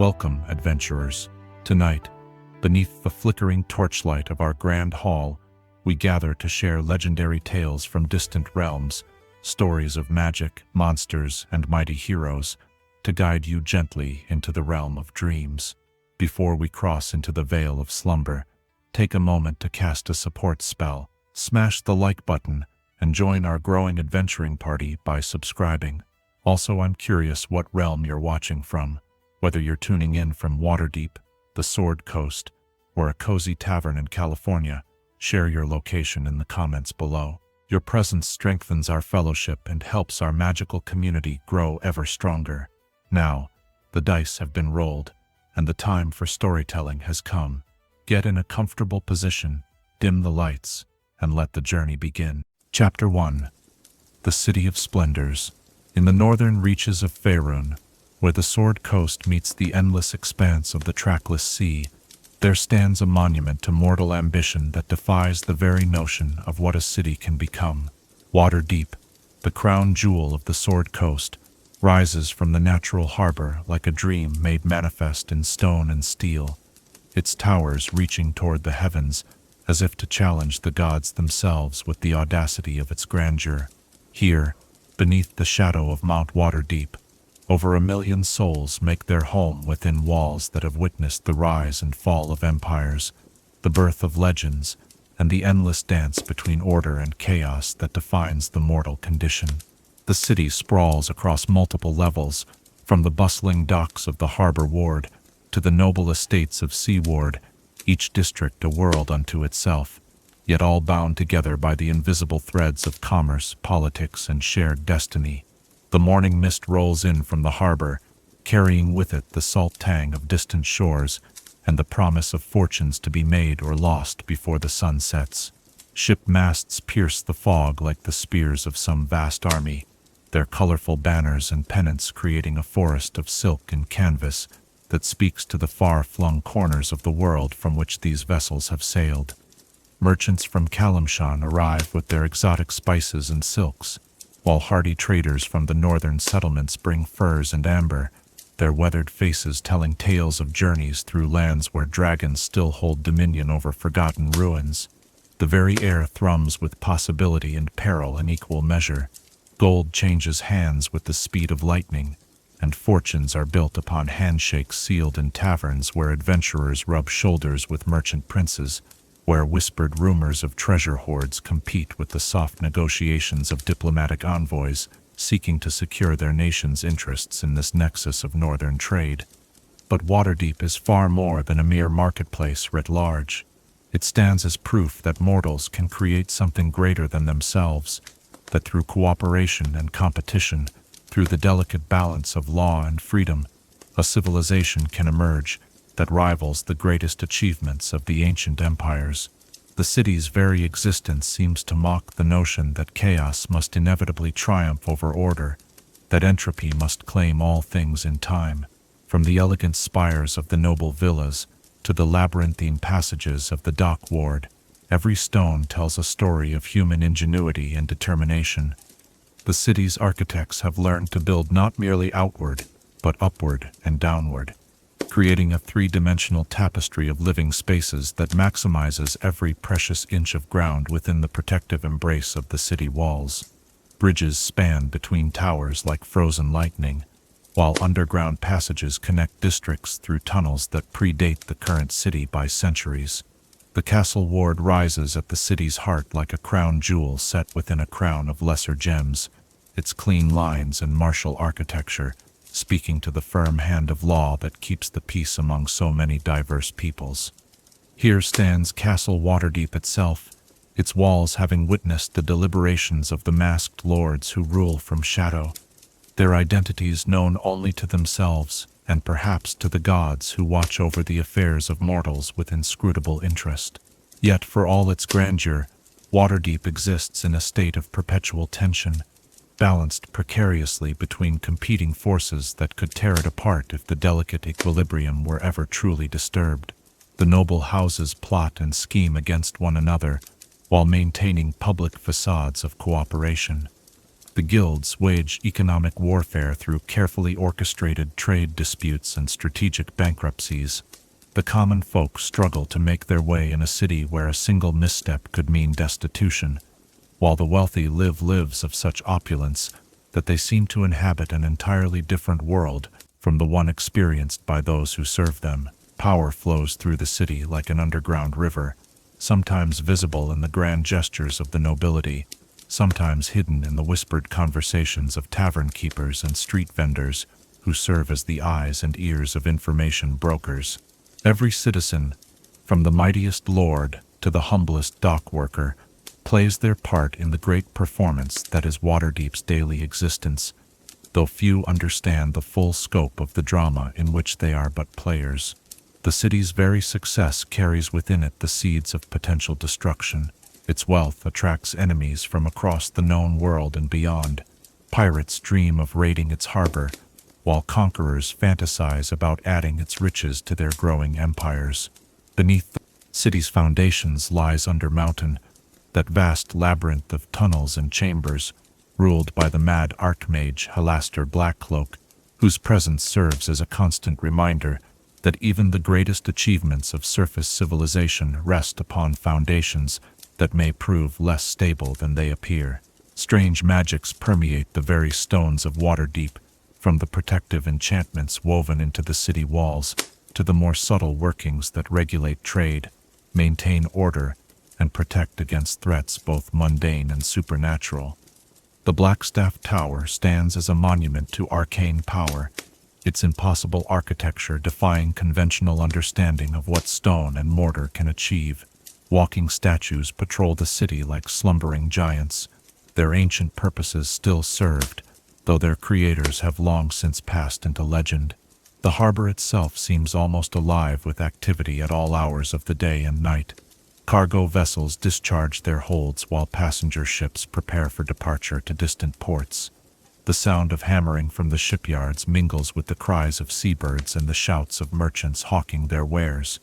Welcome, adventurers. Tonight, beneath the flickering torchlight of our grand hall, we gather to share legendary tales from distant realms, stories of magic, monsters, and mighty heroes, to guide you gently into the realm of dreams. Before we cross into the veil of slumber, take a moment to cast a support spell, smash the like button, and join our growing adventuring party by subscribing. Also, I'm curious what realm you're watching from. Whether you're tuning in from Waterdeep, the Sword Coast, or a cozy tavern in California, share your location in the comments below. Your presence strengthens our fellowship and helps our magical community grow ever stronger. Now, the dice have been rolled, and the time for storytelling has come. Get in a comfortable position, dim the lights, and let the journey begin. Chapter 1. The City of Splendors. In the northern reaches of Faerun, where the Sword Coast meets the endless expanse of the trackless sea, there stands a monument to mortal ambition that defies the very notion of what a city can become. Waterdeep, the crown jewel of the Sword Coast, rises from the natural harbor like a dream made manifest in stone and steel, its towers reaching toward the heavens as if to challenge the gods themselves with the audacity of its grandeur. Here, beneath the shadow of Mount Waterdeep, over 1 million souls make their home within walls that have witnessed the rise and fall of empires, the birth of legends, and the endless dance between order and chaos that defines the mortal condition. The city sprawls across multiple levels, from the bustling docks of the Harbor Ward to the noble estates of Sea Ward, each district a world unto itself, yet all bound together by the invisible threads of commerce, politics, and shared destiny. The morning mist rolls in from the harbor, carrying with it the salt tang of distant shores and the promise of fortunes to be made or lost before the sun sets. Ship masts pierce the fog like the spears of some vast army, their colorful banners and pennants creating a forest of silk and canvas that speaks to the far-flung corners of the world from which these vessels have sailed. Merchants from Kalimshan arrive with their exotic spices and silks, while hardy traders from the northern settlements bring furs and amber, their weathered faces telling tales of journeys through lands where dragons still hold dominion over forgotten ruins. The very air thrums with possibility and peril in equal measure. Gold changes hands with the speed of lightning, and fortunes are built upon handshakes sealed in taverns where adventurers rub shoulders with merchant princes, where whispered rumors of treasure hoards compete with the soft negotiations of diplomatic envoys seeking to secure their nation's interests in this nexus of northern trade. But Waterdeep is far more than a mere marketplace writ large. It stands as proof that mortals can create something greater than themselves, that through cooperation and competition, through the delicate balance of law and freedom, a civilization can emerge that rivals the greatest achievements of the ancient empires. The city's very existence seems to mock the notion that chaos must inevitably triumph over order, that entropy must claim all things in time. From the elegant spires of the noble villas to the labyrinthine passages of the dock ward, every stone tells a story of human ingenuity and determination. The city's architects have learned to build not merely outward, but upward and downward, creating a three-dimensional tapestry of living spaces that maximizes every precious inch of ground within the protective embrace of the city walls. Bridges span between towers like frozen lightning, while underground passages connect districts through tunnels that predate the current city by centuries. The castle ward rises at the city's heart like a crown jewel set within a crown of lesser gems, its clean lines and martial architecture speaking to the firm hand of law that keeps the peace among so many diverse peoples. Here stands Castle Waterdeep itself, its walls having witnessed the deliberations of the masked lords who rule from shadow, their identities known only to themselves and perhaps to the gods who watch over the affairs of mortals with inscrutable interest. Yet for all its grandeur, Waterdeep exists in a state of perpetual tension, balanced precariously between competing forces that could tear it apart if the delicate equilibrium were ever truly disturbed. The noble houses plot and scheme against one another, while maintaining public facades of cooperation. The guilds wage economic warfare through carefully orchestrated trade disputes and strategic bankruptcies. The common folk struggle to make their way in a city where a single misstep could mean destitution, while the wealthy live lives of such opulence that they seem to inhabit an entirely different world from the one experienced by those who serve them. Power flows through the city like an underground river, sometimes visible in the grand gestures of the nobility, sometimes hidden in the whispered conversations of tavern keepers and street vendors who serve as the eyes and ears of information brokers. Every citizen, from the mightiest lord to the humblest dock worker, plays their part in the great performance that is Waterdeep's daily existence, though few understand the full scope of the drama in which they are but players. The city's very success carries within it the seeds of potential destruction. Its wealth attracts enemies from across the known world and beyond. Pirates dream of raiding its harbor, while conquerors fantasize about adding its riches to their growing empires. Beneath the city's foundations lies Undermountain, that vast labyrinth of tunnels and chambers, ruled by the mad archmage Halaster Blackcloak, whose presence serves as a constant reminder that even the greatest achievements of surface civilization rest upon foundations that may prove less stable than they appear. Strange magics permeate the very stones of Waterdeep, from the protective enchantments woven into the city walls to the more subtle workings that regulate trade, maintain order, and protect against threats both mundane and supernatural. The Blackstaff Tower stands as a monument to arcane power, its impossible architecture defying conventional understanding of what stone and mortar can achieve. Walking statues patrol the city like slumbering giants, their ancient purposes still served, though their creators have long since passed into legend. The harbor itself seems almost alive with activity at all hours of the day and night. Cargo vessels discharge their holds while passenger ships prepare for departure to distant ports. The sound of hammering from the shipyards mingles with the cries of seabirds and the shouts of merchants hawking their wares.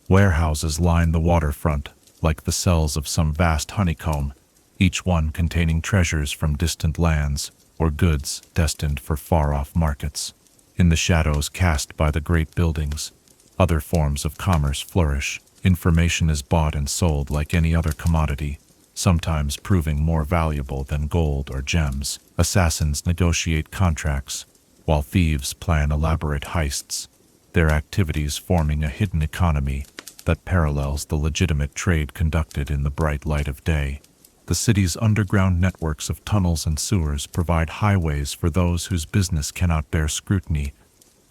Warehouses line the waterfront, like the cells of some vast honeycomb, each one containing treasures from distant lands or goods destined for far-off markets. In the shadows cast by the great buildings, other forms of commerce flourish. Information is bought and sold like any other commodity, sometimes proving more valuable than gold or gems. Assassins negotiate contracts, while thieves plan elaborate heists, their activities forming a hidden economy that parallels the legitimate trade conducted in the bright light of day. The city's underground networks of tunnels and sewers provide highways for those whose business cannot bear scrutiny,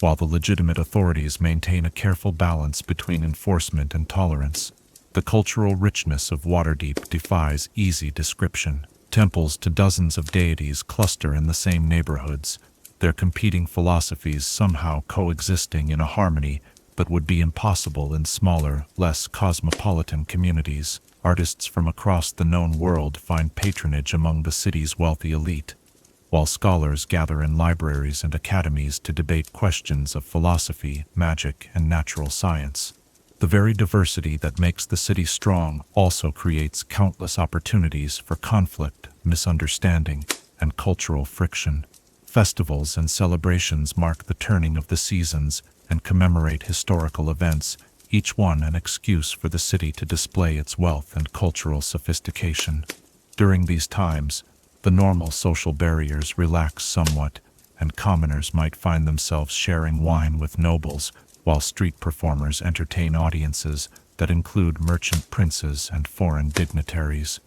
while the legitimate authorities maintain a careful balance between enforcement and tolerance. The cultural richness of Waterdeep defies easy description. Temples to dozens of deities cluster in the same neighborhoods, their competing philosophies somehow coexisting in a harmony that would be impossible in smaller, less cosmopolitan communities. Artists from across the known world find patronage among the city's wealthy elite, while scholars gather in libraries and academies to debate questions of philosophy, magic, and natural science. The very diversity that makes the city strong also creates countless opportunities for conflict, misunderstanding, and cultural friction. Festivals and celebrations mark the turning of the seasons and commemorate historical events, each one an excuse for the city to display its wealth and cultural sophistication. During these times, the normal social barriers relax somewhat, and commoners might find themselves sharing wine with nobles, while street performers entertain audiences that include merchant princes and foreign dignitaries.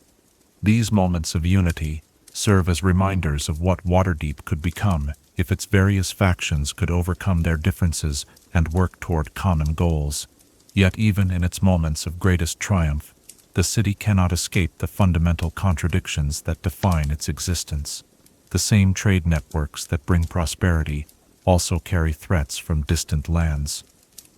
These moments of unity serve as reminders of what Waterdeep could become if its various factions could overcome their differences and work toward common goals. Yet even in its moments of greatest triumph, the city cannot escape the fundamental contradictions that define its existence. The same trade networks that bring prosperity also carry threats from distant lands.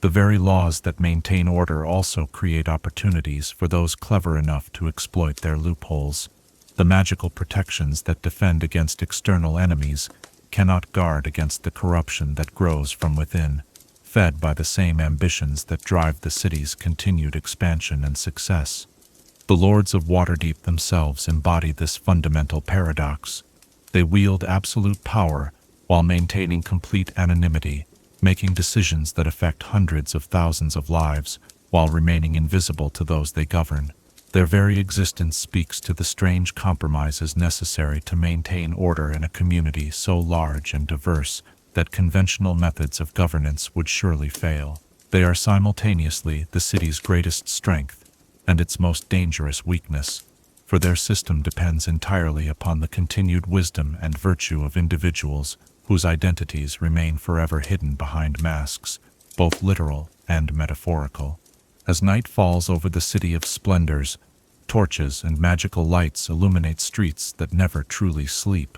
The very laws that maintain order also create opportunities for those clever enough to exploit their loopholes. The magical protections that defend against external enemies cannot guard against the corruption that grows from within, fed by the same ambitions that drive the city's continued expansion and success. The Lords of Waterdeep themselves embody this fundamental paradox. They wield absolute power while maintaining complete anonymity, making decisions that affect hundreds of thousands of lives while remaining invisible to those they govern. Their very existence speaks to the strange compromises necessary to maintain order in a community so large and diverse that conventional methods of governance would surely fail. They are simultaneously the city's greatest strength and its most dangerous weakness, for their system depends entirely upon the continued wisdom and virtue of individuals whose identities remain forever hidden behind masks, both literal and metaphorical. As night falls over the city of Splendors, torches and magical lights illuminate streets that never truly sleep.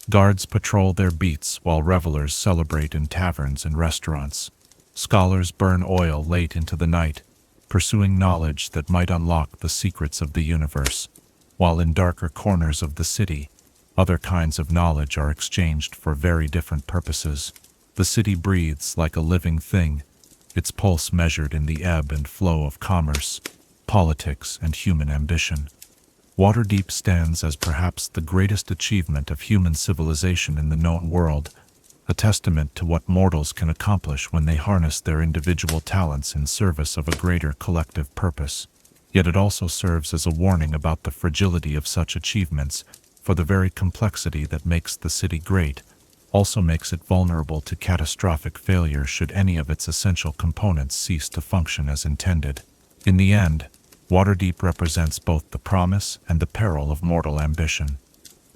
Guards patrol their beats while revelers celebrate in taverns and restaurants. Scholars burn oil late into the night, pursuing knowledge that might unlock the secrets of the universe, while in darker corners of the city, other kinds of knowledge are exchanged for very different purposes. The city breathes like a living thing, its pulse measured in the ebb and flow of commerce, politics, and human ambition. Waterdeep stands as perhaps the greatest achievement of human civilization in the known world, a testament to what mortals can accomplish when they harness their individual talents in service of a greater collective purpose. Yet it also serves as a warning about the fragility of such achievements, for the very complexity that makes the city great also makes it vulnerable to catastrophic failure should any of its essential components cease to function as intended. In the end, Waterdeep represents both the promise and the peril of mortal ambition.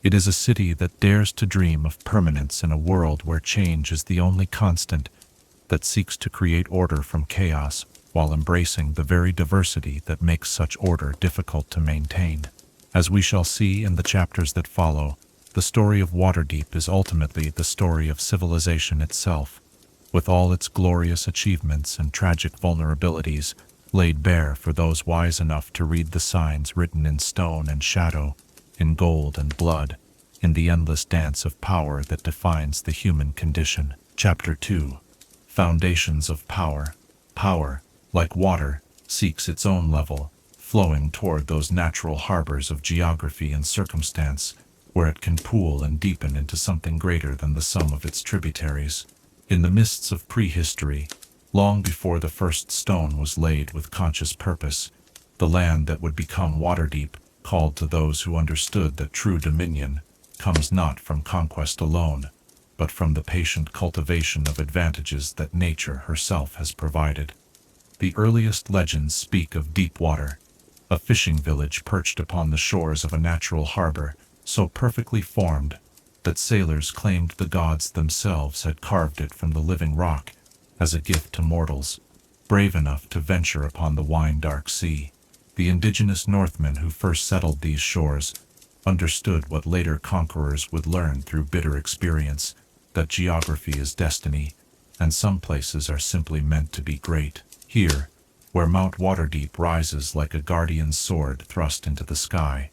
It is a city that dares to dream of permanence in a world where change is the only constant, that seeks to create order from chaos while embracing the very diversity that makes such order difficult to maintain. As we shall see in the chapters that follow, the story of Waterdeep is ultimately the story of civilization itself, with all its glorious achievements and tragic vulnerabilities laid bare for those wise enough to read the signs written in stone and shadow, in gold and blood, in the endless dance of power that defines the human condition. Chapter 2. Foundations of Power. Power, like water, seeks its own level, flowing toward those natural harbors of geography and circumstance, where it can pool and deepen into something greater than the sum of its tributaries. In the mists of prehistory, long before the first stone was laid with conscious purpose, the land that would become Waterdeep called to those who understood that true dominion comes not from conquest alone, but from the patient cultivation of advantages that nature herself has provided. The earliest legends speak of Deep Water, a fishing village perched upon the shores of a natural harbor, so perfectly formed that sailors claimed the gods themselves had carved it from the living rock as a gift to mortals, brave enough to venture upon the wine-dark sea. The indigenous Northmen who first settled these shores understood what later conquerors would learn through bitter experience, that geography is destiny, and some places are simply meant to be great. Here, where Mount Waterdeep rises like a guardian's sword thrust into the sky,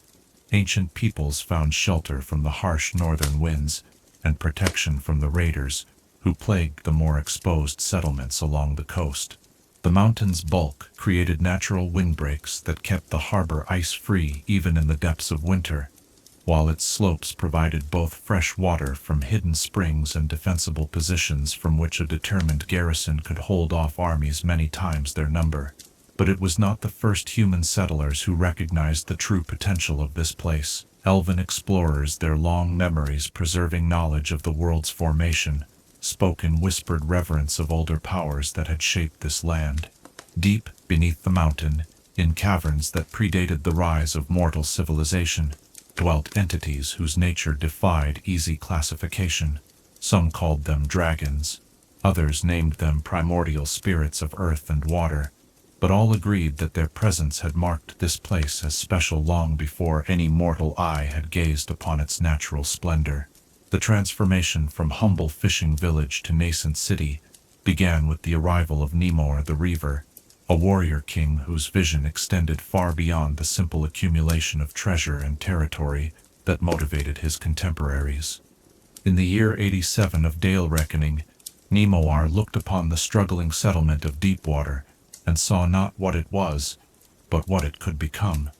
ancient peoples found shelter from the harsh northern winds and protection from the raiders who plagued the more exposed settlements along the coast. The mountain's bulk created natural windbreaks that kept the harbor ice-free even in the depths of winter, while its slopes provided both fresh water from hidden springs and defensible positions from which a determined garrison could hold off armies many times their number. But it was not the first human settlers who recognized the true potential of this place. Elven explorers, their long memories preserving knowledge of the world's formation, spoke in whispered reverence of older powers that had shaped this land. Deep beneath the mountain, in caverns that predated the rise of mortal civilization, dwelt entities whose nature defied easy classification. Some called them dragons, others named them primordial spirits of earth and water, but all agreed that their presence had marked this place as special long before any mortal eye had gazed upon its natural splendor. The transformation from humble fishing village to nascent city began with the arrival of Nemor the Reaver, a warrior king whose vision extended far beyond the simple accumulation of treasure and territory that motivated his contemporaries. In the year 87 of Dale Reckoning, Nemor looked upon the struggling settlement of Deepwater and saw not what it was, but what it could become.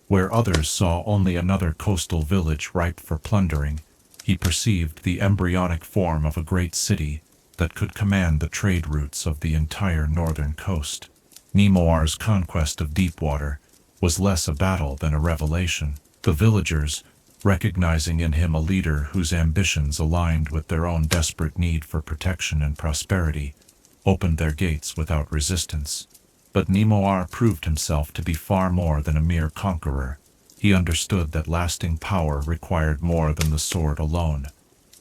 Where others saw only another coastal village ripe for plundering, He perceived the embryonic form of a great city that could command the trade routes of the entire northern coast. Nemoir's conquest of Deepwater was less a battle than a revelation. The villagers, recognizing in him a leader whose ambitions aligned with their own desperate need for protection and prosperity, opened their gates without resistance. But Nemoir proved himself to be far more than a mere conqueror. He understood that lasting power required more than the sword alone,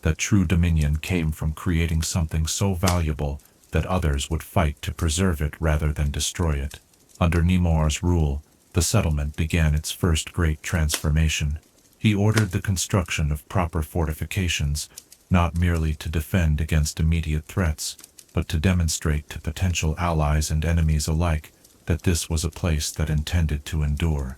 that true dominion came from creating something so valuable that others would fight to preserve it rather than destroy it. Under Nemoir's rule, the settlement began its first great transformation. He ordered the construction of proper fortifications, not merely to defend against immediate threats, but to demonstrate to potential allies and enemies alike that this was a place that intended to endure.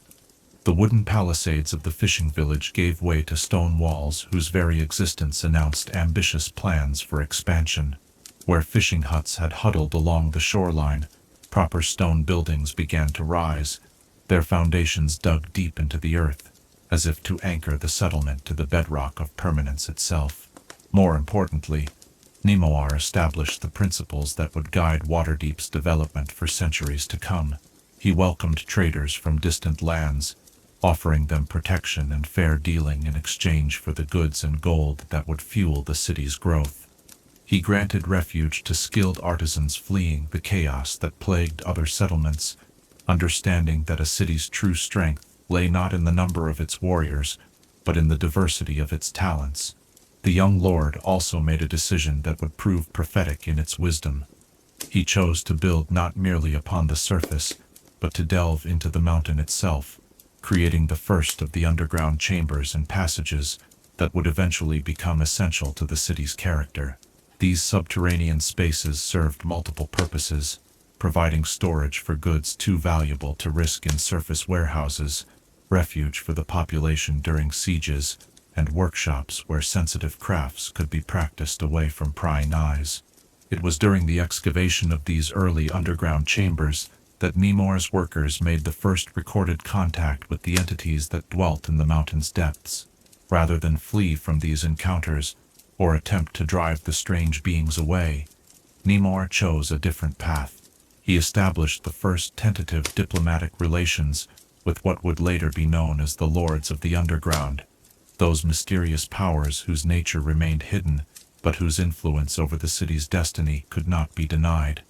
The wooden palisades of the fishing village gave way to stone walls whose very existence announced ambitious plans for expansion. Where fishing huts had huddled along the shoreline, proper stone buildings began to rise, their foundations dug deep into the earth, as if to anchor the settlement to the bedrock of permanence itself. More importantly, Nemoir established the principles that would guide Waterdeep's development for centuries to come. He welcomed traders from distant lands, offering them protection and fair dealing in exchange for the goods and gold that would fuel the city's growth. He granted refuge to skilled artisans fleeing the chaos that plagued other settlements, understanding that a city's true strength lay not in the number of its warriors, but in the diversity of its talents. The young lord also made a decision that would prove prophetic in its wisdom. He chose to build not merely upon the surface, but to delve into the mountain itself, creating the first of the underground chambers and passages that would eventually become essential to the city's character. These subterranean spaces served multiple purposes, providing storage for goods too valuable to risk in surface warehouses, refuge for the population during sieges, and workshops where sensitive crafts could be practiced away from prying eyes. It was during the excavation of these early underground chambers that Nemoir's workers made the first recorded contact with the entities that dwelt in the mountain's depths. Rather than flee from these encounters, or attempt to drive the strange beings away, Nemoir chose a different path. He established the first tentative diplomatic relations with what would later be known as the Lords of the Underground, those mysterious powers whose nature remained hidden, but whose influence over the city's destiny could not be denied.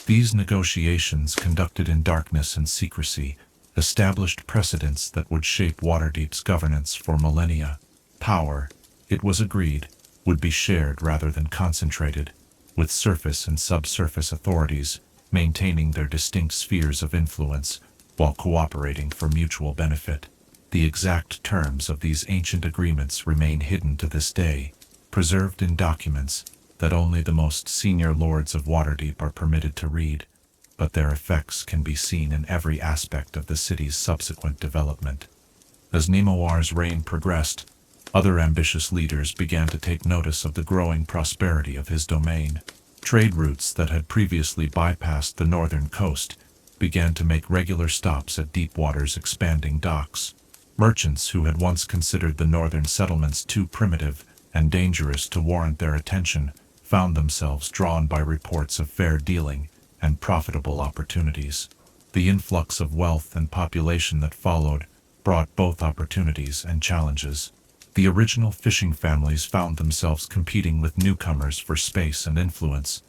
These negotiations, conducted in darkness and secrecy, established precedents that would shape Waterdeep's governance for millennia. Power, it was agreed, would be shared rather than concentrated, with surface and subsurface authorities maintaining their distinct spheres of influence while cooperating for mutual benefit. The exact terms of these ancient agreements remain hidden to this day, preserved in documents that only the most senior lords of Waterdeep are permitted to read, but their effects can be seen in every aspect of the city's subsequent development. As Nemoir's reign progressed, other ambitious leaders began to take notice of the growing prosperity of his domain. Trade routes that had previously bypassed the northern coast began to make regular stops at Deepwater's expanding docks. Merchants who had once considered the northern settlements too primitive and dangerous to warrant their attention found themselves drawn by reports of fair dealing and profitable opportunities. The influx of wealth and population that followed brought both opportunities and challenges. The original fishing families found themselves competing with newcomers for space and influence,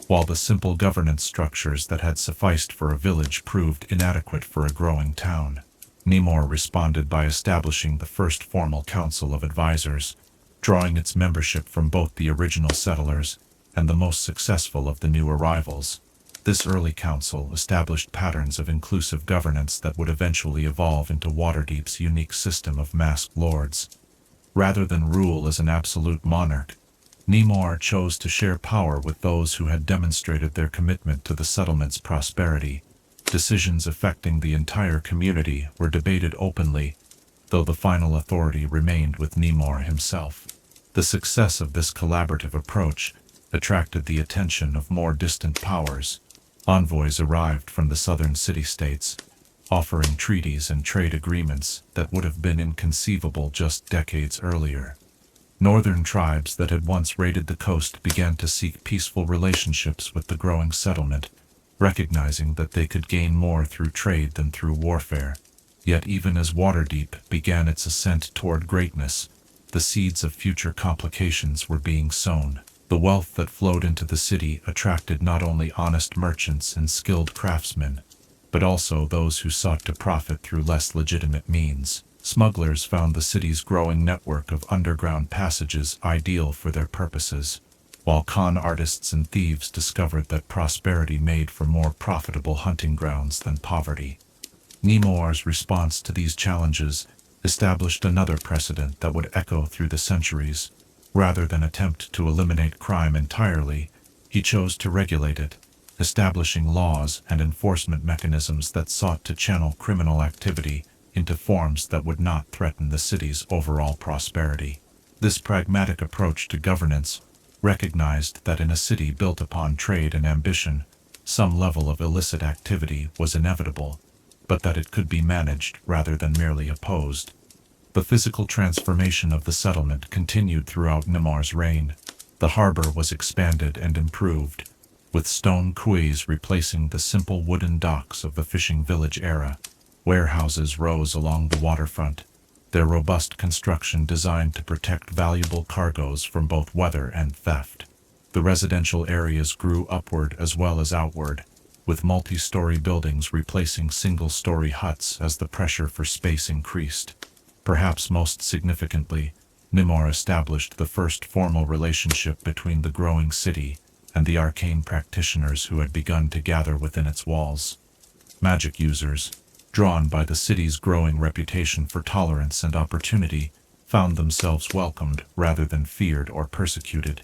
while the simple governance structures that had sufficed for a village proved inadequate for a growing town. Nemoir responded by establishing the first formal council of advisors, drawing its membership from both the original settlers and the most successful of the new arrivals. This early council established patterns of inclusive governance that would eventually evolve into Waterdeep's unique system of masked lords. Rather than rule as an absolute monarch, Nemoir chose to share power with those who had demonstrated their commitment to the settlement's prosperity. Decisions affecting the entire community were debated openly, though the final authority remained with Nemoir himself. The success of this collaborative approach attracted the attention of more distant powers. Envoys arrived from the southern city-states, offering treaties and trade agreements that would have been inconceivable just decades earlier. Northern tribes that had once raided the coast began to seek peaceful relationships with the growing settlement, recognizing that they could gain more through trade than through warfare. Yet even as Waterdeep began its ascent toward greatness, the seeds of future complications were being sown. The wealth that flowed into the city attracted not only honest merchants and skilled craftsmen, but also those who sought to profit through less legitimate means. Smugglers found the city's growing network of underground passages ideal for their purposes, while con artists and thieves discovered that prosperity made for more profitable hunting grounds than poverty. Nemoar's response to these challenges established another precedent that would echo through the centuries. Rather than attempt to eliminate crime entirely, he chose to regulate it, establishing laws and enforcement mechanisms that sought to channel criminal activity into forms that would not threaten the city's overall prosperity. This pragmatic approach to governance recognized that in a city built upon trade and ambition, some level of illicit activity was inevitable, but that it could be managed rather than merely opposed. The physical transformation of the settlement continued throughout Nemoar's reign. The harbor was expanded and improved, with stone quays replacing the simple wooden docks of the fishing village era. Warehouses rose along the waterfront, their robust construction designed to protect valuable cargoes from both weather and theft. The residential areas grew upward as well as outward, with multi-story buildings replacing single-story huts as the pressure for space increased. Perhaps most significantly, Nemoar established the first formal relationship between the growing city and the arcane practitioners who had begun to gather within its walls. Magic users, drawn by the city's growing reputation for tolerance and opportunity, found themselves welcomed rather than feared or persecuted.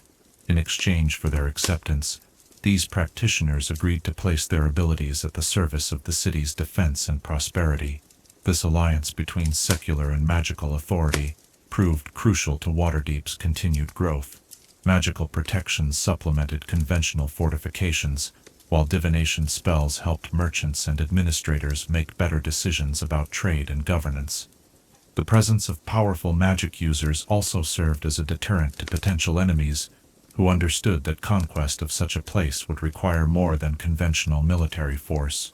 In exchange for their acceptance, these practitioners agreed to place their abilities at the service of the city's defense and prosperity. This alliance between secular and magical authority proved crucial to Waterdeep's continued growth. Magical protections supplemented conventional fortifications, while divination spells helped merchants and administrators make better decisions about trade and governance. The presence of powerful magic users also served as a deterrent to potential enemies, who understood that conquest of such a place would require more than conventional military force.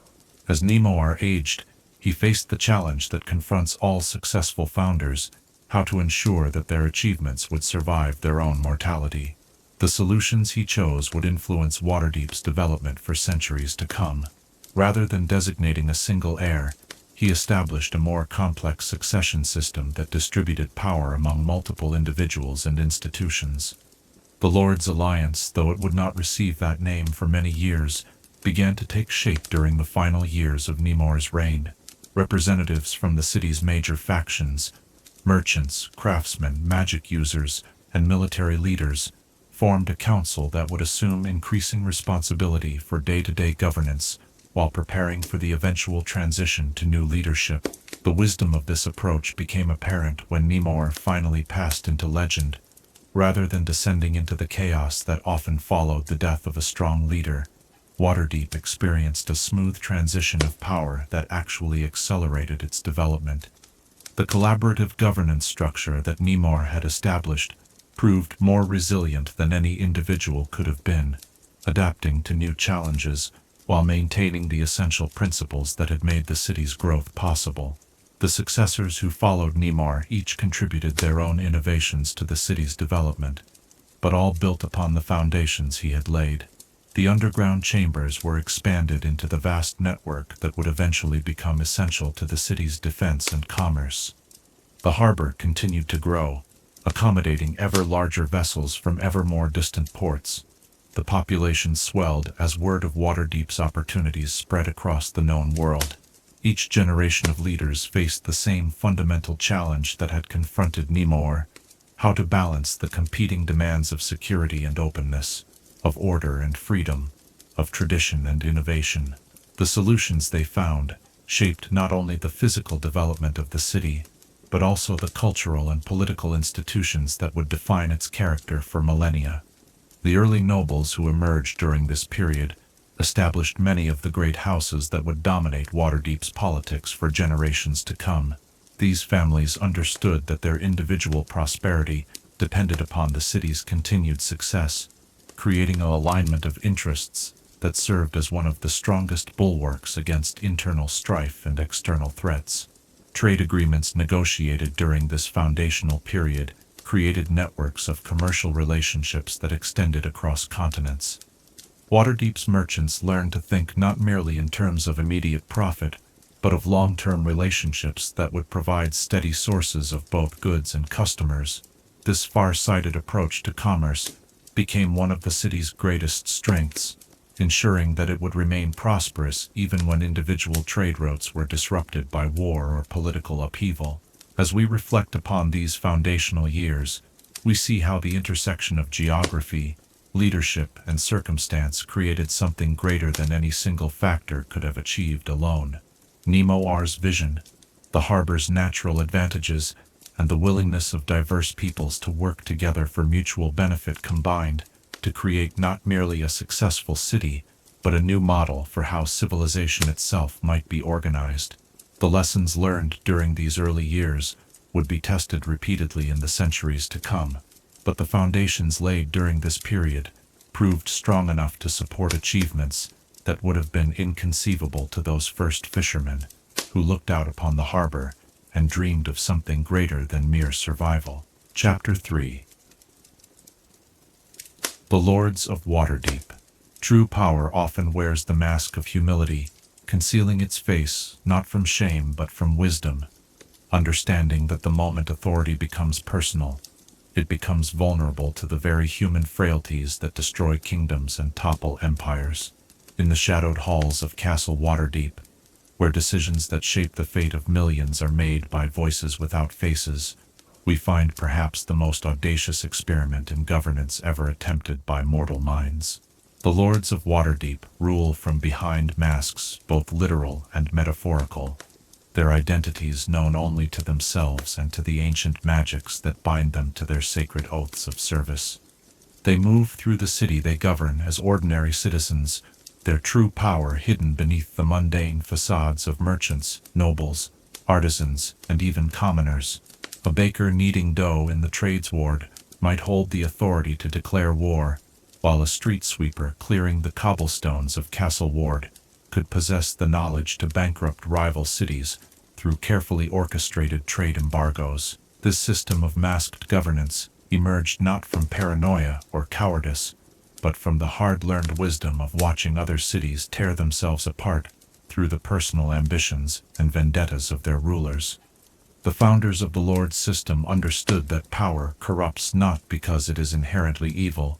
As Nemoar aged, he faced the challenge that confronts all successful founders: how to ensure that their achievements would survive their own mortality. The solutions he chose would influence Waterdeep's development for centuries to come. Rather than designating a single heir, he established a more complex succession system that distributed power among multiple individuals and institutions. The Lord's Alliance, though it would not receive that name for many years, began to take shape during the final years of Nemoar's reign. Representatives from the city's major factions, merchants, craftsmen, magic users, and military leaders, formed a council that would assume increasing responsibility for day-to-day governance while preparing for the eventual transition to new leadership. The wisdom of this approach became apparent when Nemoar finally passed into legend. Rather than descending into the chaos that often followed the death of a strong leader, Waterdeep experienced a smooth transition of power that actually accelerated its development. The collaborative governance structure that Nemoar had established proved more resilient than any individual could have been, adapting to new challenges while maintaining the essential principles that had made the city's growth possible. The successors who followed Nemoar each contributed their own innovations to the city's development, but all built upon the foundations he had laid. The underground chambers were expanded into the vast network that would eventually become essential to the city's defense and commerce. The harbor continued to grow, accommodating ever larger vessels from ever more distant ports. The population swelled as word of Waterdeep's opportunities spread across the known world. Each generation of leaders faced the same fundamental challenge that had confronted Nemoar: how to balance the competing demands of security and openness, of order and freedom, of tradition and innovation. The solutions they found shaped not only the physical development of the city, but also the cultural and political institutions that would define its character for millennia. The early nobles who emerged during this period established many of the great houses that would dominate Waterdeep's politics for generations to come. These families understood that their individual prosperity depended upon the city's continued success, creating an alignment of interests that served as one of the strongest bulwarks against internal strife and external threats. Trade agreements negotiated during this foundational period created networks of commercial relationships that extended across continents. Waterdeep's merchants learned to think not merely in terms of immediate profit, but of long-term relationships that would provide steady sources of both goods and customers. This far-sighted approach to commerce became one of the city's greatest strengths, ensuring that it would remain prosperous even when individual trade routes were disrupted by war or political upheaval. As we reflect upon these foundational years, we see how the intersection of geography, leadership, and circumstance created something greater than any single factor could have achieved alone. Nemoar's vision, the harbor's natural advantages, and the willingness of diverse peoples to work together for mutual benefit combined to create not merely a successful city, but a new model for how civilization itself might be organized. The lessons learned during these early years would be tested repeatedly in the centuries to come, but the foundations laid during this period proved strong enough to support achievements that would have been inconceivable to those first fishermen who looked out upon the harbor and dreamed of something greater than mere survival. Chapter 3. The Lords of Waterdeep. True power often wears the mask of humility, concealing its face not from shame but from wisdom. Understanding that the moment authority becomes personal, it becomes vulnerable to the very human frailties that destroy kingdoms and topple empires. In the shadowed halls of Castle Waterdeep, where decisions that shape the fate of millions are made by voices without faces, we find perhaps the most audacious experiment in governance ever attempted by mortal minds. The Lords of Waterdeep rule from behind masks, both literal and metaphorical, their identities known only to themselves and to the ancient magics that bind them to their sacred oaths of service. They move through the city they govern as ordinary citizens, their true power hidden beneath the mundane facades of merchants, nobles, artisans, and even commoners. A baker kneading dough in the trades ward might hold the authority to declare war, while a street sweeper clearing the cobblestones of Castle Ward could possess the knowledge to bankrupt rival cities through carefully orchestrated trade embargoes. This system of masked governance emerged not from paranoia or cowardice, but from the hard-learned wisdom of watching other cities tear themselves apart through the personal ambitions and vendettas of their rulers. The founders of the Lord's system understood that power corrupts not because it is inherently evil,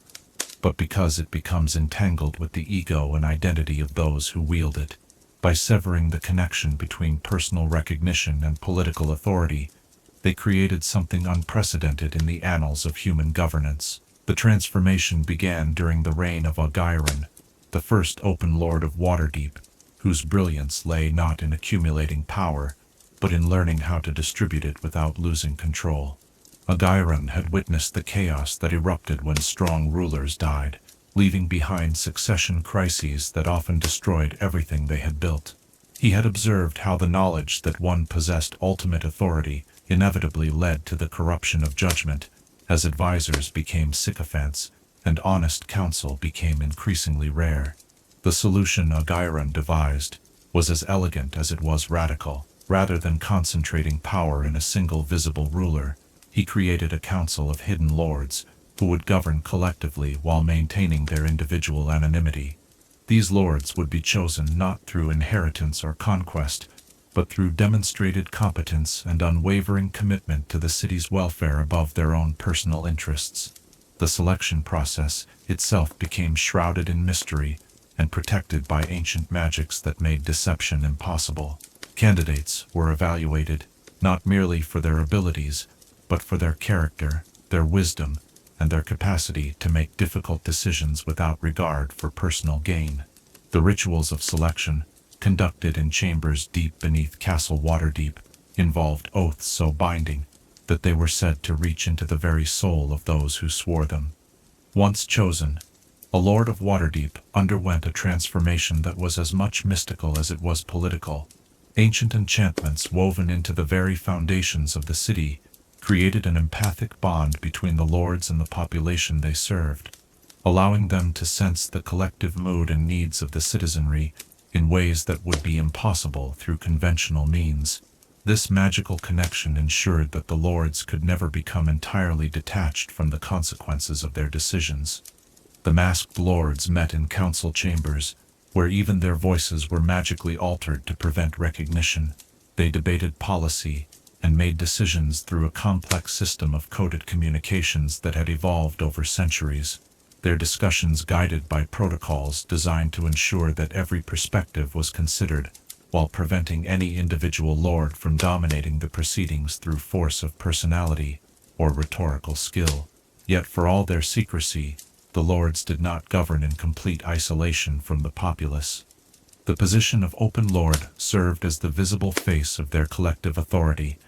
but because it becomes entangled with the ego and identity of those who wield it. By severing the connection between personal recognition and political authority, they created something unprecedented in the annals of human governance. The transformation began during the reign of Ogiron, the first open lord of Waterdeep, whose brilliance lay not in accumulating power, but in learning how to distribute it without losing control. Ogiron had witnessed the chaos that erupted when strong rulers died, leaving behind succession crises that often destroyed everything they had built. He had observed how the knowledge that one possessed ultimate authority inevitably led to the corruption of judgment, as advisors became sycophants and honest counsel became increasingly rare. The solution Ogiron devised was as elegant as it was radical. Rather than concentrating power in a single visible ruler, he created a council of hidden lords who would govern collectively while maintaining their individual anonymity. These lords would be chosen not through inheritance or conquest, but through demonstrated competence and unwavering commitment to the city's welfare above their own personal interests. The selection process itself became shrouded in mystery and protected by ancient magics that made deception impossible. Candidates were evaluated not merely for their abilities, but for their character, their wisdom, and their capacity to make difficult decisions without regard for personal gain. The rituals of selection, conducted in chambers deep beneath Castle Waterdeep, involved oaths so binding that they were said to reach into the very soul of those who swore them. Once chosen, a Lord of Waterdeep underwent a transformation that was as much mystical as it was political. Ancient enchantments woven into the very foundations of the city created an empathic bond between the lords and the population they served, allowing them to sense the collective mood and needs of the citizenry in ways that would be impossible through conventional means. This magical connection ensured that the lords could never become entirely detached from the consequences of their decisions. The masked lords met in council chambers, where even their voices were magically altered to prevent recognition. They debated policy and made decisions through a complex system of coded communications that had evolved over centuries. Their discussions guided by protocols designed to ensure that every perspective was considered, while preventing any individual lord from dominating the proceedings through force of personality or rhetorical skill. Yet for all their secrecy, the lords did not govern in complete isolation from the populace. The position of Open Lord served as the visible face of their collective authority,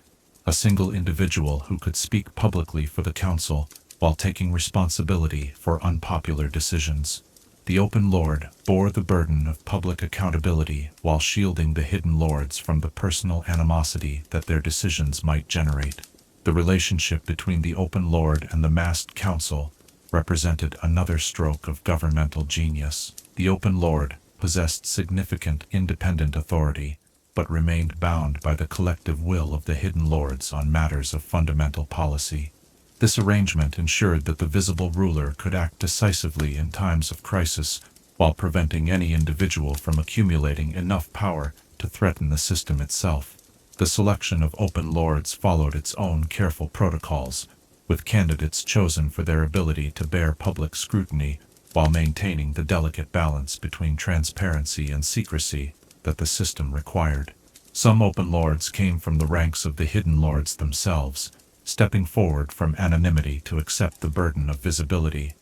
a single individual who could speak publicly for the council while taking responsibility for unpopular decisions. The Open Lord bore the burden of public accountability while shielding the hidden lords from the personal animosity that their decisions might generate. The relationship between the Open Lord and the masked council represented another stroke of governmental genius. The Open Lord possessed significant independent authority, but remained bound by the collective will of the hidden lords on matters of fundamental policy. This arrangement ensured that the visible ruler could act decisively in times of crisis, while preventing any individual from accumulating enough power to threaten the system itself. The selection of Open Lords followed its own careful protocols, with candidates chosen for their ability to bear public scrutiny while maintaining the delicate balance between transparency and secrecy that the system required. Some Open Lords came from the ranks of the Hidden Lords themselves, stepping forward from anonymity to accept the burden of visibility.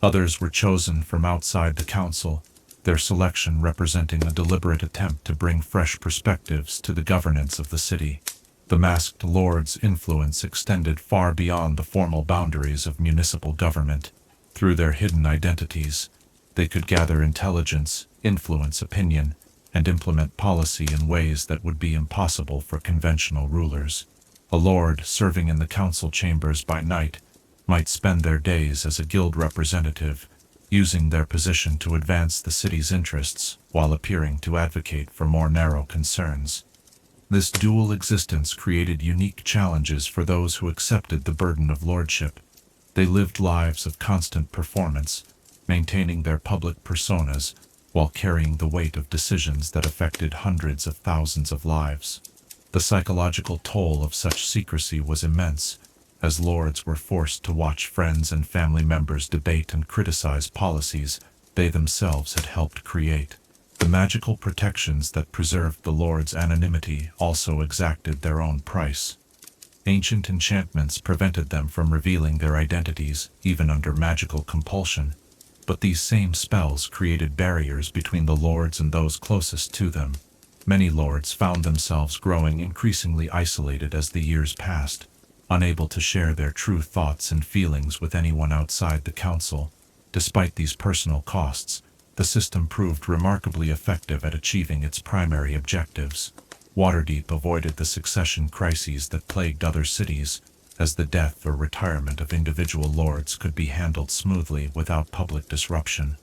Others were chosen from outside the council, their selection representing a deliberate attempt to bring fresh perspectives to the governance of the city. The masked lords' influence extended far beyond the formal boundaries of municipal government. Through their hidden identities, they could gather intelligence, influence opinion, and implement policy in ways that would be impossible for conventional rulers. A lord serving in the council chambers by night might spend their days as a guild representative, using their position to advance the city's interests while appearing to advocate for more narrow concerns. This dual existence created unique challenges for those who accepted the burden of lordship. They lived lives of constant performance, maintaining their public personas while carrying the weight of decisions that affected hundreds of thousands of lives. The psychological toll of such secrecy was immense, as lords were forced to watch friends and family members debate and criticize policies they themselves had helped create. The magical protections that preserved the lords' anonymity also exacted their own price. Ancient enchantments prevented them from revealing their identities, even under magical compulsion, but these same spells created barriers between the lords and those closest to them. Many lords found themselves growing increasingly isolated as the years passed, unable to share their true thoughts and feelings with anyone outside the council. Despite these personal costs, the system proved remarkably effective at achieving its primary objectives. Waterdeep avoided the succession crises that plagued other cities, as the death or retirement of individual lords could be handled smoothly without public disruption.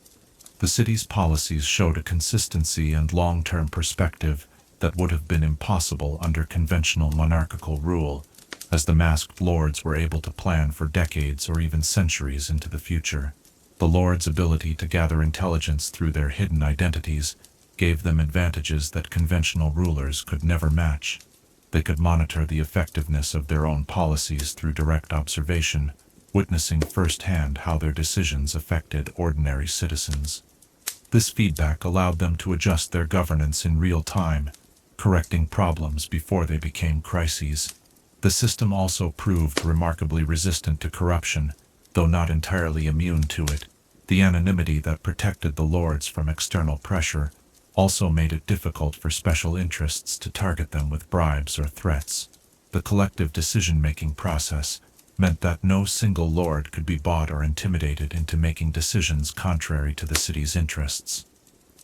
The city's policies showed a consistency and long-term perspective that would have been impossible under conventional monarchical rule, as the masked lords were able to plan for decades or even centuries into the future. The lords' ability to gather intelligence through their hidden identities gave them advantages that conventional rulers could never match. They could monitor the effectiveness of their own policies through direct observation, witnessing firsthand how their decisions affected ordinary citizens. This feedback allowed them to adjust their governance in real time, correcting problems before they became crises. The system also proved remarkably resistant to corruption, though not entirely immune to it. The anonymity that protected the lords from external pressure also made it difficult for special interests to target them with bribes or threats. The collective decision-making process meant that no single lord could be bought or intimidated into making decisions contrary to the city's interests.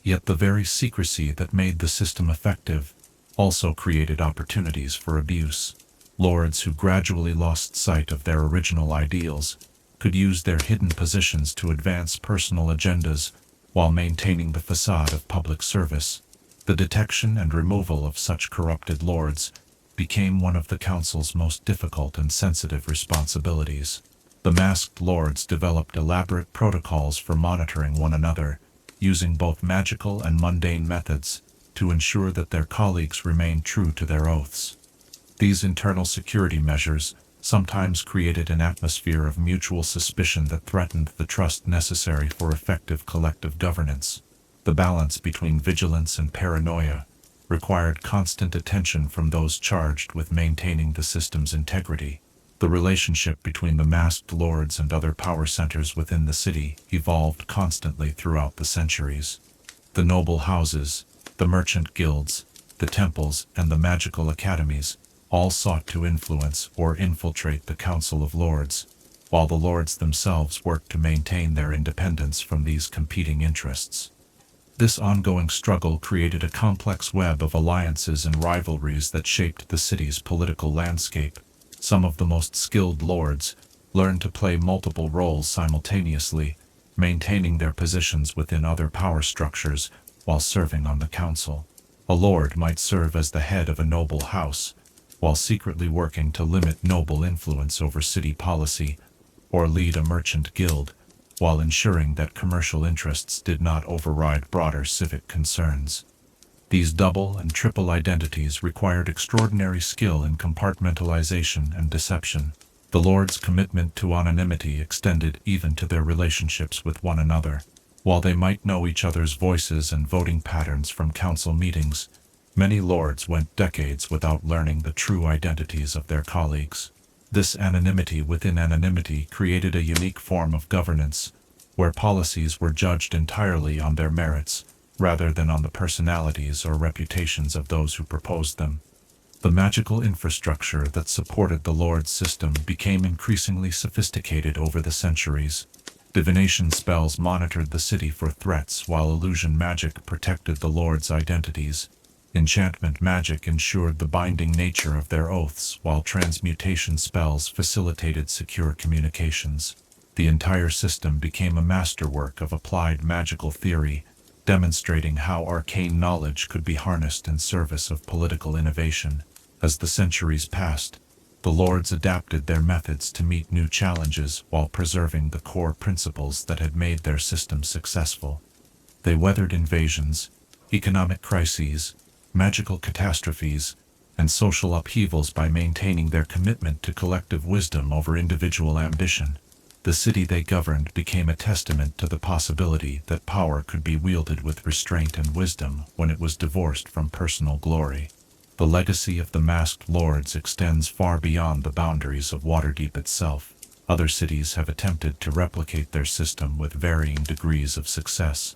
Yet the very secrecy that made the system effective also created opportunities for abuse. Lords who gradually lost sight of their original ideals could use their hidden positions to advance personal agendas while maintaining the facade of public service. The detection and removal of such corrupted lords became one of the council's most difficult and sensitive responsibilities. The masked lords developed elaborate protocols for monitoring one another, using both magical and mundane methods to ensure that their colleagues remained true to their oaths. These internal security measures sometimes created an atmosphere of mutual suspicion that threatened the trust necessary for effective collective governance. The balance between vigilance and paranoia required constant attention from those charged with maintaining the system's integrity. The relationship between the masked lords and other power centers within the city evolved constantly throughout the centuries. The noble houses, the merchant guilds, the temples, and the magical academies all sought to influence or infiltrate the Council of Lords, while the lords themselves worked to maintain their independence from these competing interests. This ongoing struggle created a complex web of alliances and rivalries that shaped the city's political landscape. Some of the most skilled lords learned to play multiple roles simultaneously, maintaining their positions within other power structures while serving on the council. A lord might serve as the head of a noble house, while secretly working to limit noble influence over city policy, or lead a merchant guild, while ensuring that commercial interests did not override broader civic concerns. These double and triple identities required extraordinary skill in compartmentalization and deception. The lords' commitment to anonymity extended even to their relationships with one another. While they might know each other's voices and voting patterns from council meetings, many lords went decades without learning the true identities of their colleagues. This anonymity within anonymity created a unique form of governance, where policies were judged entirely on their merits, rather than on the personalities or reputations of those who proposed them. The magical infrastructure that supported the lords' system became increasingly sophisticated over the centuries. Divination spells monitored the city for threats, while illusion magic protected the lords' identities. Enchantment magic ensured the binding nature of their oaths, while transmutation spells facilitated secure communications. The entire system became a masterwork of applied magical theory, demonstrating how arcane knowledge could be harnessed in service of political innovation. As the centuries passed, the lords adapted their methods to meet new challenges while preserving the core principles that had made their system successful. They weathered invasions, economic crises, magical catastrophes, and social upheavals by maintaining their commitment to collective wisdom over individual ambition. The city they governed became a testament to the possibility that power could be wielded with restraint and wisdom when it was divorced from personal glory. The legacy of the masked lords extends far beyond the boundaries of Waterdeep itself. Other cities have attempted to replicate their system with varying degrees of success,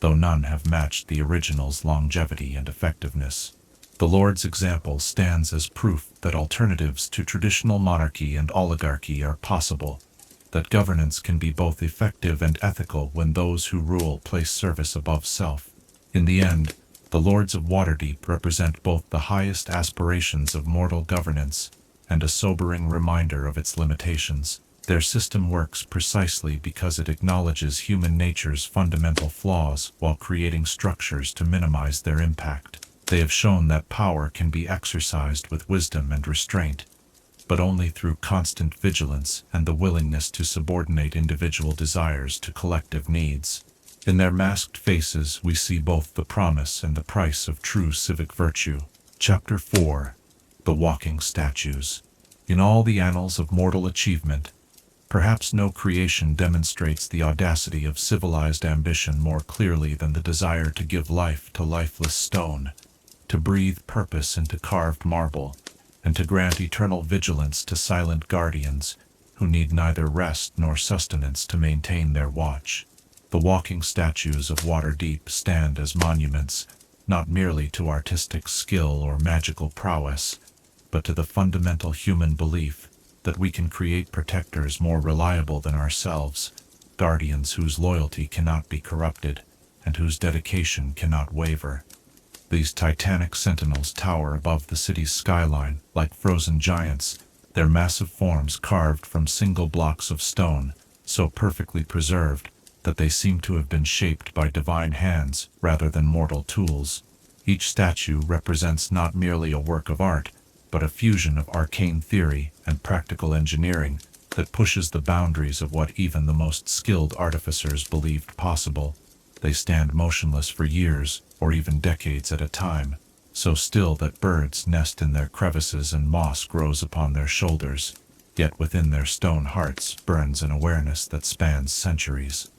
though none have matched the original's longevity and effectiveness. The Lord's example stands as proof that alternatives to traditional monarchy and oligarchy are possible, that governance can be both effective and ethical when those who rule place service above self. In the end, the Lords of Waterdeep represent both the highest aspirations of mortal governance and a sobering reminder of its limitations. Their system works precisely because it acknowledges human nature's fundamental flaws while creating structures to minimize their impact. They have shown that power can be exercised with wisdom and restraint, but only through constant vigilance and the willingness to subordinate individual desires to collective needs. In their masked faces we see both the promise and the price of true civic virtue. Chapter 4. The Walking Statues. In all the annals of mortal achievement, perhaps no creation demonstrates the audacity of civilized ambition more clearly than the desire to give life to lifeless stone, to breathe purpose into carved marble, and to grant eternal vigilance to silent guardians who need neither rest nor sustenance to maintain their watch. The walking statues of Waterdeep stand as monuments, not merely to artistic skill or magical prowess, but to the fundamental human belief that we can create protectors more reliable than ourselves, guardians whose loyalty cannot be corrupted, and whose dedication cannot waver. These titanic sentinels tower above the city's skyline like frozen giants, their massive forms carved from single blocks of stone, so perfectly preserved that they seem to have been shaped by divine hands rather than mortal tools. Each statue represents not merely a work of art, but a fusion of arcane theory and practical engineering that pushes the boundaries of what even the most skilled artificers believed possible. They stand motionless for years, or even decades at a time, so still that birds nest in their crevices and moss grows upon their shoulders, yet within their stone hearts burns an awareness that spans centuries.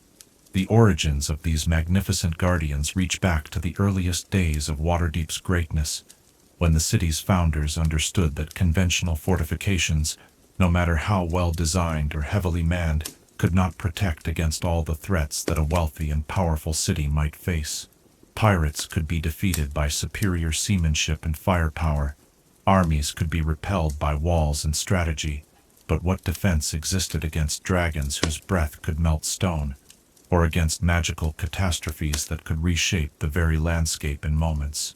The origins of these magnificent guardians reach back to the earliest days of Waterdeep's greatness, when the city's founders understood that conventional fortifications, no matter how well designed or heavily manned, could not protect against all the threats that a wealthy and powerful city might face. Pirates could be defeated by superior seamanship and firepower. Armies could be repelled by walls and strategy. But what defense existed against dragons whose breath could melt stone, or against magical catastrophes that could reshape the very landscape in moments?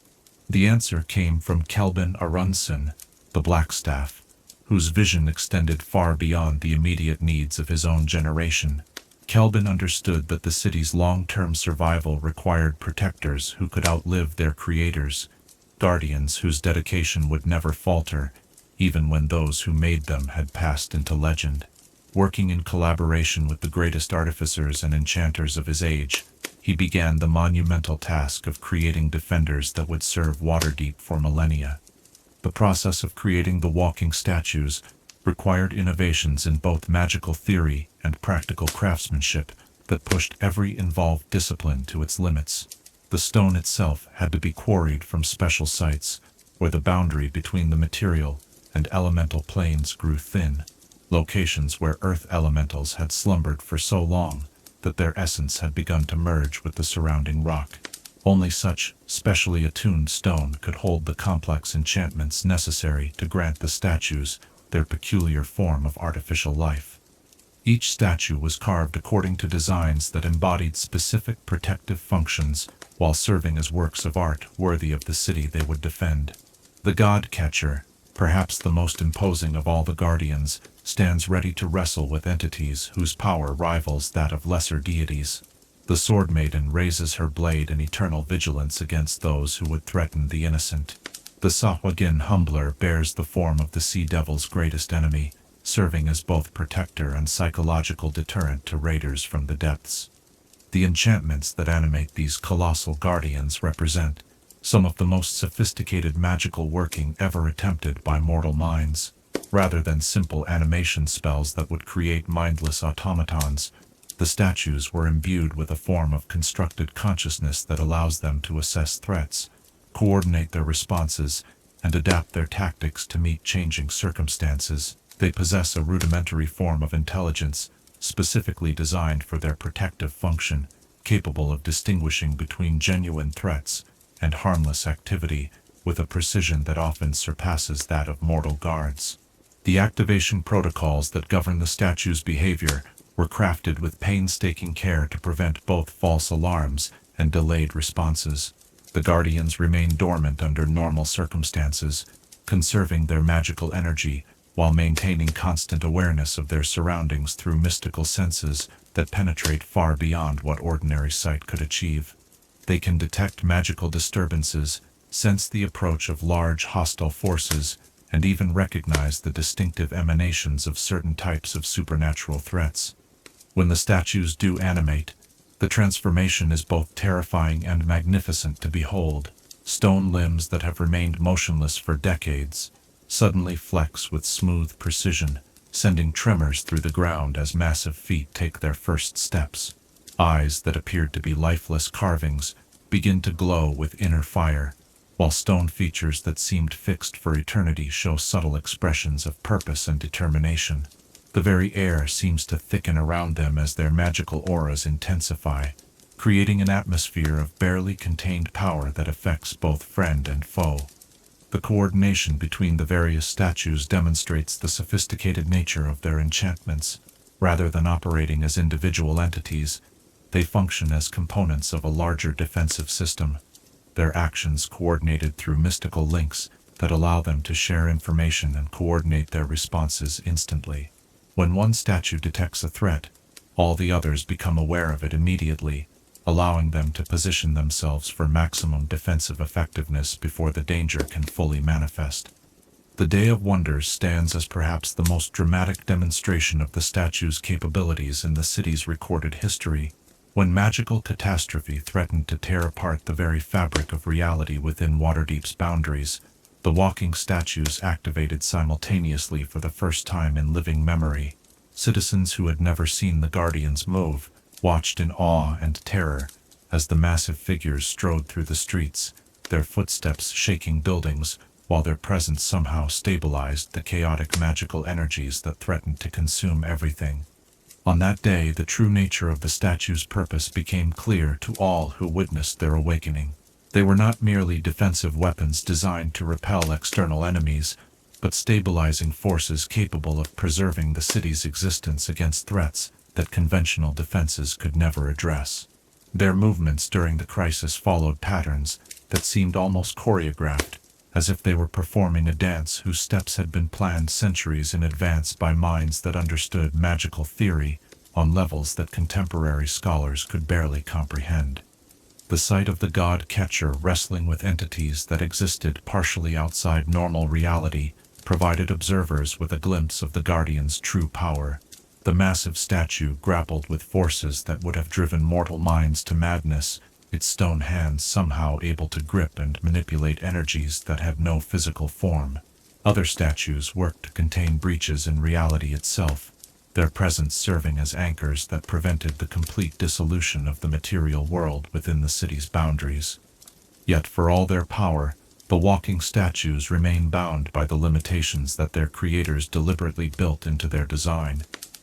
The answer came from Kelvin Arunson, the Blackstaff, whose vision extended far beyond the immediate needs of his own generation. Kelvin understood that the city's long-term survival required protectors who could outlive their creators, guardians whose dedication would never falter, even when those who made them had passed into legend. Working in collaboration with the greatest artificers and enchanters of his age, he began the monumental task of creating defenders that would serve Waterdeep for millennia. The process of creating the walking statues required innovations in both magical theory and practical craftsmanship that pushed every involved discipline to its limits. The stone itself had to be quarried from special sites, where the boundary between the material and elemental planes grew thin, locations where earth elementals had slumbered for so long that their essence had begun to merge with the surrounding rock. Only such specially attuned stone could hold the complex enchantments necessary to grant the statues their peculiar form of artificial life. Each statue was carved according to designs that embodied specific protective functions while serving as works of art worthy of the city they would defend. The God Catcher, perhaps the most imposing of all the guardians, stands ready to wrestle with entities whose power rivals that of lesser deities. The Sword Maiden raises her blade in eternal vigilance against those who would threaten the innocent. The Sahwagin Humbler bears the form of the Sea Devil's greatest enemy, serving as both protector and psychological deterrent to raiders from the depths. The enchantments that animate these colossal guardians represent some of the most sophisticated magical working ever attempted by mortal minds. Rather than simple animation spells that would create mindless automatons, the statues were imbued with a form of constructed consciousness that allows them to assess threats, coordinate their responses, and adapt their tactics to meet changing circumstances. They possess a rudimentary form of intelligence, specifically designed for their protective function, capable of distinguishing between genuine threats and harmless activity with a precision that often surpasses that of mortal guards. The activation protocols that govern the statue's behavior were crafted with painstaking care to prevent both false alarms and delayed responses. The guardians remain dormant under normal circumstances, conserving their magical energy while maintaining constant awareness of their surroundings through mystical senses that penetrate far beyond what ordinary sight could achieve. They can detect magical disturbances, sense the approach of large hostile forces, and even recognize the distinctive emanations of certain types of supernatural threats. When the statues do animate, the transformation is both terrifying and magnificent to behold. Stone limbs that have remained motionless for decades suddenly flex with smooth precision, sending tremors through the ground as massive feet take their first steps. Eyes that appeared to be lifeless carvings begin to glow with inner fire, while stone features that seemed fixed for eternity show subtle expressions of purpose and determination. The very air seems to thicken around them as their magical auras intensify, creating an atmosphere of barely contained power that affects both friend and foe. The coordination between the various statues demonstrates the sophisticated nature of their enchantments. Rather than operating as individual entities, they function as components of a larger defensive system. their actions coordinated through mystical links that allow them to share information and coordinate their responses instantly. When one statue detects a threat, all the others become aware of it immediately, allowing them to position themselves for maximum defensive effectiveness before the danger can fully manifest. The Day of Wonders stands as perhaps the most dramatic demonstration of the statue's capabilities in the city's recorded history. When magical catastrophe threatened to tear apart the very fabric of reality within Waterdeep's boundaries, the walking statues activated simultaneously for the first time in living memory. Citizens who had never seen the Guardians move watched in awe and terror as the massive figures strode through the streets, their footsteps shaking buildings, while their presence somehow stabilized the chaotic magical energies that threatened to consume everything. On that day, the true nature of the statue's purpose became clear to all who witnessed their awakening. They were not merely defensive weapons designed to repel external enemies, but stabilizing forces capable of preserving the city's existence against threats that conventional defenses could never address. Their movements during the crisis followed patterns that seemed almost choreographed, as if they were performing a dance whose steps had been planned centuries in advance by minds that understood magical theory on levels that contemporary scholars could barely comprehend. The sight of the god-catcher wrestling with entities that existed partially outside normal reality provided observers with a glimpse of the Guardian's true power. The massive statue grappled with forces that would have driven mortal minds to madness, its stone hands somehow able to grip and manipulate energies that had no physical form. Other statues worked to contain breaches in reality itself, their presence serving as anchors that prevented the complete dissolution of the material world within the city's boundaries. Yet for all their power, the walking statues remain bound by the limitations that their creators deliberately built into their design.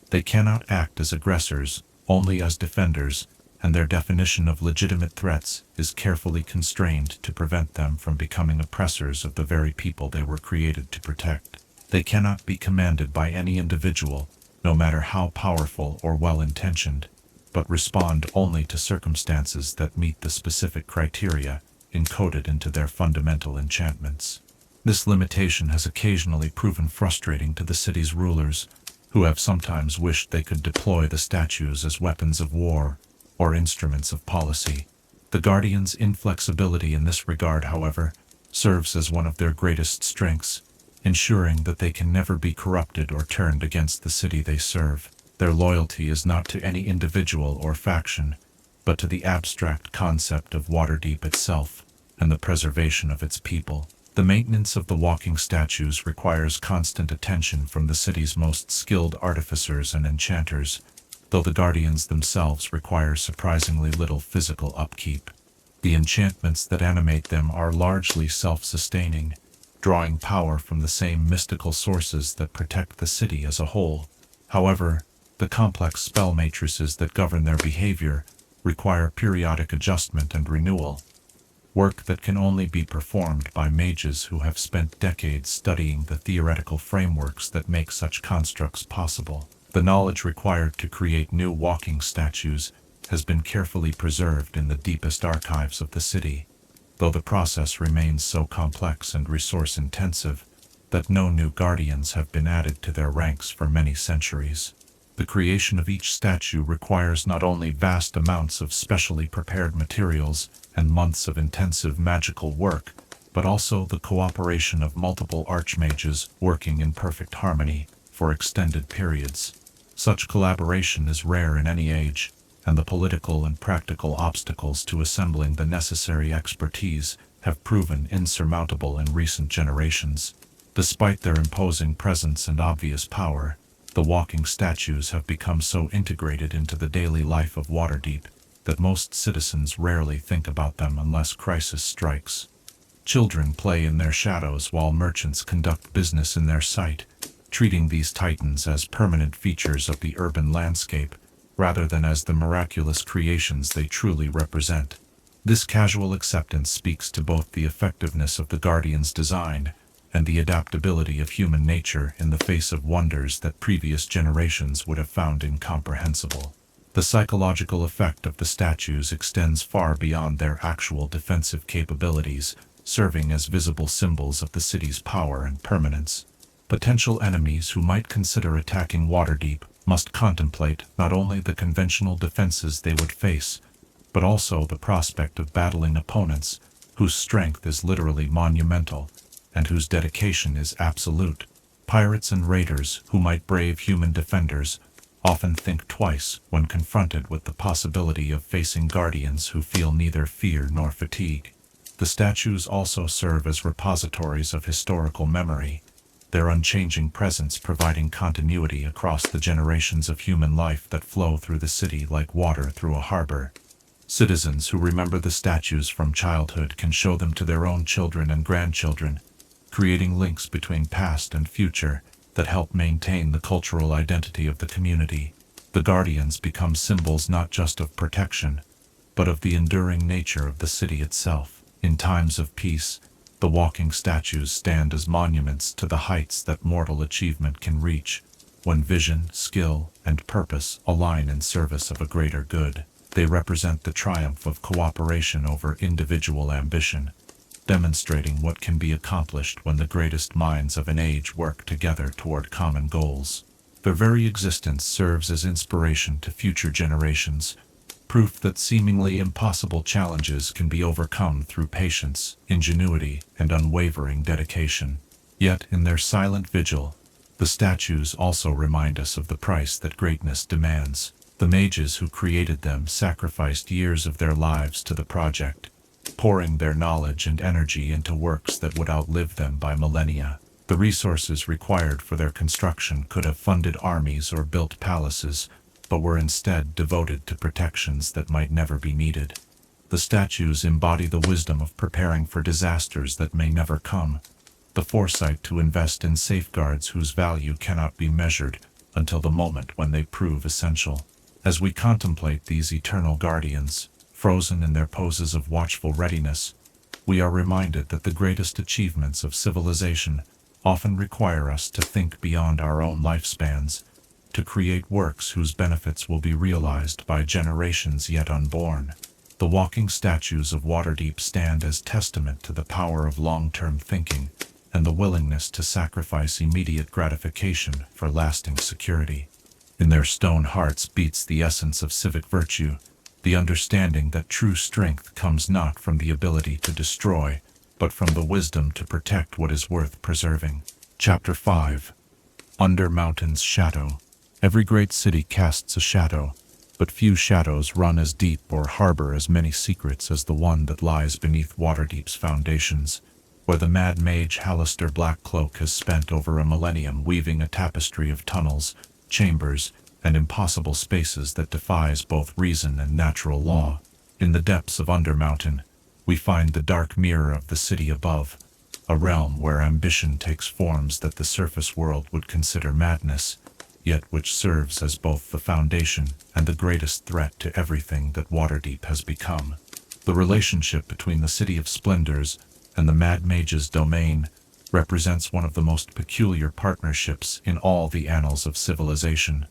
They cannot act as aggressors, only as defenders, and their definition of legitimate threats is carefully constrained to prevent them from becoming oppressors of the very people they were created to protect. They cannot be commanded by any individual, no matter how powerful or well-intentioned, but respond only to circumstances that meet the specific criteria encoded into their fundamental enchantments. This limitation has occasionally proven frustrating to the city's rulers, who have sometimes wished they could deploy the statues as weapons of war or instruments of policy. The Guardians' inflexibility in this regard, however, serves as one of their greatest strengths, ensuring that they can never be corrupted or turned against the city they serve. Their loyalty is not to any individual or faction, but to the abstract concept of Waterdeep itself and the preservation of its people. The maintenance of the walking statues requires constant attention from the city's most skilled artificers and enchanters, though the Guardians themselves require surprisingly little physical upkeep. The enchantments that animate them are largely self-sustaining, drawing power from the same mystical sources that protect the city as a whole. However, the complex spell matrices that govern their behavior require periodic adjustment and renewal, work that can only be performed by mages who have spent decades studying the theoretical frameworks that make such constructs possible. The knowledge required to create new walking statues has been carefully preserved in the deepest archives of the city, though the process remains so complex and resource-intensive that no new guardians have been added to their ranks for many centuries. The creation of each statue requires not only vast amounts of specially prepared materials and months of intensive magical work, but also the cooperation of multiple archmages working in perfect harmony for extended periods. Such collaboration is rare in any age, and the political and practical obstacles to assembling the necessary expertise have proven insurmountable in recent generations. Despite their imposing presence and obvious power, the walking statues have become so integrated into the daily life of Waterdeep that most citizens rarely think about them unless crisis strikes. Children play in their shadows while merchants conduct business in their sight, treating these titans as permanent features of the urban landscape, rather than as the miraculous creations they truly represent. This casual acceptance speaks to both the effectiveness of the Guardian's design and the adaptability of human nature in the face of wonders that previous generations would have found incomprehensible. The psychological effect of the statues extends far beyond their actual defensive capabilities, serving as visible symbols of the city's power and permanence. Potential enemies who might consider attacking Waterdeep must contemplate not only the conventional defenses they would face, but also the prospect of battling opponents whose strength is literally monumental and whose dedication is absolute. Pirates and raiders who might brave human defenders often think twice when confronted with the possibility of facing guardians who feel neither fear nor fatigue. The statues also serve as repositories of historical memory, their unchanging presence providing continuity across the generations of human life that flow through the city like water through a harbor. Citizens who remember the statues from childhood can show them to their own children and grandchildren, creating links between past and future that help maintain the cultural identity of the community. The guardians become symbols not just of protection, but of the enduring nature of the city itself. In times of peace, the walking statues stand as monuments to the heights that mortal achievement can reach, when vision, skill, and purpose align in service of a greater good. They represent the triumph of cooperation over individual ambition, demonstrating what can be accomplished when the greatest minds of an age work together toward common goals. Their very existence serves as inspiration to future generations, proof that seemingly impossible challenges can be overcome through patience, ingenuity, and unwavering dedication. Yet, in their silent vigil, the statues also remind us of the price that greatness demands. The mages who created them sacrificed years of their lives to the project, pouring their knowledge and energy into works that would outlive them by millennia. The resources required for their construction could have funded armies or built palaces, but were instead devoted to protections that might never be needed. The statues embody the wisdom of preparing for disasters that may never come, the foresight to invest in safeguards whose value cannot be measured until the moment when they prove essential. As we contemplate these eternal guardians, frozen in their poses of watchful readiness, we are reminded that the greatest achievements of civilization often require us to think beyond our own lifespans, to create works whose benefits will be realized by generations yet unborn. The walking statues of Waterdeep stand as testament to the power of long-term thinking and the willingness to sacrifice immediate gratification for lasting security. In their stone hearts beats the essence of civic virtue, the understanding that true strength comes not from the ability to destroy, but from the wisdom to protect what is worth preserving. Chapter 5. Under Mountain's Shadow. Every great city casts a shadow, but few shadows run as deep or harbor as many secrets as the one that lies beneath Waterdeep's foundations, where the mad mage Halaster Blackcloak has spent over a millennium weaving a tapestry of tunnels, chambers, and impossible spaces that defies both reason and natural law. In the depths of Undermountain, we find the dark mirror of the city above, a realm where ambition takes forms that the surface world would consider madness, yet which serves as both the foundation and the greatest threat to everything that Waterdeep has become. The relationship between the city of Splendors and the Mad Mage's domain represents one of the most peculiar partnerships in all the annals of civilization,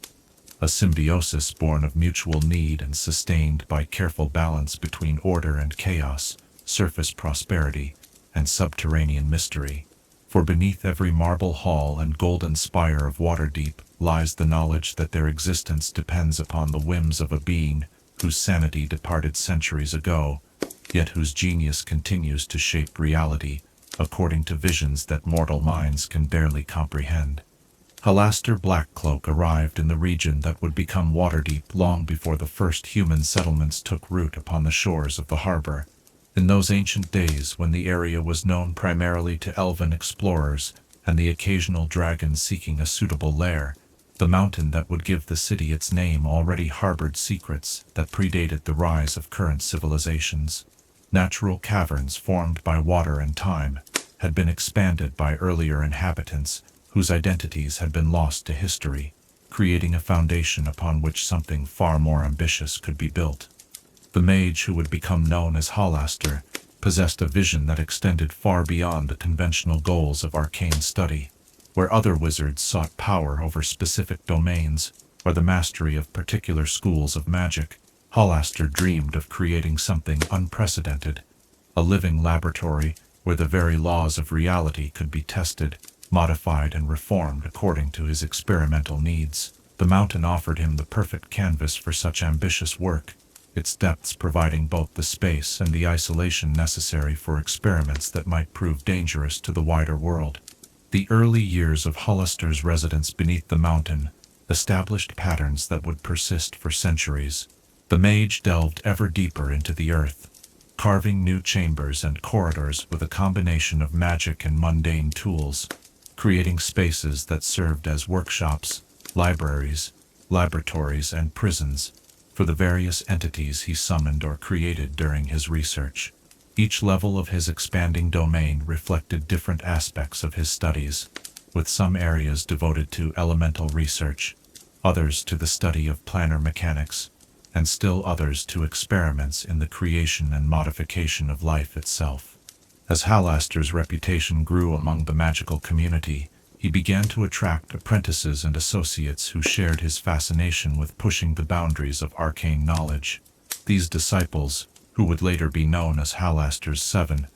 a symbiosis born of mutual need and sustained by careful balance between order and chaos, surface prosperity, and subterranean mystery. For beneath every marble hall and golden spire of Waterdeep lies the knowledge that their existence depends upon the whims of a being whose sanity departed centuries ago, yet whose genius continues to shape reality according to visions that mortal minds can barely comprehend. Halaster Blackcloak arrived in the region that would become Waterdeep long before the first human settlements took root upon the shores of the harbor. In those ancient days when the area was known primarily to elven explorers and the occasional dragon seeking a suitable lair, the mountain that would give the city its name already harbored secrets that predated the rise of current civilizations. Natural caverns formed by water and time had been expanded by earlier inhabitants whose identities had been lost to history, creating a foundation upon which something far more ambitious could be built. The mage who would become known as Halaster possessed a vision that extended far beyond the conventional goals of arcane study. Where other wizards sought power over specific domains, or the mastery of particular schools of magic, Halaster dreamed of creating something unprecedented, a living laboratory where the very laws of reality could be tested, modified and reformed according to his experimental needs. The mountain offered him the perfect canvas for such ambitious work, its depths providing both the space and the isolation necessary for experiments that might prove dangerous to the wider world. The early years of Halaster's residence beneath the mountain established patterns that would persist for centuries. The mage delved ever deeper into the earth, carving new chambers and corridors with a combination of magic and mundane tools, creating spaces that served as workshops, libraries, laboratories, and prisons for the various entities he summoned or created during his research. Each level of his expanding domain reflected different aspects of his studies, with some areas devoted to elemental research, others to the study of planar mechanics, and still others to experiments in the creation and modification of life itself. As Halaster's reputation grew among the magical community, he began to attract apprentices and associates who shared his fascination with pushing the boundaries of arcane knowledge. These disciples, who would later be known as Halaster's Seven,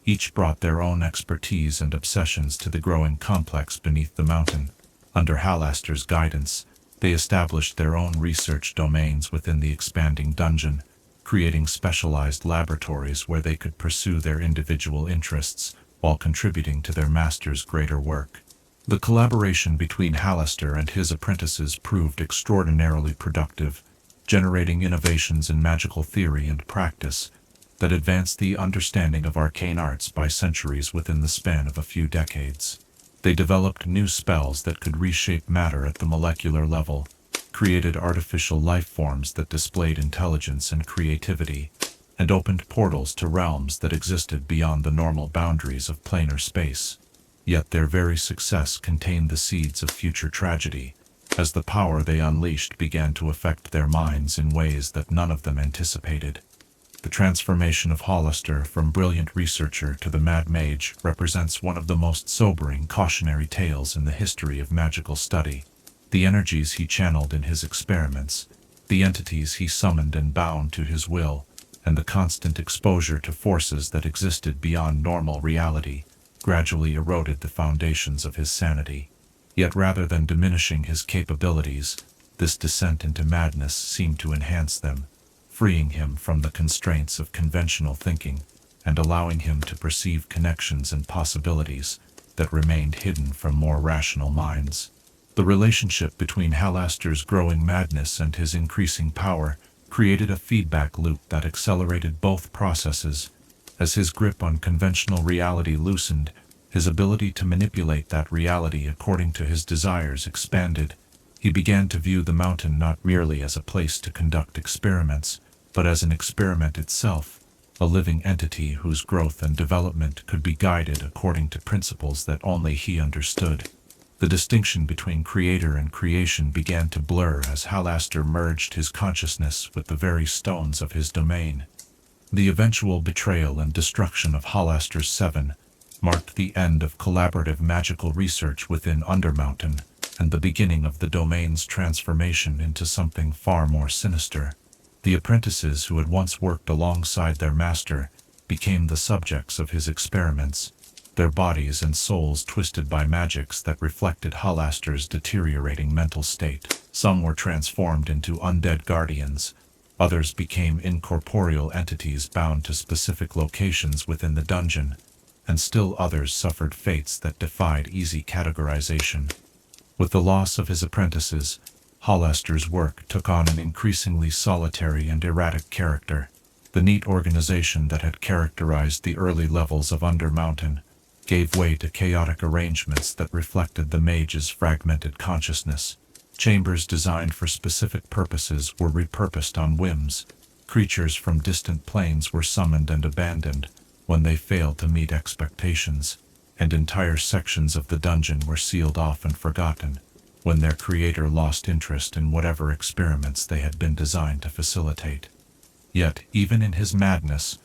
each brought their own expertise and obsessions to the growing complex beneath the mountain. Under Halaster's guidance, they established their own research domains within the expanding dungeon, creating specialized laboratories where they could pursue their individual interests while contributing to their master's greater work. The collaboration between Halaster and his apprentices proved extraordinarily productive, generating innovations in magical theory and practice that advanced the understanding of arcane arts by centuries within the span of a few decades. They developed new spells that could reshape matter at the molecular level, created artificial life forms that displayed intelligence and creativity, and opened portals to realms that existed beyond the normal boundaries of planar space. Yet their very success contained the seeds of future tragedy, as the power they unleashed began to affect their minds in ways that none of them anticipated. The transformation of Halaster from brilliant researcher to the Mad Mage represents one of the most sobering cautionary tales in the history of magical study. The energies he channeled in his experiments, the entities he summoned and bound to his will, and the constant exposure to forces that existed beyond normal reality, gradually eroded the foundations of his sanity. Yet rather than diminishing his capabilities, this descent into madness seemed to enhance them, freeing him from the constraints of conventional thinking and allowing him to perceive connections and possibilities that remained hidden from more rational minds. The relationship between Halaster's growing madness and his increasing power created a feedback loop that accelerated both processes. As his grip on conventional reality loosened, his ability to manipulate that reality according to his desires expanded. He began to view the mountain not merely as a place to conduct experiments, but as an experiment itself, a living entity whose growth and development could be guided according to principles that only he understood. The distinction between creator and creation began to blur as Halaster merged his consciousness with the very stones of his domain. The eventual betrayal and destruction of Halaster's Seven marked the end of collaborative magical research within Undermountain and the beginning of the domain's transformation into something far more sinister. The apprentices who had once worked alongside their master became the subjects of his experiments, their bodies and souls twisted by magics that reflected Halaster's deteriorating mental state. Some were transformed into undead guardians, others became incorporeal entities bound to specific locations within the dungeon, and still others suffered fates that defied easy categorization. With the loss of his apprentices, Halaster's work took on an increasingly solitary and erratic character. The neat organization that had characterized the early levels of Undermountain gave way to chaotic arrangements that reflected the mage's fragmented consciousness. Chambers designed for specific purposes were repurposed on whims. Creatures from distant planes were summoned and abandoned when they failed to meet expectations, and entire sections of the dungeon were sealed off and forgotten when their creator lost interest in whatever experiments they had been designed to facilitate. Yet, even in his madness,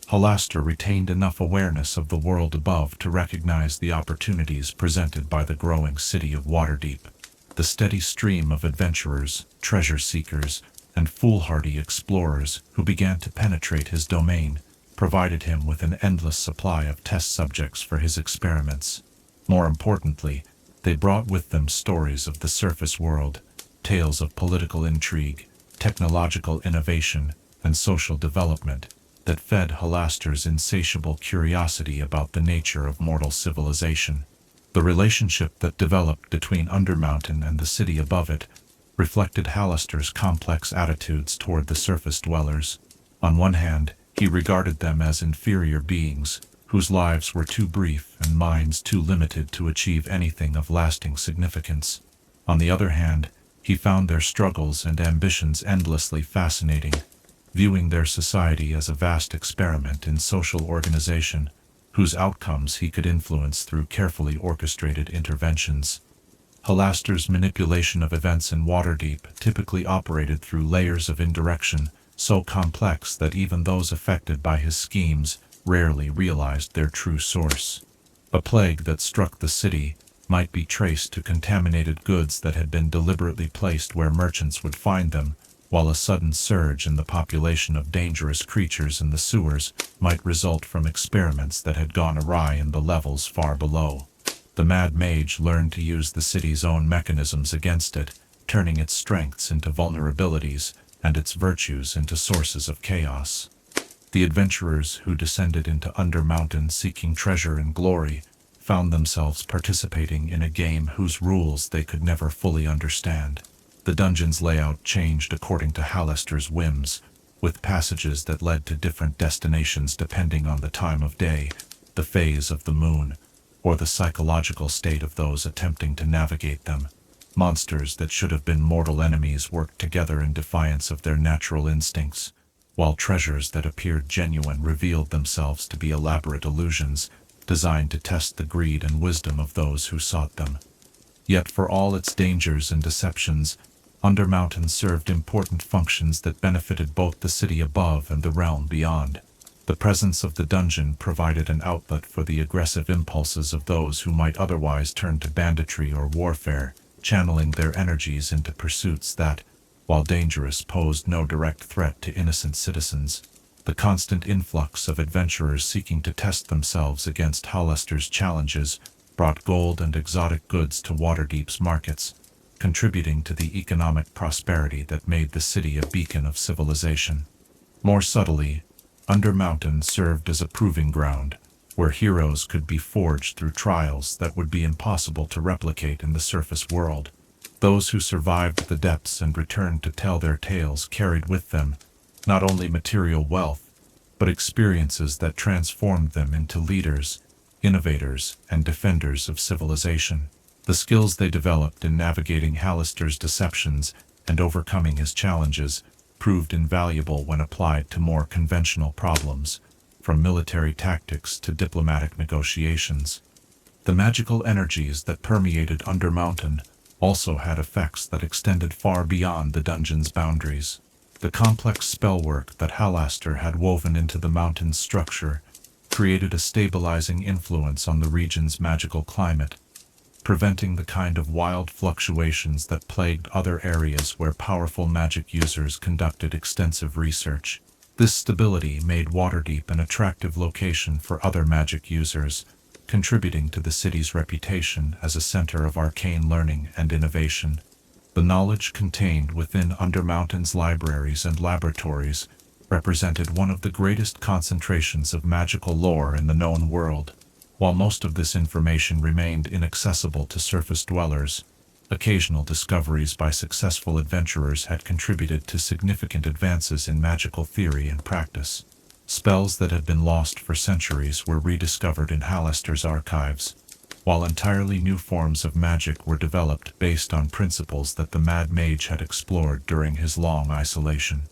Halaster retained enough awareness of the world above to recognize the opportunities presented by the growing city of Waterdeep. the steady stream of adventurers, treasure seekers, and foolhardy explorers who began to penetrate his domain provided him with an endless supply of test subjects for his experiments. More importantly, they brought with them stories of the surface world, tales of political intrigue, technological innovation, and social development that fed Halaster's insatiable curiosity about the nature of mortal civilization. The relationship that developed between Undermountain and the city above it reflected Halaster's complex attitudes toward the surface dwellers. On one hand, he regarded them as inferior beings, whose lives were too brief and minds too limited to achieve anything of lasting significance. On the other hand, he found their struggles and ambitions endlessly fascinating, viewing their society as a vast experiment in social organization, whose outcomes he could influence through carefully orchestrated interventions. Halaster's manipulation of events in Waterdeep typically operated through layers of indirection, so complex that even those affected by his schemes rarely realized their true source. A plague that struck the city might be traced to contaminated goods that had been deliberately placed where merchants would find them, while a sudden surge in the population of dangerous creatures in the sewers might result from experiments that had gone awry in the levels far below. The Mad Mage learned to use the city's own mechanisms against it, turning its strengths into vulnerabilities and its virtues into sources of chaos. The adventurers who descended into Undermountain seeking treasure and glory found themselves participating in a game whose rules they could never fully understand. The dungeon's layout changed according to Halaster's whims, with passages that led to different destinations depending on the time of day, the phase of the moon, or the psychological state of those attempting to navigate them. Monsters that should have been mortal enemies worked together in defiance of their natural instincts, while treasures that appeared genuine revealed themselves to be elaborate illusions designed to test the greed and wisdom of those who sought them. Yet for all its dangers and deceptions, Undermountain served important functions that benefited both the city above and the realm beyond. The presence of the dungeon provided an outlet for the aggressive impulses of those who might otherwise turn to banditry or warfare, channeling their energies into pursuits that, while dangerous, posed no direct threat to innocent citizens. The constant influx of adventurers seeking to test themselves against Halaster's challenges brought gold and exotic goods to Waterdeep's markets, contributing to the economic prosperity that made the city a beacon of civilization. More subtly, Undermountain served as a proving ground, where heroes could be forged through trials that would be impossible to replicate in the surface world. Those who survived the depths and returned to tell their tales carried with them not only material wealth, but experiences that transformed them into leaders, innovators, and defenders of civilization. The skills they developed in navigating Halaster's deceptions and overcoming his challenges proved invaluable when applied to more conventional problems, from military tactics to diplomatic negotiations. The magical energies that permeated Undermountain also had effects that extended far beyond the dungeon's boundaries. The complex spellwork that Halaster had woven into the mountain's structure created a stabilizing influence on the region's magical climate, preventing the kind of wild fluctuations that plagued other areas where powerful magic users conducted extensive research. This stability made Waterdeep an attractive location for other magic users, contributing to the city's reputation as a center of arcane learning and innovation. The knowledge contained within Undermountain's libraries and laboratories represented one of the greatest concentrations of magical lore in the known world. While most of this information remained inaccessible to surface dwellers, occasional discoveries by successful adventurers had contributed to significant advances in magical theory and practice. Spells that had been lost for centuries were rediscovered in Halaster's archives, while entirely new forms of magic were developed based on principles that the Mad Mage had explored during his long isolation.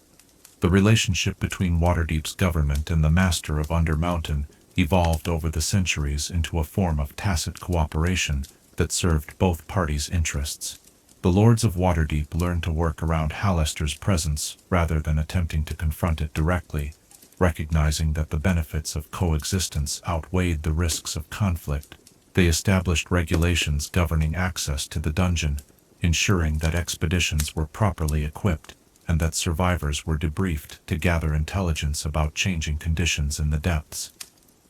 The relationship between Waterdeep's government and the Master of Undermountain evolved over the centuries into a form of tacit cooperation that served both parties' interests. The Lords of Waterdeep learned to work around Halaster's presence rather than attempting to confront it directly, recognizing that the benefits of coexistence outweighed the risks of conflict. They established regulations governing access to the dungeon, ensuring that expeditions were properly equipped and that survivors were debriefed to gather intelligence about changing conditions in the depths.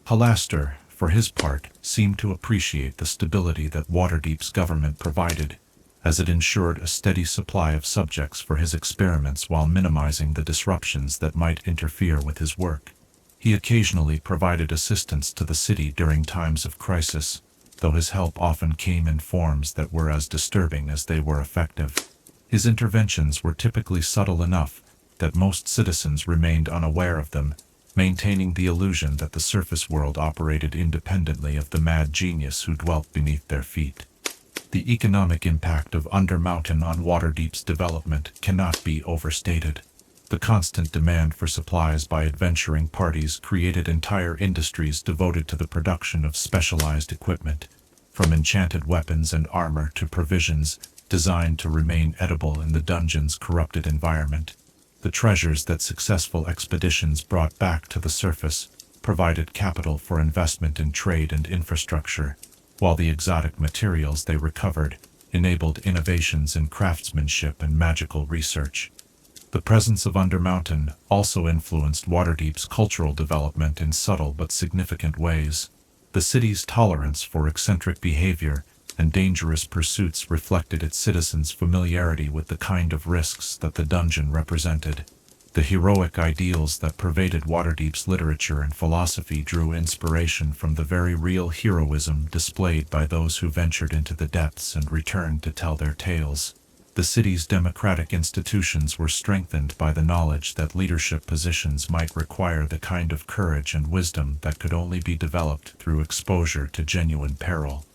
Halaster, for his part, seemed to appreciate the stability that Waterdeep's government provided, as it ensured a steady supply of subjects for his experiments while minimizing the disruptions that might interfere with his work. He occasionally provided assistance to the city during times of crisis, though his help often came in forms that were as disturbing as they were effective. His interventions were typically subtle enough that most citizens remained unaware of them, maintaining the illusion that the surface world operated independently of the mad genius who dwelt beneath their feet. The economic impact of Undermountain on Waterdeep's development cannot be overstated. The constant demand for supplies by adventuring parties created entire industries devoted to the production of specialized equipment, from enchanted weapons and armor to provisions designed to remain edible in the dungeon's corrupted environment. The treasures that successful expeditions brought back to the surface provided capital for investment in trade and infrastructure, while the exotic materials they recovered enabled innovations in craftsmanship and magical research. The presence of Undermountain also influenced Waterdeep's cultural development in subtle but significant ways. The city's tolerance for eccentric behavior and dangerous pursuits reflected its citizens' familiarity with the kind of risks that the dungeon represented. The heroic ideals that pervaded Waterdeep's literature and philosophy drew inspiration from the very real heroism displayed by those who ventured into the depths and returned to tell their tales. The city's democratic institutions were strengthened by the knowledge that leadership positions might require the kind of courage and wisdom that could only be developed through exposure to genuine peril.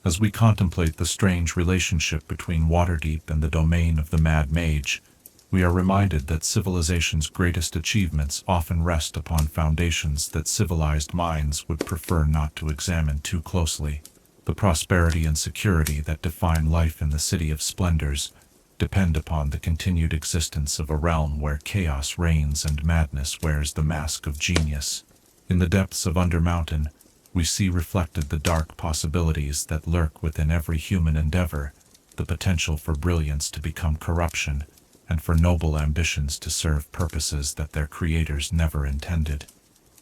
As we contemplate the strange relationship between Waterdeep and the domain of the Mad Mage, we are reminded that civilization's greatest achievements often rest upon foundations that civilized minds would prefer not to examine too closely. The prosperity and security that define life in the City of Splendors depend upon the continued existence of a realm where chaos reigns and madness wears the mask of genius. In the depths of Undermountain, we see reflected the dark possibilities that lurk within every human endeavor, the potential for brilliance to become corruption, and for noble ambitions to serve purposes that their creators never intended.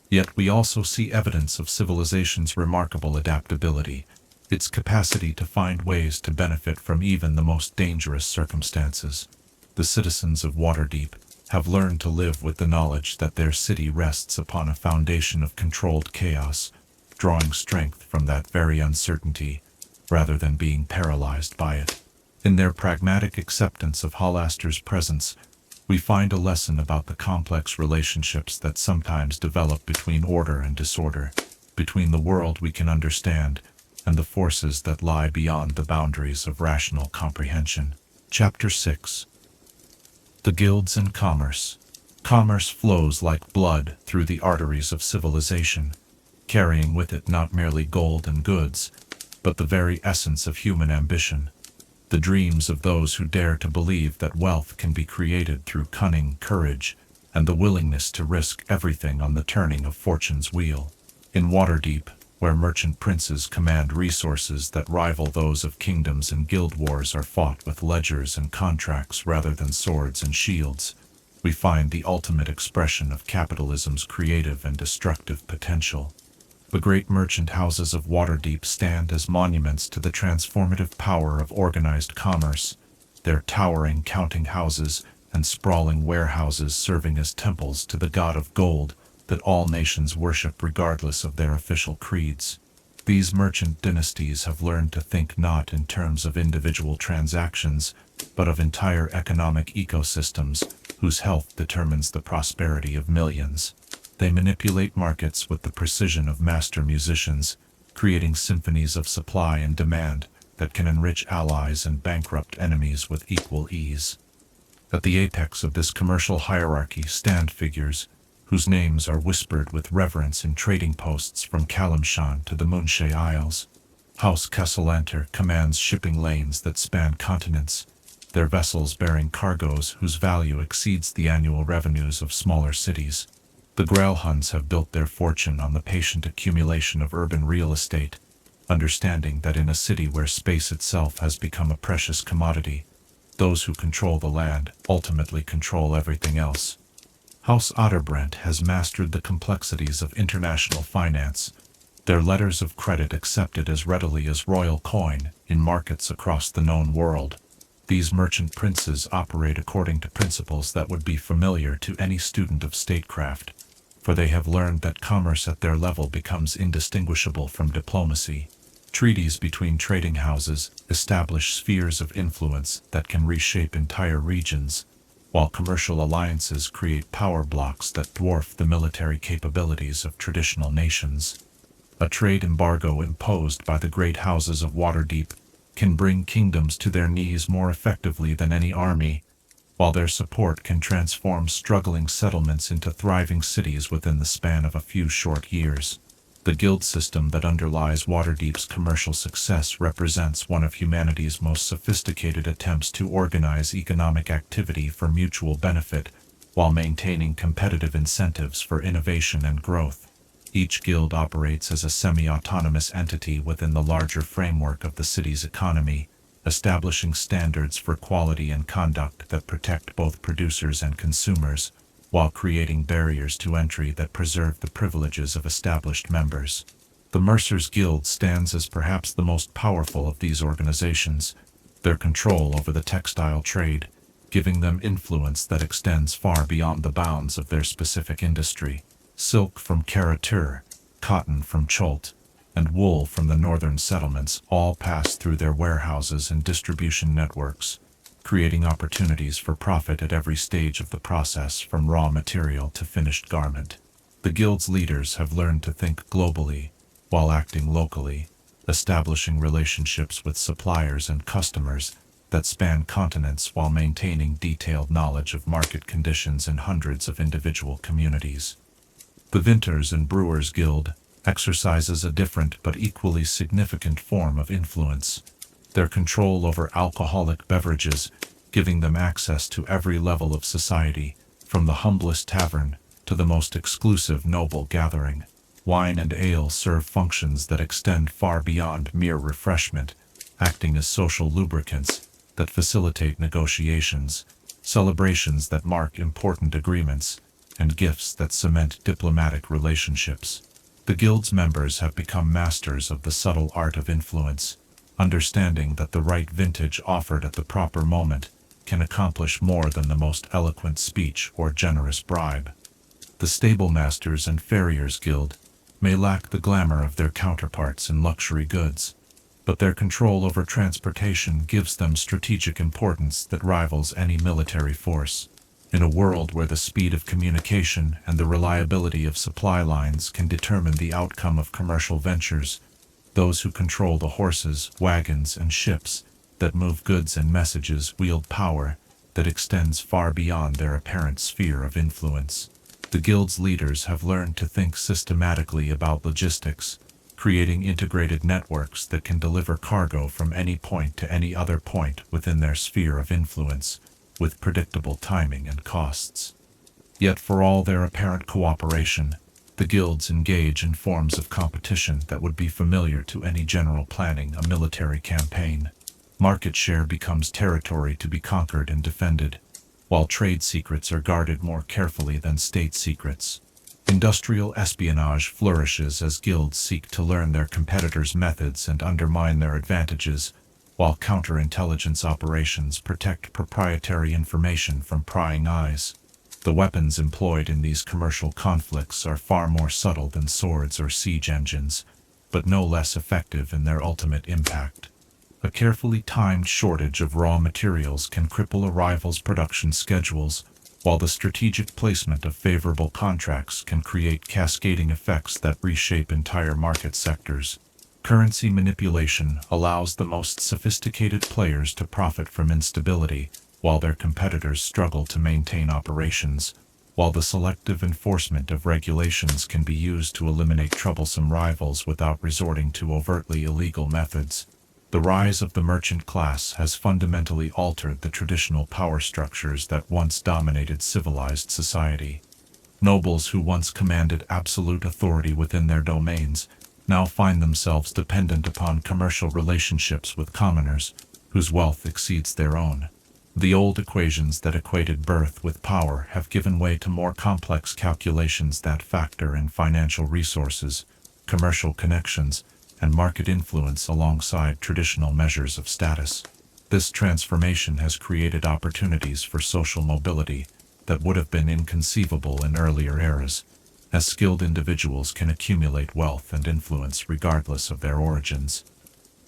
Yet we also see evidence of civilization's remarkable adaptability, its capacity to find ways to benefit from even the most dangerous circumstances. The citizens of Waterdeep have learned to live with the knowledge that their city rests upon a foundation of controlled chaos, drawing strength from that very uncertainty, rather than being paralyzed by it. In their pragmatic acceptance of Halaster's presence, we find a lesson about the complex relationships that sometimes develop between order and disorder, between the world we can understand and the forces that lie beyond the boundaries of rational comprehension. Chapter 6. The Guilds and Commerce. Commerce flows like blood through the arteries of civilization, carrying with it not merely gold and goods, but the very essence of human ambition, the dreams of those who dare to believe that wealth can be created through cunning, courage, and the willingness to risk everything on the turning of fortune's wheel. In Waterdeep, where merchant princes command resources that rival those of kingdoms and guild wars are fought with ledgers and contracts rather than swords and shields, we find the ultimate expression of capitalism's creative and destructive potential. The great merchant houses of Waterdeep stand as monuments to the transformative power of organized commerce, their towering counting houses and sprawling warehouses serving as temples to the god of gold that all nations worship regardless of their official creeds. These merchant dynasties have learned to think not in terms of individual transactions, but of entire economic ecosystems whose health determines the prosperity of millions. They manipulate markets with the precision of master musicians, creating symphonies of supply and demand that can enrich allies and bankrupt enemies with equal ease. At the apex of this commercial hierarchy stand figures whose names are whispered with reverence in trading posts from Kalimshan to the Moonshay Isles. House Castellanter commands shipping lanes that span continents, their vessels bearing cargoes whose value exceeds the annual revenues of smaller cities. The Grailhuns have built their fortune on the patient accumulation of urban real estate, understanding that in a city where space itself has become a precious commodity, those who control the land ultimately control everything else. House Otterbrandt has mastered the complexities of international finance, their letters of credit accepted as readily as royal coin in markets across the known world. These merchant princes operate according to principles that would be familiar to any student of statecraft, for they have learned that commerce at their level becomes indistinguishable from diplomacy. Treaties between trading houses establish spheres of influence that can reshape entire regions, while commercial alliances create power blocks that dwarf the military capabilities of traditional nations. A trade embargo imposed by the great houses of Waterdeep can bring kingdoms to their knees more effectively than any army, while their support can transform struggling settlements into thriving cities within the span of a few short years. The guild system that underlies Waterdeep's commercial success represents one of humanity's most sophisticated attempts to organize economic activity for mutual benefit, while maintaining competitive incentives for innovation and growth. Each guild operates as a semi-autonomous entity within the larger framework of the city's economy, establishing standards for quality and conduct that protect both producers and consumers, while creating barriers to entry that preserve the privileges of established members. The Mercers Guild stands as perhaps the most powerful of these organizations, their control over the textile trade, giving them influence that extends far beyond the bounds of their specific industry. Silk from Karatur, cotton from Cholt, and wool from the northern settlements all pass through their warehouses and distribution networks, creating opportunities for profit at every stage of the process from raw material to finished garment. The guild's leaders have learned to think globally while acting locally, establishing relationships with suppliers and customers that span continents while maintaining detailed knowledge of market conditions in hundreds of individual communities. The Vintners and Brewers Guild exercises a different but equally significant form of influence, their control over alcoholic beverages giving them access to every level of society, from the humblest tavern to the most exclusive noble gathering. Wine and ale serve functions that extend far beyond mere refreshment, acting as social lubricants that facilitate negotiations, celebrations that mark important agreements, and gifts that cement diplomatic relationships. The guild's members have become masters of the subtle art of influence, understanding that the right vintage offered at the proper moment can accomplish more than the most eloquent speech or generous bribe. The Stablemasters and Farriers Guild may lack the glamour of their counterparts in luxury goods, but their control over transportation gives them strategic importance that rivals any military force. In a world where the speed of communication and the reliability of supply lines can determine the outcome of commercial ventures, those who control the horses, wagons, and ships that move goods and messages wield power that extends far beyond their apparent sphere of influence. The guild's leaders have learned to think systematically about logistics, creating integrated networks that can deliver cargo from any point to any other point within their sphere of influence, with predictable timing and costs. Yet for all their apparent cooperation, the guilds engage in forms of competition that would be familiar to any general planning a military campaign. Market share becomes territory to be conquered and defended, while trade secrets are guarded more carefully than state secrets. Industrial espionage flourishes as guilds seek to learn their competitors' methods and undermine their advantages, while counterintelligence operations protect proprietary information from prying eyes. The weapons employed in these commercial conflicts are far more subtle than swords or siege engines, but no less effective in their ultimate impact. A carefully timed shortage of raw materials can cripple a rival's production schedules, while the strategic placement of favorable contracts can create cascading effects that reshape entire market sectors. Currency manipulation allows the most sophisticated players to profit from instability, while their competitors struggle to maintain operations, while the selective enforcement of regulations can be used to eliminate troublesome rivals without resorting to overtly illegal methods. The rise of the merchant class has fundamentally altered the traditional power structures that once dominated civilized society. Nobles who once commanded absolute authority within their domains now find themselves dependent upon commercial relationships with commoners whose wealth exceeds their own. The old equations that equated birth with power have given way to more complex calculations that factor in financial resources, commercial connections, and market influence alongside traditional measures of status. This transformation has created opportunities for social mobility that would have been inconceivable in earlier eras, as skilled individuals can accumulate wealth and influence regardless of their origins.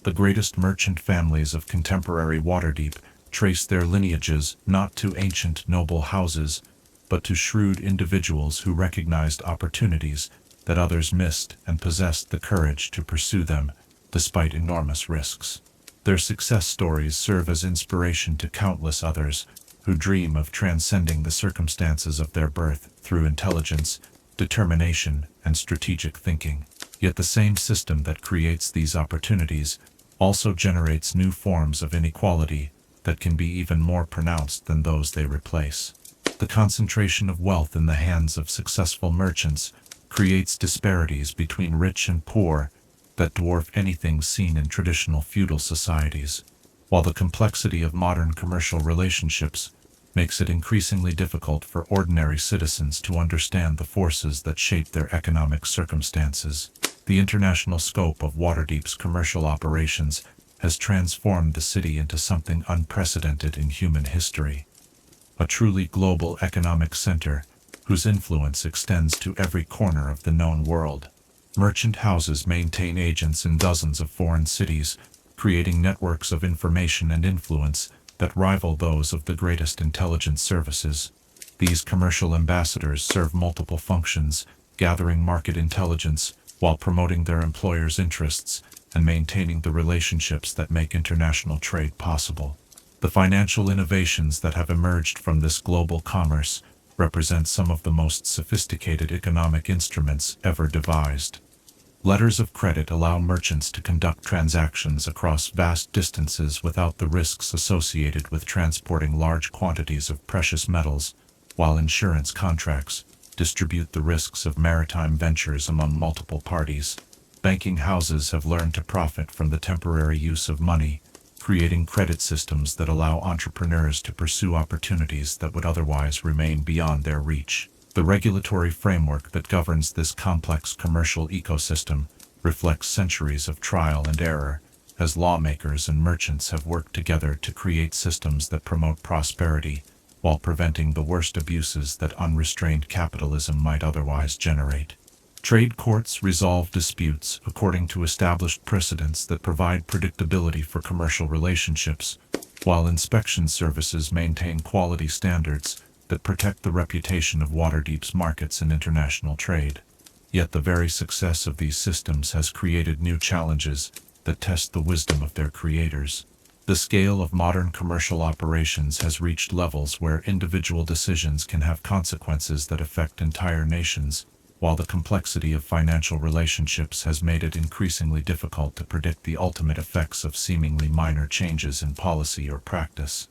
The greatest merchant families of contemporary Waterdeep trace their lineages not to ancient noble houses, but to shrewd individuals who recognized opportunities that others missed and possessed the courage to pursue them despite enormous risks. Their success stories serve as inspiration to countless others who dream of transcending the circumstances of their birth through intelligence, determination, and strategic thinking. Yet the same system that creates these opportunities also generates new forms of inequality that can be even more pronounced than those they replace. The concentration of wealth in the hands of successful merchants creates disparities between rich and poor that dwarf anything seen in traditional feudal societies, while the complexity of modern commercial relationships makes it increasingly difficult for ordinary citizens to understand the forces that shape their economic circumstances. The international scope of Waterdeep's commercial operations has transformed the city into something unprecedented in human history. A truly global economic center whose influence extends to every corner of the known world. Merchant houses maintain agents in dozens of foreign cities, creating networks of information and influence that rival those of the greatest intelligence services. These commercial ambassadors serve multiple functions, gathering market intelligence while promoting their employers' interests and maintaining the relationships that make international trade possible. The financial innovations that have emerged from this global commerce represent some of the most sophisticated economic instruments ever devised. Letters of credit allow merchants to conduct transactions across vast distances without the risks associated with transporting large quantities of precious metals, while insurance contracts distribute the risks of maritime ventures among multiple parties. Banking houses have learned to profit from the temporary use of money, creating credit systems that allow entrepreneurs to pursue opportunities that would otherwise remain beyond their reach. The regulatory framework that governs this complex commercial ecosystem reflects centuries of trial and error, as lawmakers and merchants have worked together to create systems that promote prosperity while preventing the worst abuses that unrestrained capitalism might otherwise generate. Trade courts resolve disputes according to established precedents that provide predictability for commercial relationships, while inspection services maintain quality standards that protect the reputation of Waterdeep's markets and international trade. Yet the very success of these systems has created new challenges that test the wisdom of their creators. The scale of modern commercial operations has reached levels where individual decisions can have consequences that affect entire nations, while the complexity of financial relationships has made it increasingly difficult to predict the ultimate effects of seemingly minor changes in policy or practice.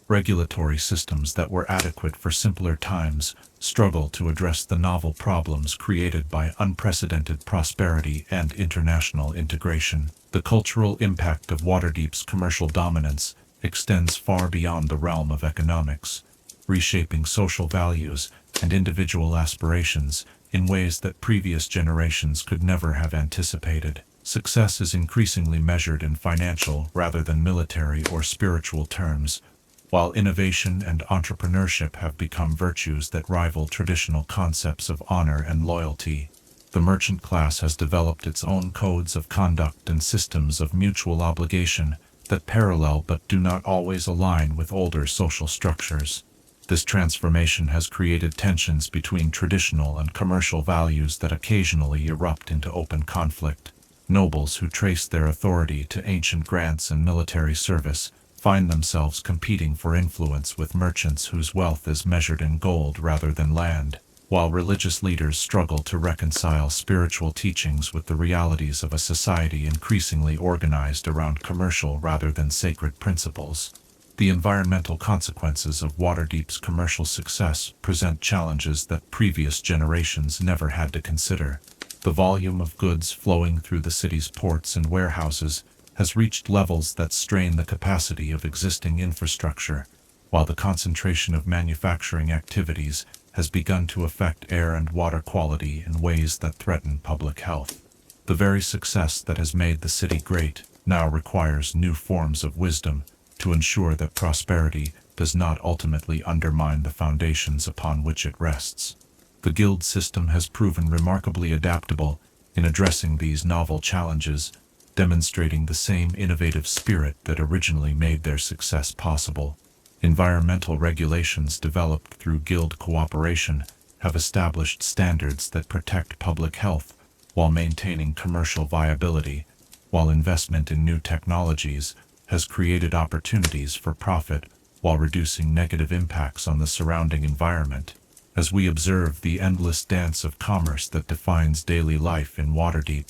Regulatory systems that were adequate for simpler times struggle to address the novel problems created by unprecedented prosperity and international integration. The cultural impact of Waterdeep's commercial dominance extends far beyond the realm of economics, reshaping social values and individual aspirations in ways that previous generations could never have anticipated. Success is increasingly measured in financial rather than military or spiritual terms, while innovation and entrepreneurship have become virtues that rival traditional concepts of honor and loyalty. The merchant class has developed its own codes of conduct and systems of mutual obligation that parallel but do not always align with older social structures. This transformation has created tensions between traditional and commercial values that occasionally erupt into open conflict. Nobles who trace their authority to ancient grants and military service find themselves competing for influence with merchants whose wealth is measured in gold rather than land, while religious leaders struggle to reconcile spiritual teachings with the realities of a society increasingly organized around commercial rather than sacred principles. The environmental consequences of Waterdeep's commercial success present challenges that previous generations never had to consider. The volume of goods flowing through the city's ports and warehouses has reached levels that strain the capacity of existing infrastructure, while the concentration of manufacturing activities has begun to affect air and water quality in ways that threaten public health. The very success that has made the city great now requires new forms of wisdom to ensure that prosperity does not ultimately undermine the foundations upon which it rests. The guild system has proven remarkably adaptable in addressing these novel challenges, demonstrating the same innovative spirit that originally made their success possible. Environmental regulations developed through guild cooperation have established standards that protect public health while maintaining commercial viability, while investment in new technologies has created opportunities for profit while reducing negative impacts on the surrounding environment. As we observe the endless dance of commerce that defines daily life in Waterdeep,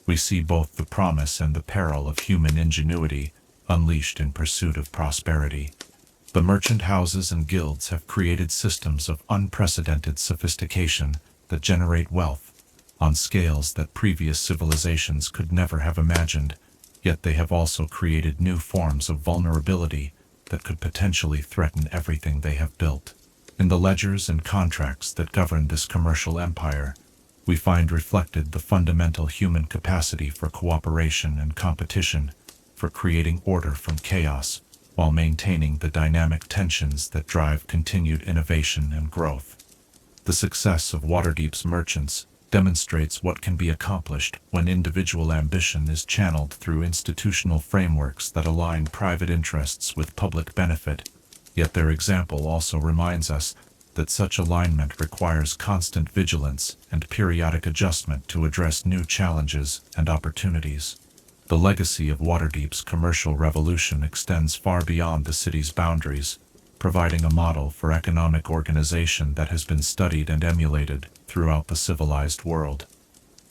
we see both the promise and the peril of human ingenuity unleashed in pursuit of prosperity. The merchant houses and guilds have created systems of unprecedented sophistication that generate wealth on scales that previous civilizations could never have imagined, yet they have also created new forms of vulnerability that could potentially threaten everything they have built. In the ledgers and contracts that govern this commercial empire, we find reflected the fundamental human capacity for cooperation and competition, for creating order from chaos, while maintaining the dynamic tensions that drive continued innovation and growth. The success of Waterdeep's merchants demonstrates what can be accomplished when individual ambition is channeled through institutional frameworks that align private interests with public benefit. Yet their example also reminds us that such alignment requires constant vigilance and periodic adjustment to address new challenges and opportunities. The legacy of Waterdeep's commercial revolution extends far beyond the city's boundaries, providing a model for economic organization that has been studied and emulated throughout the civilized world.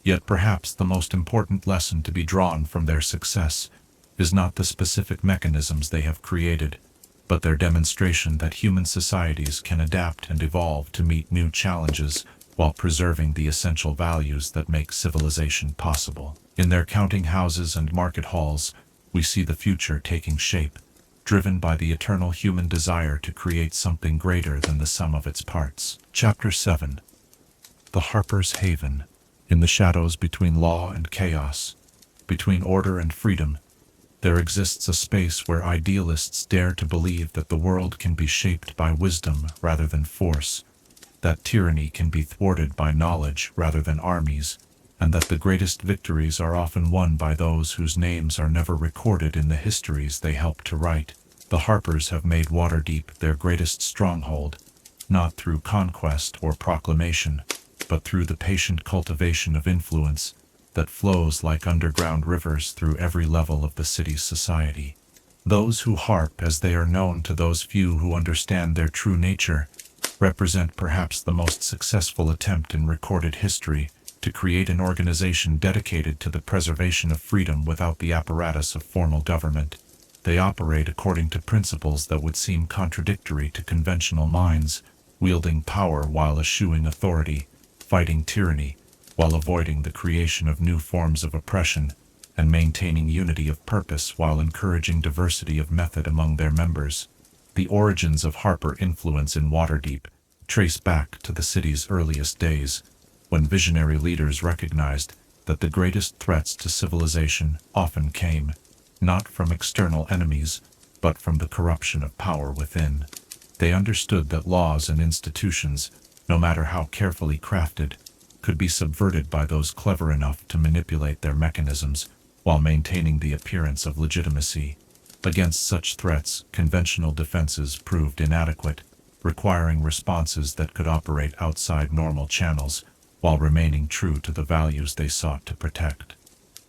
Yet perhaps the most important lesson to be drawn from their success is not the specific mechanisms they have created, but their demonstration that human societies can adapt and evolve to meet new challenges while preserving the essential values that make civilization possible. In their counting houses and market halls, we see the future taking shape, driven by the eternal human desire to create something greater than the sum of its parts. Chapter 7. The Harpers' Haven. In the shadows between law and chaos, between order and freedom, there exists a space where idealists dare to believe that the world can be shaped by wisdom rather than force, that tyranny can be thwarted by knowledge rather than armies, and that the greatest victories are often won by those whose names are never recorded in the histories they help to write. The Harpers have made Waterdeep their greatest stronghold, not through conquest or proclamation, but through the patient cultivation of influence that flows like underground rivers through every level of the city's society. Those who harp, as they are known to those few who understand their true nature, represent perhaps the most successful attempt in recorded history to create an organization dedicated to the preservation of freedom without the apparatus of formal government. They operate according to principles that would seem contradictory to conventional minds, wielding power while eschewing authority, fighting tyranny, while avoiding the creation of new forms of oppression, and maintaining unity of purpose while encouraging diversity of method among their members. The origins of Harper influence in Waterdeep trace back to the city's earliest days, when visionary leaders recognized that the greatest threats to civilization often came, not from external enemies, but from the corruption of power within. They understood that laws and institutions, no matter how carefully crafted, could be subverted by those clever enough to manipulate their mechanisms while maintaining the appearance of legitimacy. Against such threats, conventional defenses proved inadequate, requiring responses that could operate outside normal channels while remaining true to the values they sought to protect.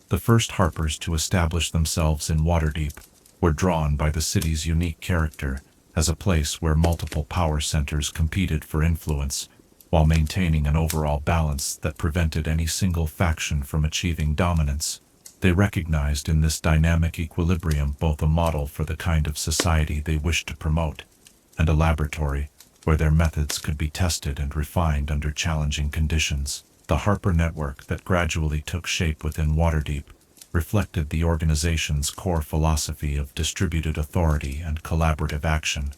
The first Harpers to establish themselves in Waterdeep were drawn by the city's unique character as a place where multiple power centers competed for influence, while maintaining an overall balance that prevented any single faction from achieving dominance. They recognized in this dynamic equilibrium both a model for the kind of society they wished to promote, and a laboratory where their methods could be tested and refined under challenging conditions. The Harper network that gradually took shape within Waterdeep reflected the organization's core philosophy of distributed authority and collaborative action.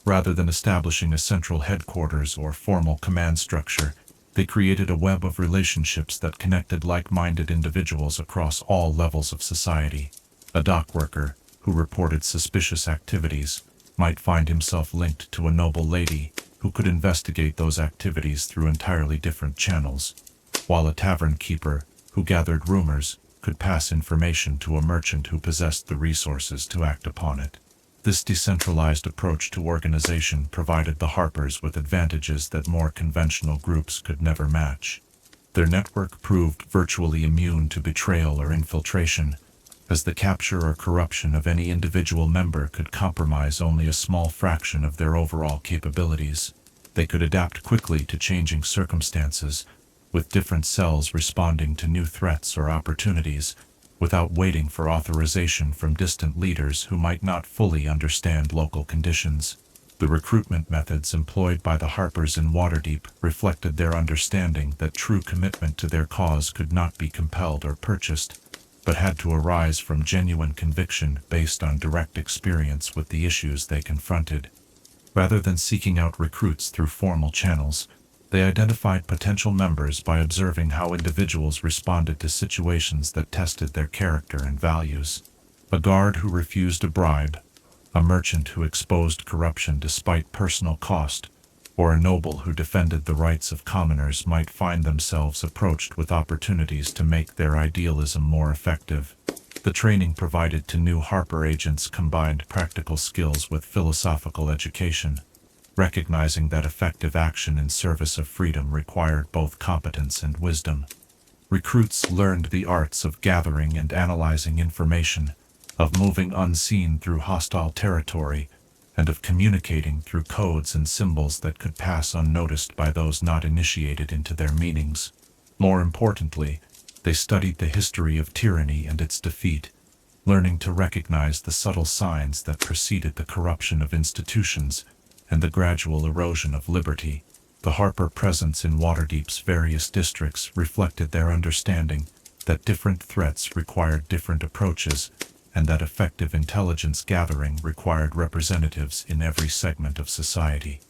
Rather than establishing a central headquarters or formal command structure, they created a web of relationships that connected like-minded individuals across all levels of society. A dock worker who reported suspicious activities might find himself linked to a noble lady who could investigate those activities through entirely different channels, while a tavern keeper who gathered rumors could pass information to a merchant who possessed the resources to act upon it. This decentralized approach to organization provided the Harpers with advantages that more conventional groups could never match. Their network proved virtually immune to betrayal or infiltration, as the capture or corruption of any individual member could compromise only a small fraction of their overall capabilities. They could adapt quickly to changing circumstances, with different cells responding to new threats or opportunities, without waiting for authorization from distant leaders who might not fully understand local conditions. The recruitment methods employed by the Harpers in Waterdeep reflected their understanding that true commitment to their cause could not be compelled or purchased, but had to arise from genuine conviction based on direct experience with the issues they confronted. Rather than seeking out recruits through formal channels, they identified potential members by observing how individuals responded to situations that tested their character and values. A guard who refused a bribe, a merchant who exposed corruption despite personal cost, or a noble who defended the rights of commoners might find themselves approached with opportunities to make their idealism more effective. The training provided to new Harper agents combined practical skills with philosophical education, recognizing that effective action in service of freedom required both competence and wisdom. Recruits learned the arts of gathering and analyzing information, of moving unseen through hostile territory, and of communicating through codes and symbols that could pass unnoticed by those not initiated into their meanings. More importantly, they studied the history of tyranny and its defeat, learning to recognize the subtle signs that preceded the corruption of institutions and the gradual erosion of liberty. The Harper presence in Waterdeep's various districts reflected their understanding that different threats required different approaches, and that effective intelligence gathering required representatives in every segment of society.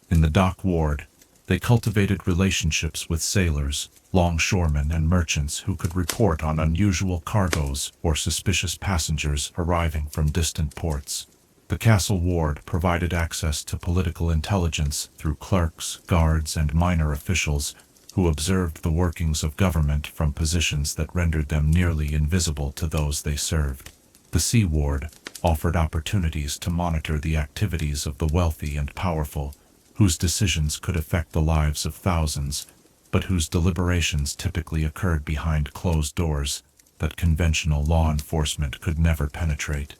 In the dock ward, they cultivated relationships with sailors, longshoremen, and merchants who could report on unusual cargoes or suspicious passengers arriving from distant ports. The castle ward provided access to political intelligence through clerks, guards, and minor officials who observed the workings of government from positions that rendered them nearly invisible to those they served. The sea ward offered opportunities to monitor the activities of the wealthy and powerful, whose decisions could affect the lives of thousands, but whose deliberations typically occurred behind closed doors that conventional law enforcement could never penetrate.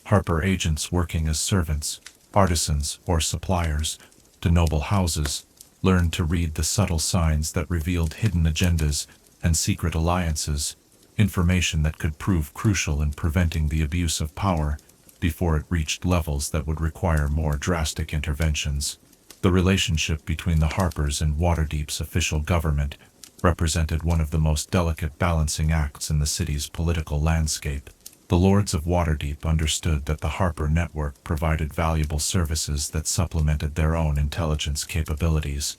Harper agents working as servants, artisans, or suppliers to noble houses learned to read the subtle signs that revealed hidden agendas and secret alliances, information that could prove crucial in preventing the abuse of power before it reached levels that would require more drastic interventions. The relationship between the Harpers and Waterdeep's official government represented one of the most delicate balancing acts in the city's political landscape. The Lords of Waterdeep understood that the Harper network provided valuable services that supplemented their own intelligence capabilities,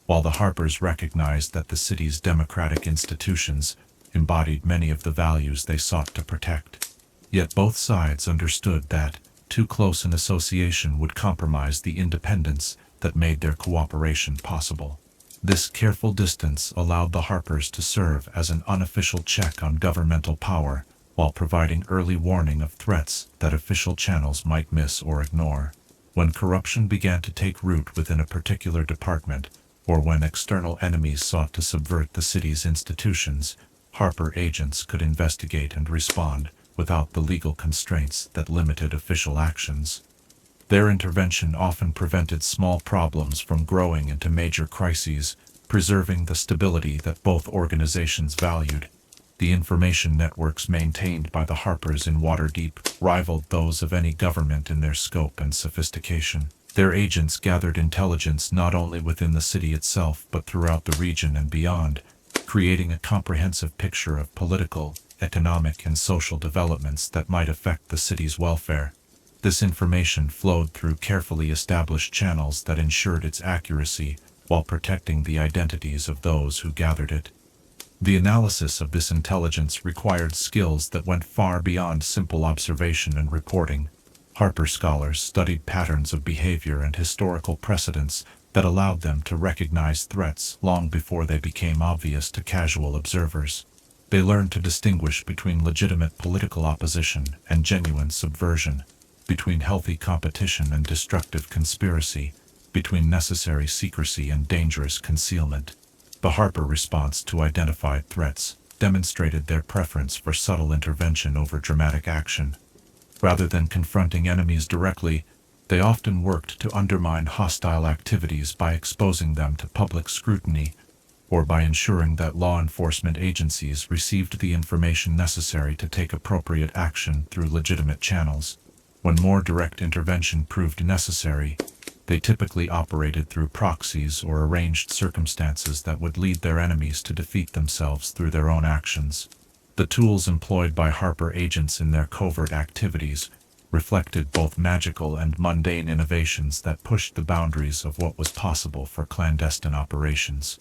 while the Harpers recognized that the city's democratic institutions embodied many of the values they sought to protect. Yet both sides understood that too close an association would compromise the independence that made their cooperation possible. This careful distance allowed the Harpers to serve as an unofficial check on governmental power, while providing early warning of threats that official channels might miss or ignore. When corruption began to take root within a particular department, or when external enemies sought to subvert the city's institutions, Harper agents could investigate and respond without the legal constraints that limited official actions. Their intervention often prevented small problems from growing into major crises, preserving the stability that both organizations valued. The information networks maintained by the Harpers in Waterdeep rivaled those of any government in their scope and sophistication. Their agents gathered intelligence not only within the city itself but throughout the region and beyond, creating a comprehensive picture of political, economic, and social developments that might affect the city's welfare. This information flowed through carefully established channels that ensured its accuracy while protecting the identities of those who gathered it. The analysis of this intelligence required skills that went far beyond simple observation and reporting. Harper scholars studied patterns of behavior and historical precedents that allowed them to recognize threats long before they became obvious to casual observers. They learned to distinguish between legitimate political opposition and genuine subversion, between healthy competition and destructive conspiracy, between necessary secrecy and dangerous concealment. The Harper response to identified threats demonstrated their preference for subtle intervention over dramatic action. Rather than confronting enemies directly, they often worked to undermine hostile activities by exposing them to public scrutiny, or by ensuring that law enforcement agencies received the information necessary to take appropriate action through legitimate channels. When more direct intervention proved necessary, they typically operated through proxies or arranged circumstances that would lead their enemies to defeat themselves through their own actions. The tools employed by Harper agents in their covert activities reflected both magical and mundane innovations that pushed the boundaries of what was possible for clandestine operations.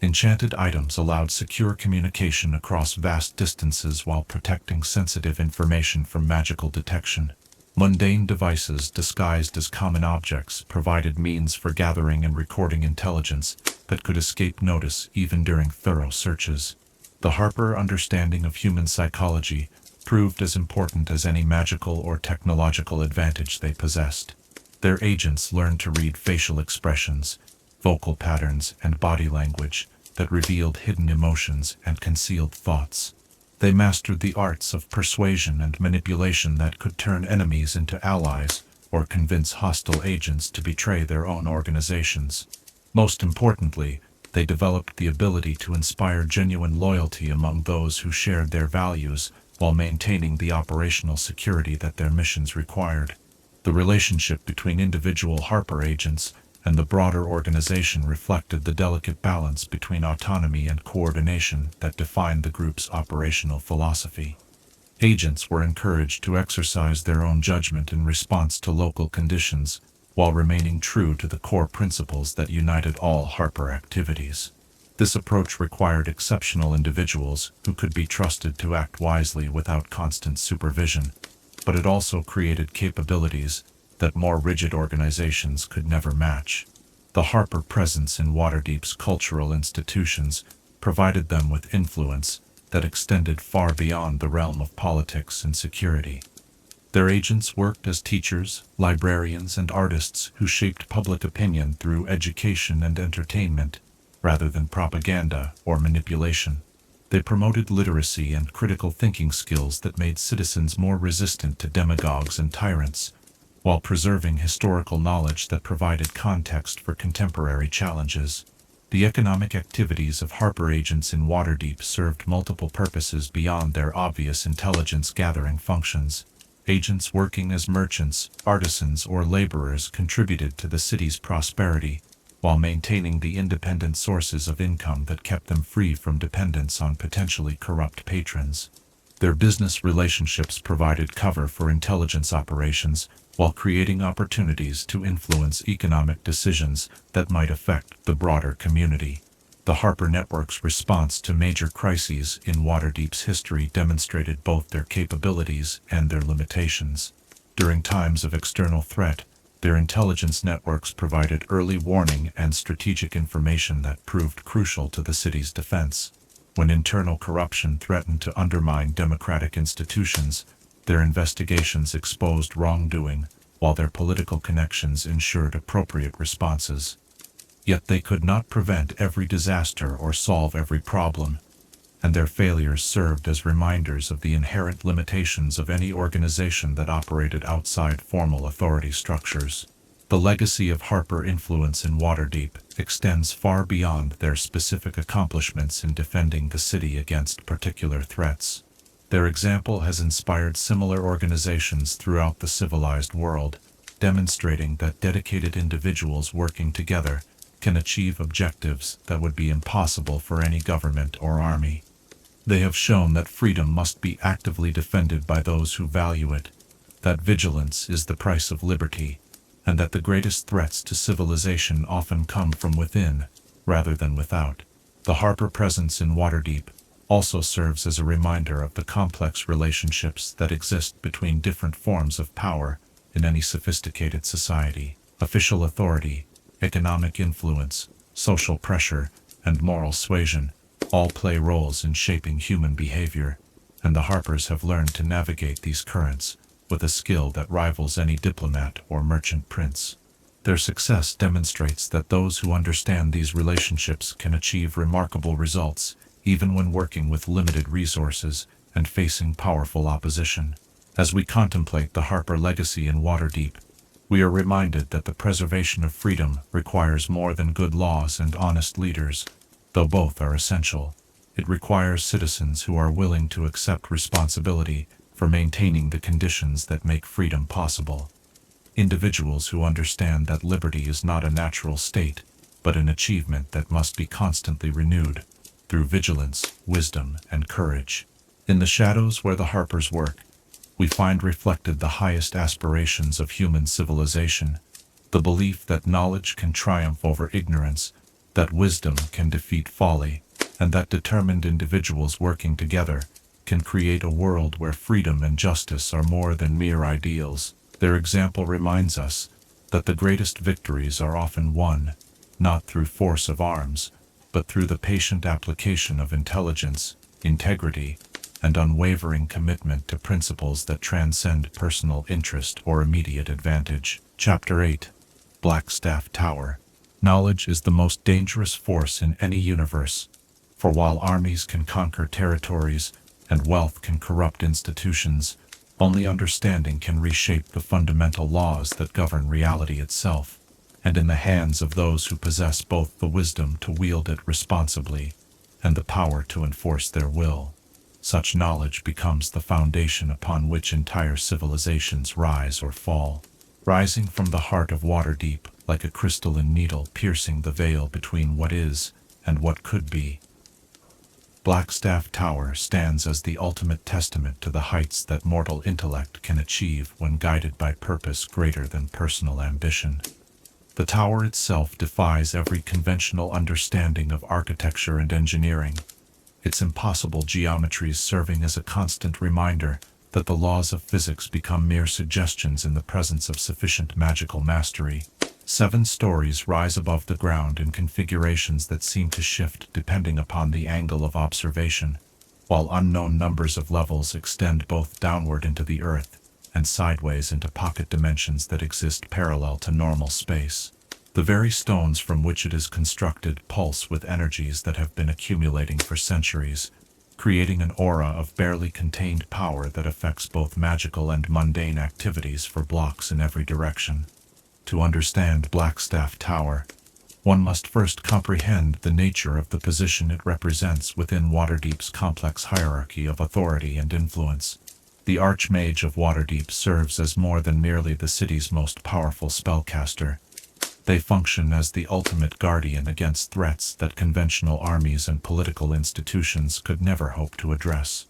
Enchanted items allowed secure communication across vast distances while protecting sensitive information from magical detection. Mundane devices disguised as common objects provided means for gathering and recording intelligence that could escape notice even during thorough searches. The Harper understanding of human psychology proved as important as any magical or technological advantage they possessed. Their agents learned to read facial expressions, vocal patterns, and body language that revealed hidden emotions and concealed thoughts. They mastered the arts of persuasion and manipulation that could turn enemies into allies or convince hostile agents to betray their own organizations. Most importantly, they developed the ability to inspire genuine loyalty among those who shared their values while maintaining the operational security that their missions required. The relationship between individual Harper agents and the broader organization reflected the delicate balance between autonomy and coordination that defined the group's operational philosophy. Agents were encouraged to exercise their own judgment in response to local conditions, while remaining true to the core principles that united all Harper activities. This approach required exceptional individuals who could be trusted to act wisely without constant supervision, but it also created capabilities that more rigid organizations could never match. The Harper presence in Waterdeep's cultural institutions provided them with influence that extended far beyond the realm of politics and security. Their agents worked as teachers, librarians, and artists who shaped public opinion through education and entertainment, rather than propaganda or manipulation. They promoted literacy and critical thinking skills that made citizens more resistant to demagogues and tyrants, while preserving historical knowledge that provided context for contemporary challenges. The economic activities of Harper agents in Waterdeep served multiple purposes beyond their obvious intelligence-gathering functions. Agents working as merchants, artisans, or laborers contributed to the city's prosperity, while maintaining the independent sources of income that kept them free from dependence on potentially corrupt patrons. Their business relationships provided cover for intelligence operations, while creating opportunities to influence economic decisions that might affect the broader community. The Harper Network's response to major crises in Waterdeep's history demonstrated both their capabilities and their limitations. During times of external threat, their intelligence networks provided early warning and strategic information that proved crucial to the city's defense. When internal corruption threatened to undermine democratic institutions, their investigations exposed wrongdoing, while their political connections ensured appropriate responses. Yet they could not prevent every disaster or solve every problem, and their failures served as reminders of the inherent limitations of any organization that operated outside formal authority structures. The legacy of Harper influence in Waterdeep extends far beyond their specific accomplishments in defending the city against particular threats. Their example has inspired similar organizations throughout the civilized world, demonstrating that dedicated individuals working together can achieve objectives that would be impossible for any government or army. They have shown that freedom must be actively defended by those who value it, that vigilance is the price of liberty, and that the greatest threats to civilization often come from within, rather than without. The Harper presence in Waterdeep also serves as a reminder of the complex relationships that exist between different forms of power in any sophisticated society. Official authority, economic influence, social pressure, and moral suasion all play roles in shaping human behavior, and the Harpers have learned to navigate these currents with a skill that rivals any diplomat or merchant prince. Their success demonstrates that those who understand these relationships can achieve remarkable results, even when working with limited resources and facing powerful opposition. As we contemplate the Harper legacy in Waterdeep, we are reminded that the preservation of freedom requires more than good laws and honest leaders, though both are essential. It requires citizens who are willing to accept responsibility for maintaining the conditions that make freedom possible. Individuals who understand that liberty is not a natural state, but an achievement that must be constantly renewed through vigilance, wisdom, and courage. In the shadows where the Harpers work, we find reflected the highest aspirations of human civilization, the belief that knowledge can triumph over ignorance, that wisdom can defeat folly, and that determined individuals working together can create a world where freedom and justice are more than mere ideals. Their example reminds us that the greatest victories are often won, not through force of arms, but through the patient application of intelligence, integrity, and unwavering commitment to principles that transcend personal interest or immediate advantage. Chapter 8. Blackstaff Tower. Knowledge is the most dangerous force in any universe, for while armies can conquer territories and wealth can corrupt institutions, only understanding can reshape the fundamental laws that govern reality itself, and in the hands of those who possess both the wisdom to wield it responsibly and the power to enforce their will, such knowledge becomes the foundation upon which entire civilizations rise or fall. Rising from the heart of Waterdeep like a crystalline needle piercing the veil between what is and what could be, Blackstaff Tower stands as the ultimate testament to the heights that mortal intellect can achieve when guided by purpose greater than personal ambition. The tower itself defies every conventional understanding of architecture and engineering, its impossible geometries serving as a constant reminder that the laws of physics become mere suggestions in the presence of sufficient magical mastery. 7 stories rise above the ground in configurations that seem to shift depending upon the angle of observation, while unknown numbers of levels extend both downward into the earth and sideways into pocket dimensions that exist parallel to normal space. The very stones from which it is constructed pulse with energies that have been accumulating for centuries, creating an aura of barely contained power that affects both magical and mundane activities for blocks in every direction. To understand Blackstaff Tower, one must first comprehend the nature of the position it represents within Waterdeep's complex hierarchy of authority and influence. The Archmage of Waterdeep serves as more than merely the city's most powerful spellcaster. They function as the ultimate guardian against threats that conventional armies and political institutions could never hope to address.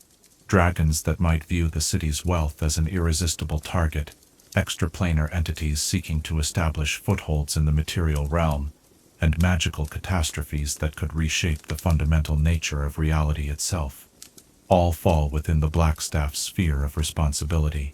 Dragons that might view the city's wealth as an irresistible target, extraplanar entities seeking to establish footholds in the material realm, and magical catastrophes that could reshape the fundamental nature of reality itself, all fall within the Blackstaff sphere of responsibility.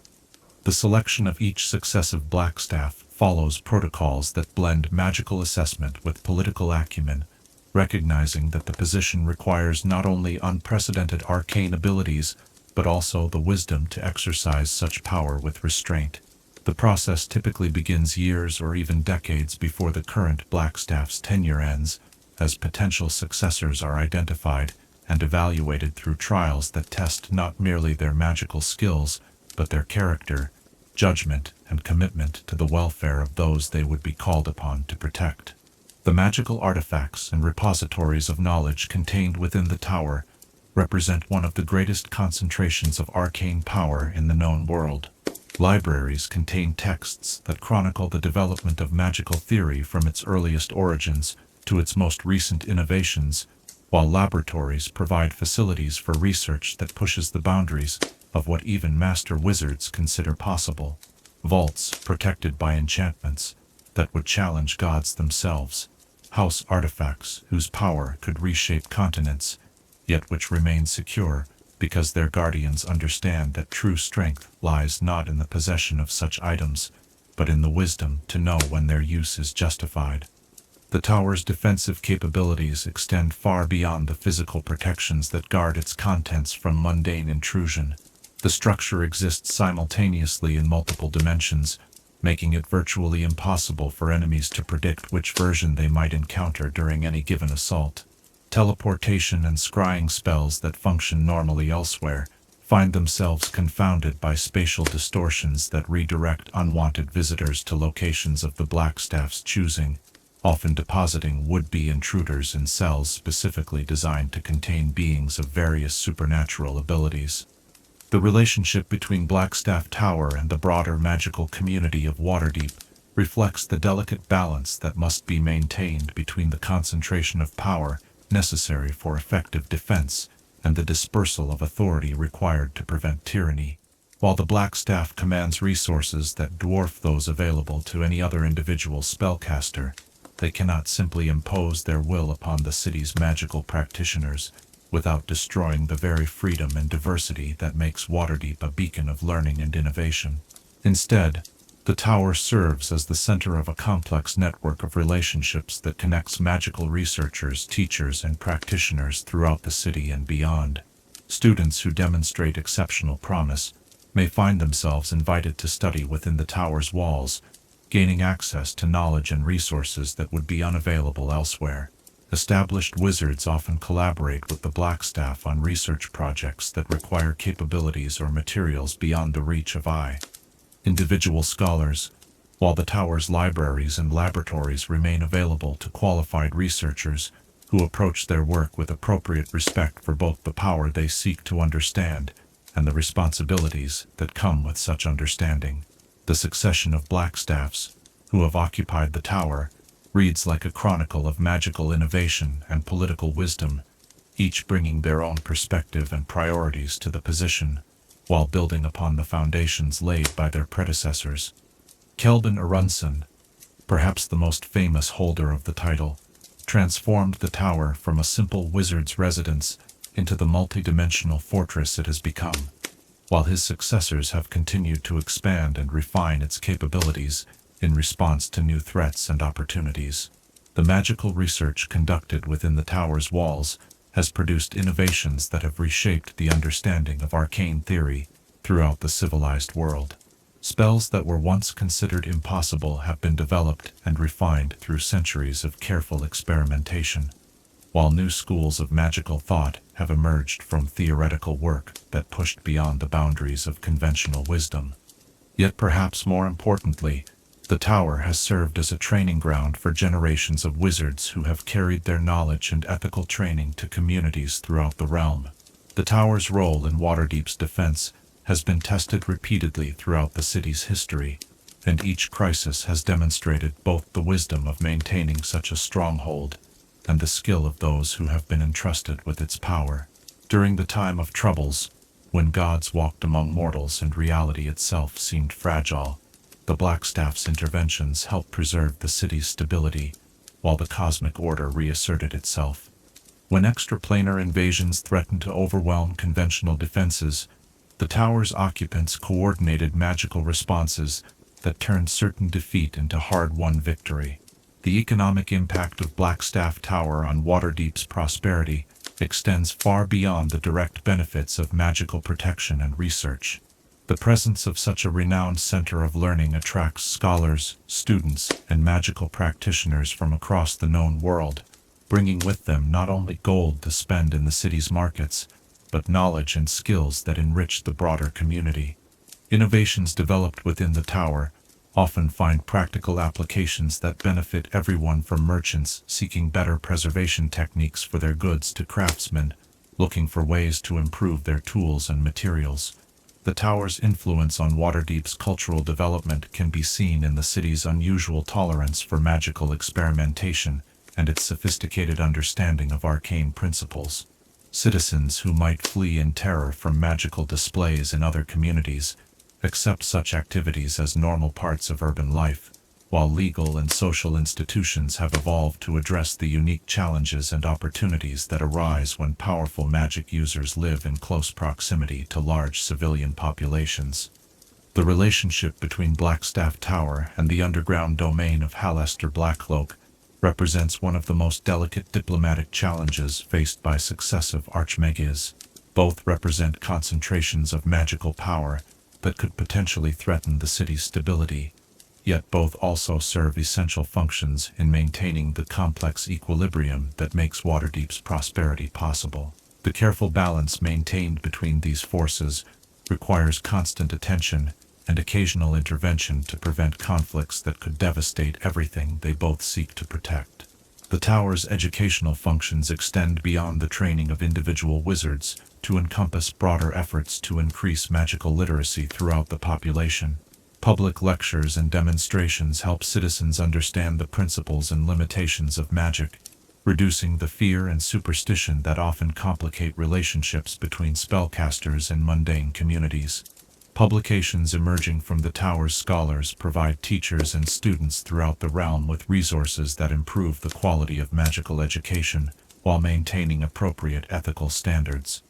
The selection of each successive Blackstaff follows protocols that blend magical assessment with political acumen, recognizing that the position requires not only unprecedented arcane abilities, but also the wisdom to exercise such power with restraint. The process typically begins years or even decades before the current Blackstaff's tenure ends, as potential successors are identified and evaluated through trials that test not merely their magical skills, but their character, judgment, and commitment to the welfare of those they would be called upon to protect. The magical artifacts and repositories of knowledge contained within the tower represent one of the greatest concentrations of arcane power in the known world. Libraries contain texts that chronicle the development of magical theory from its earliest origins to its most recent innovations, while laboratories provide facilities for research that pushes the boundaries of what even master wizards consider possible. Vaults protected by enchantments that would challenge gods themselves. House artifacts whose power could reshape continents, yet which remain secure because their guardians understand that true strength lies not in the possession of such items, but in the wisdom to know when their use is justified. The tower's defensive capabilities extend far beyond the physical protections that guard its contents from mundane intrusion. The structure exists simultaneously in multiple dimensions, making it virtually impossible for enemies to predict which version they might encounter during any given assault. Teleportation and scrying spells that function normally elsewhere find themselves confounded by spatial distortions that redirect unwanted visitors to locations of the Blackstaff's choosing, often depositing would-be intruders in cells specifically designed to contain beings of various supernatural abilities. The relationship between Blackstaff Tower and the broader magical community of Waterdeep reflects the delicate balance that must be maintained between the concentration of power necessary for effective defense and the dispersal of authority required to prevent tyranny. While the Blackstaff commands resources that dwarf those available to any other individual spellcaster, they cannot simply impose their will upon the city's magical practitioners without destroying the very freedom and diversity that makes Waterdeep a beacon of learning and innovation. Instead, the tower serves as the center of a complex network of relationships that connects magical researchers, teachers, and practitioners throughout the city and beyond. Students who demonstrate exceptional promise may find themselves invited to study within the tower's walls, gaining access to knowledge and resources that would be unavailable elsewhere. Established wizards often collaborate with the Blackstaff on research projects that require capabilities or materials beyond the reach of individual scholars, while the tower's libraries and laboratories remain available to qualified researchers who approach their work with appropriate respect for both the power they seek to understand and the responsibilities that come with such understanding. The succession of Blackstaffs, who have occupied the tower, reads like a chronicle of magical innovation and political wisdom, each bringing their own perspective and priorities to the position, while building upon the foundations laid by their predecessors. Kelvin Arunson, perhaps the most famous holder of the title, transformed the tower from a simple wizard's residence into the multi-dimensional fortress it has become, while his successors have continued to expand and refine its capabilities in response to new threats and opportunities. The magical research conducted within the tower's walls has produced innovations that have reshaped the understanding of arcane theory throughout the civilized world. Spells that were once considered impossible have been developed and refined through centuries of careful experimentation, while new schools of magical thought have emerged from theoretical work that pushed beyond the boundaries of conventional wisdom. Yet perhaps more importantly, the tower has served as a training ground for generations of wizards who have carried their knowledge and ethical training to communities throughout the realm. The tower's role in Waterdeep's defense has been tested repeatedly throughout the city's history, and each crisis has demonstrated both the wisdom of maintaining such a stronghold and the skill of those who have been entrusted with its power. During the time of troubles, when gods walked among mortals and reality itself seemed fragile, the Blackstaff's interventions helped preserve the city's stability, while the cosmic order reasserted itself. When extraplanar invasions threatened to overwhelm conventional defenses, the tower's occupants coordinated magical responses that turned certain defeat into hard-won victory. The economic impact of Blackstaff Tower on Waterdeep's prosperity extends far beyond the direct benefits of magical protection and research. The presence of such a renowned center of learning attracts scholars, students, and magical practitioners from across the known world, bringing with them not only gold to spend in the city's markets, but knowledge and skills that enrich the broader community. Innovations developed within the tower often find practical applications that benefit everyone from merchants seeking better preservation techniques for their goods to craftsmen looking for ways to improve their tools and materials. The tower's influence on Waterdeep's cultural development can be seen in the city's unusual tolerance for magical experimentation and its sophisticated understanding of arcane principles. Citizens who might flee in terror from magical displays in other communities accept such activities as normal parts of urban life, while legal and social institutions have evolved to address the unique challenges and opportunities that arise when powerful magic users live in close proximity to large civilian populations. The relationship between Blackstaff Tower and the underground domain of Halaster Blackcloak represents one of the most delicate diplomatic challenges faced by successive archmages. Both represent concentrations of magical power that could potentially threaten the city's stability, yet both also serve essential functions in maintaining the complex equilibrium that makes Waterdeep's prosperity possible. The careful balance maintained between these forces requires constant attention and occasional intervention to prevent conflicts that could devastate everything they both seek to protect. The tower's educational functions extend beyond the training of individual wizards to encompass broader efforts to increase magical literacy throughout the population. Public lectures and demonstrations help citizens understand the principles and limitations of magic, reducing the fear and superstition that often complicate relationships between spellcasters and mundane communities. Publications emerging from the tower's scholars provide teachers and students throughout the realm with resources that improve the quality of magical education while maintaining appropriate ethical standards.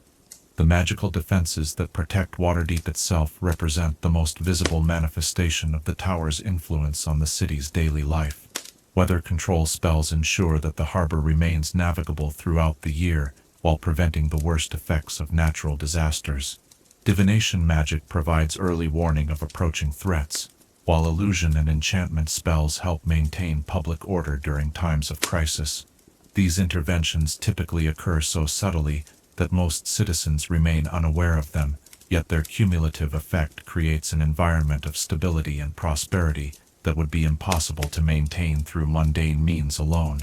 The magical defenses that protect Waterdeep itself represent the most visible manifestation of the tower's influence on the city's daily life. Weather control spells ensure that the harbor remains navigable throughout the year while preventing the worst effects of natural disasters. Divination magic provides early warning of approaching threats, while illusion and enchantment spells help maintain public order during times of crisis. These interventions typically occur so subtly that most citizens remain unaware of them, yet their cumulative effect creates an environment of stability and prosperity that would be impossible to maintain through mundane means alone.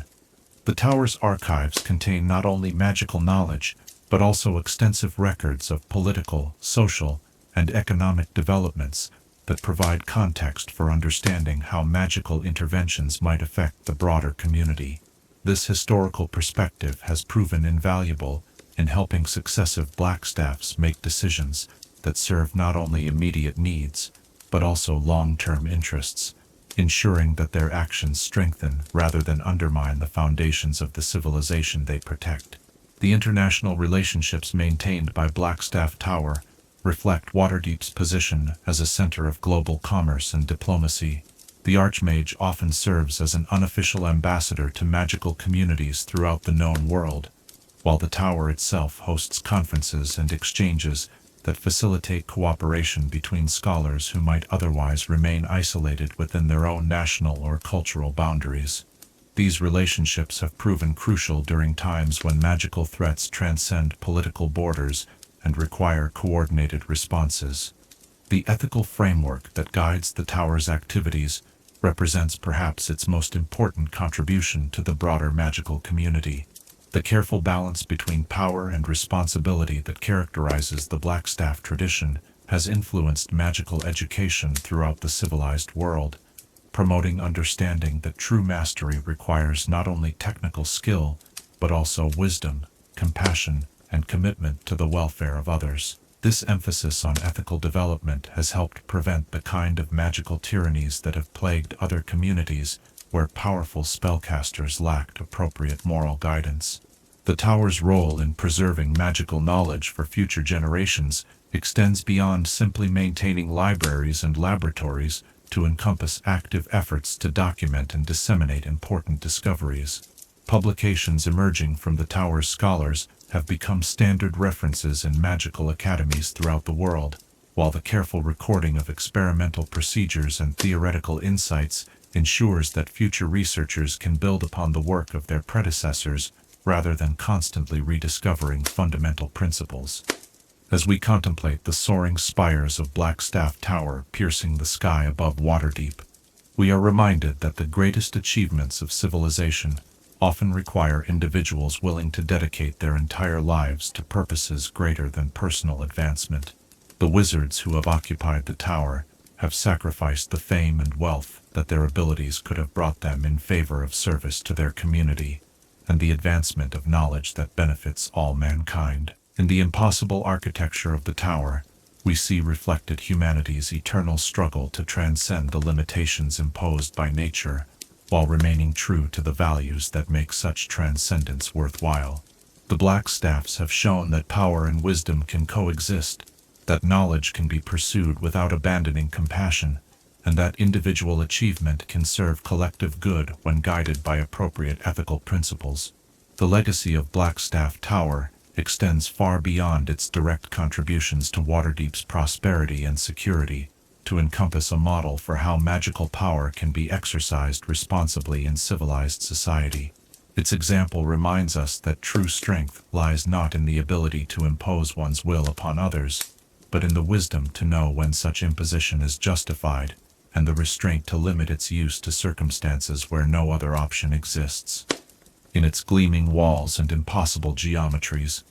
The tower's archives contain not only magical knowledge, but also extensive records of political, social, and economic developments that provide context for understanding how magical interventions might affect the broader community. This historical perspective has proven invaluable in helping successive Blackstaffs make decisions that serve not only immediate needs, but also long-term interests, ensuring that their actions strengthen rather than undermine the foundations of the civilization they protect. The international relationships maintained by Blackstaff Tower reflect Waterdeep's position as a center of global commerce and diplomacy. The Archmage often serves as an unofficial ambassador to magical communities throughout the known world, while the tower itself hosts conferences and exchanges that facilitate cooperation between scholars who might otherwise remain isolated within their own national or cultural boundaries. These relationships have proven crucial during times when magical threats transcend political borders and require coordinated responses. The ethical framework that guides the tower's activities represents perhaps its most important contribution to the broader magical community. The careful balance between power and responsibility that characterizes the Blackstaff tradition has influenced magical education throughout the civilized world, promoting understanding that true mastery requires not only technical skill, but also wisdom, compassion, and commitment to the welfare of others. This emphasis on ethical development has helped prevent the kind of magical tyrannies that have plagued other communities where powerful spellcasters lacked appropriate moral guidance. The tower's role in preserving magical knowledge for future generations extends beyond simply maintaining libraries and laboratories to encompass active efforts to document and disseminate important discoveries. Publications emerging from the tower's scholars have become standard references in magical academies throughout the world, while the careful recording of experimental procedures and theoretical insights ensures that future researchers can build upon the work of their predecessors rather than constantly rediscovering fundamental principles. As we contemplate the soaring spires of Blackstaff Tower piercing the sky above Waterdeep, we are reminded that the greatest achievements of civilization often require individuals willing to dedicate their entire lives to purposes greater than personal advancement. The wizards who have occupied the tower have sacrificed the fame and wealth that their abilities could have brought them in favor of service to their community and the advancement of knowledge that benefits all mankind. In the impossible architecture of the tower, we see reflected humanity's eternal struggle to transcend the limitations imposed by nature, while remaining true to the values that make such transcendence worthwhile. The Blackstaffs have shown that power and wisdom can coexist, that knowledge can be pursued without abandoning compassion, and that individual achievement can serve collective good when guided by appropriate ethical principles. The legacy of Blackstaff Tower extends far beyond its direct contributions to Waterdeep's prosperity and security, to encompass a model for how magical power can be exercised responsibly in civilized society. Its example reminds us that true strength lies not in the ability to impose one's will upon others, but in the wisdom to know when such imposition is justified, and the restraint to limit its use to circumstances where no other option exists. In its gleaming walls and impossible geometries,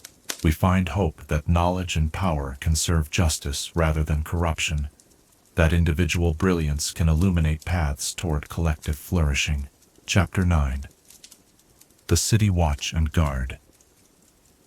we find hope that knowledge and power can serve justice rather than corruption, that individual brilliance can illuminate paths toward collective flourishing. Chapter 9. The City Watch and Guard.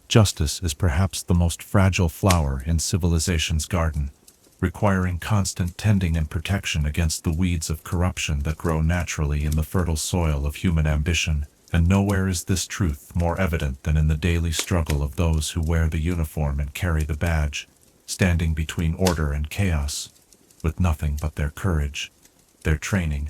Justice is perhaps the most fragile flower in civilization's garden, requiring constant tending and protection against the weeds of corruption that grow naturally in the fertile soil of human ambition, and nowhere is this truth more evident than in the daily struggle of those who wear the uniform and carry the badge, standing between order and chaos, with nothing but their courage, their training,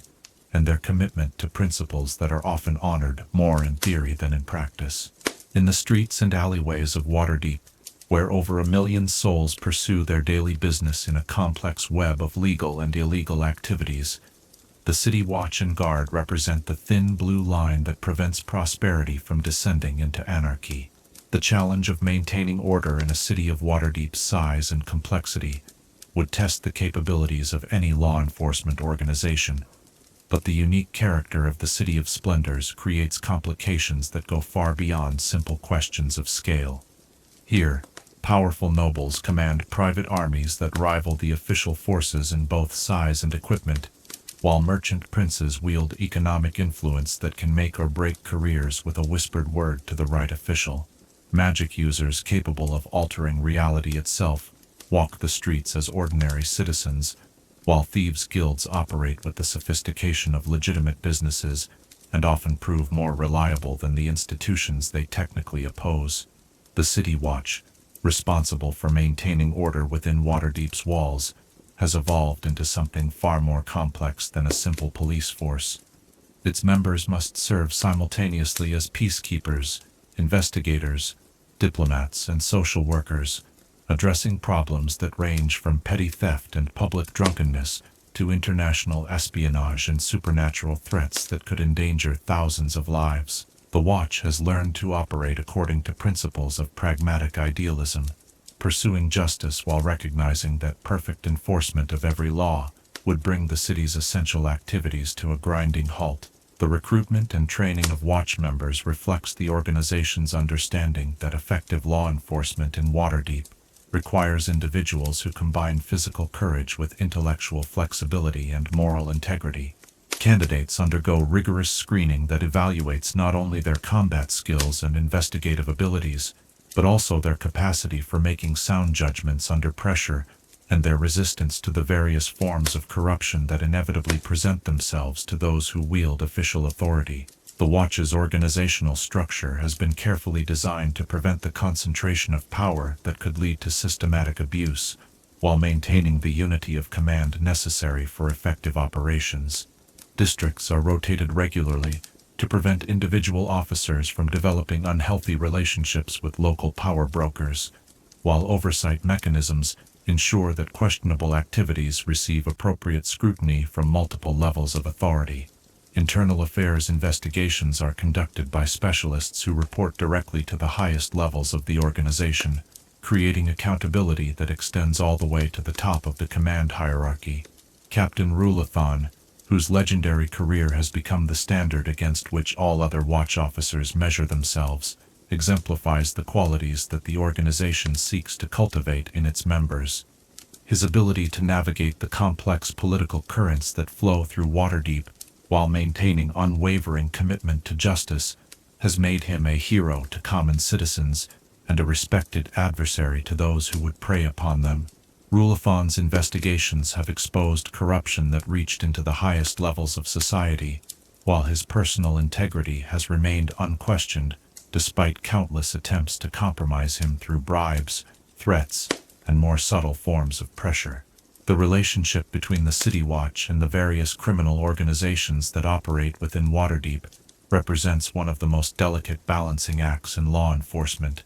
and their commitment to principles that are often honored more in theory than in practice. In the streets and alleyways of Waterdeep, where over 1 million souls pursue their daily business in a complex web of legal and illegal activities, the City Watch and Guard represent the thin blue line that prevents prosperity from descending into anarchy. The challenge of maintaining order in a city of Waterdeep's size and complexity would test the capabilities of any law enforcement organization, but the unique character of the City of Splendors creates complications that go far beyond simple questions of scale. Here, powerful nobles command private armies that rival the official forces in both size and equipment, while merchant princes wield economic influence that can make or break careers with a whispered word to the right official. Magic users capable of altering reality itself walk the streets as ordinary citizens, while thieves' guilds operate with the sophistication of legitimate businesses and often prove more reliable than the institutions they technically oppose. The City Watch, responsible for maintaining order within Waterdeep's walls, has evolved into something far more complex than a simple police force. Its members must serve simultaneously as peacekeepers, investigators, diplomats, and social workers, addressing problems that range from petty theft and public drunkenness to international espionage and supernatural threats that could endanger thousands of lives. The Watch has learned to operate according to principles of pragmatic idealism, pursuing justice while recognizing that perfect enforcement of every law would bring the city's essential activities to a grinding halt. The recruitment and training of Watch members reflects the organization's understanding that effective law enforcement in Waterdeep requires individuals who combine physical courage with intellectual flexibility and moral integrity. Candidates undergo rigorous screening that evaluates not only their combat skills and investigative abilities, but also their capacity for making sound judgments under pressure and their resistance to the various forms of corruption that inevitably present themselves to those who wield official authority. The Watch's organizational structure has been carefully designed to prevent the concentration of power that could lead to systematic abuse, while maintaining the unity of command necessary for effective operations. Districts are rotated regularly to prevent individual officers from developing unhealthy relationships with local power brokers, while oversight mechanisms ensure that questionable activities receive appropriate scrutiny from multiple levels of authority. Internal affairs investigations are conducted by specialists who report directly to the highest levels of the organization, creating accountability that extends all the way to the top of the command hierarchy. Captain Rulathon, whose legendary career has become the standard against which all other Watch officers measure themselves, exemplifies the qualities that the organization seeks to cultivate in its members. His ability to navigate the complex political currents that flow through Waterdeep while maintaining unwavering commitment to justice has made him a hero to common citizens and a respected adversary to those who would prey upon them. Rulefon's investigations have exposed corruption that reached into the highest levels of society, while his personal integrity has remained unquestioned despite countless attempts to compromise him through bribes, threats, and more subtle forms of pressure. The relationship between the City Watch and the various criminal organizations that operate within Waterdeep represents one of the most delicate balancing acts in law enforcement.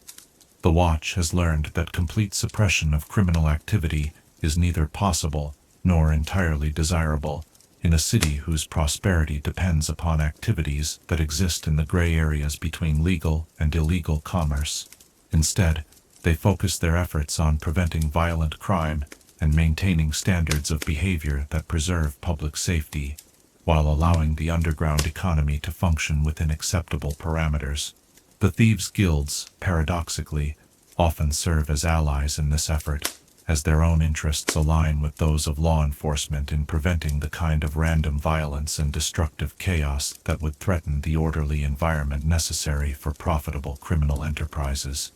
The Watch has learned that complete suppression of criminal activity is neither possible nor entirely desirable in a city whose prosperity depends upon activities that exist in the gray areas between legal and illegal commerce. Instead, they focus their efforts on preventing violent crime and maintaining standards of behavior that preserve public safety, while allowing the underground economy to function within acceptable parameters. The Thieves' Guilds, paradoxically, often serve as allies in this effort, as their own interests align with those of law enforcement in preventing the kind of random violence and destructive chaos that would threaten the orderly environment necessary for profitable criminal enterprises.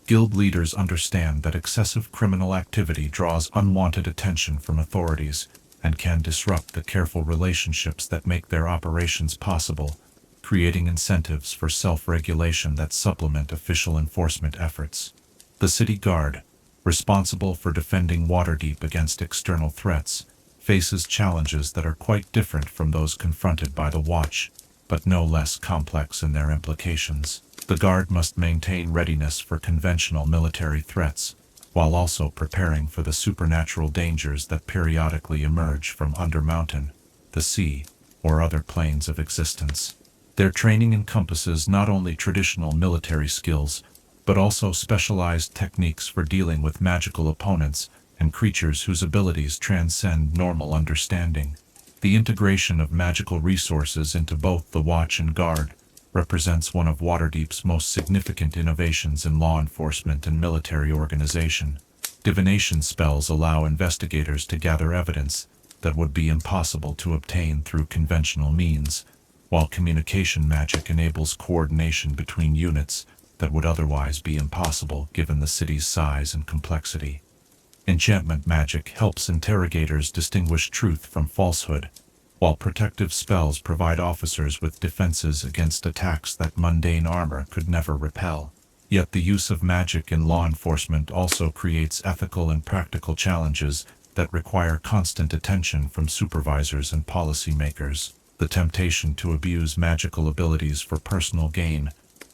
Guild leaders understand that excessive criminal activity draws unwanted attention from authorities and can disrupt the careful relationships that make their operations possible, creating incentives for self-regulation that supplement official enforcement efforts. The City Guard, responsible for defending Waterdeep against external threats, faces challenges that are quite different from those confronted by the Watch, but no less complex in their implications. The Guard must maintain readiness for conventional military threats, while also preparing for the supernatural dangers that periodically emerge from under mountain, the sea, or other planes of existence. Their training encompasses not only traditional military skills, but also specialized techniques for dealing with magical opponents and creatures whose abilities transcend normal understanding. The integration of magical resources into both the Watch and Guard represents one of Waterdeep's most significant innovations in law enforcement and military organization. Divination spells allow investigators to gather evidence that would be impossible to obtain through conventional means, while communication magic enables coordination between units that would otherwise be impossible given the city's size and complexity. Enchantment magic helps interrogators distinguish truth from falsehood, while protective spells provide officers with defenses against attacks that mundane armor could never repel. Yet the use of magic in law enforcement also creates ethical and practical challenges that require constant attention from supervisors and policymakers. The temptation to abuse magical abilities for personal gain,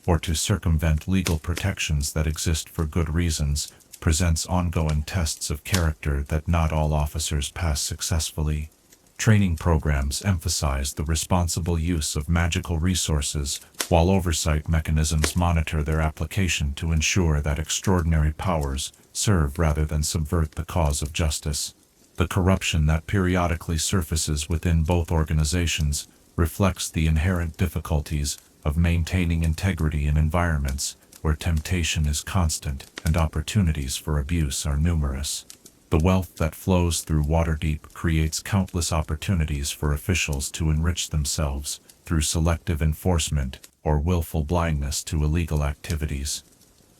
or to circumvent legal protections that exist for good reasons, presents ongoing tests of character that not all officers pass successfully. Training programs emphasize the responsible use of magical resources, while oversight mechanisms monitor their application to ensure that extraordinary powers serve rather than subvert the cause of justice. The corruption that periodically surfaces within both organizations reflects the inherent difficulties of maintaining integrity in environments where temptation is constant and opportunities for abuse are numerous. The wealth that flows through Waterdeep creates countless opportunities for officials to enrich themselves through selective enforcement or willful blindness to illegal activities.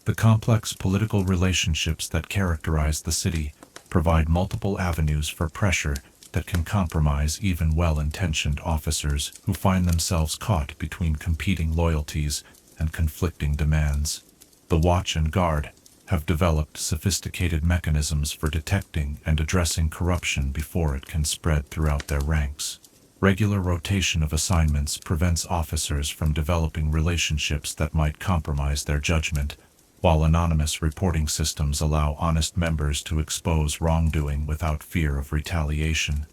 The complex political relationships that characterize the city provide multiple avenues for pressure that can compromise even well-intentioned officers who find themselves caught between competing loyalties and conflicting demands. The Watch and Guard have developed sophisticated mechanisms for detecting and addressing corruption before it can spread throughout their ranks. Regular rotation of assignments prevents officers from developing relationships that might compromise their judgment, while anonymous reporting systems allow honest members to expose wrongdoing without fear of retaliation.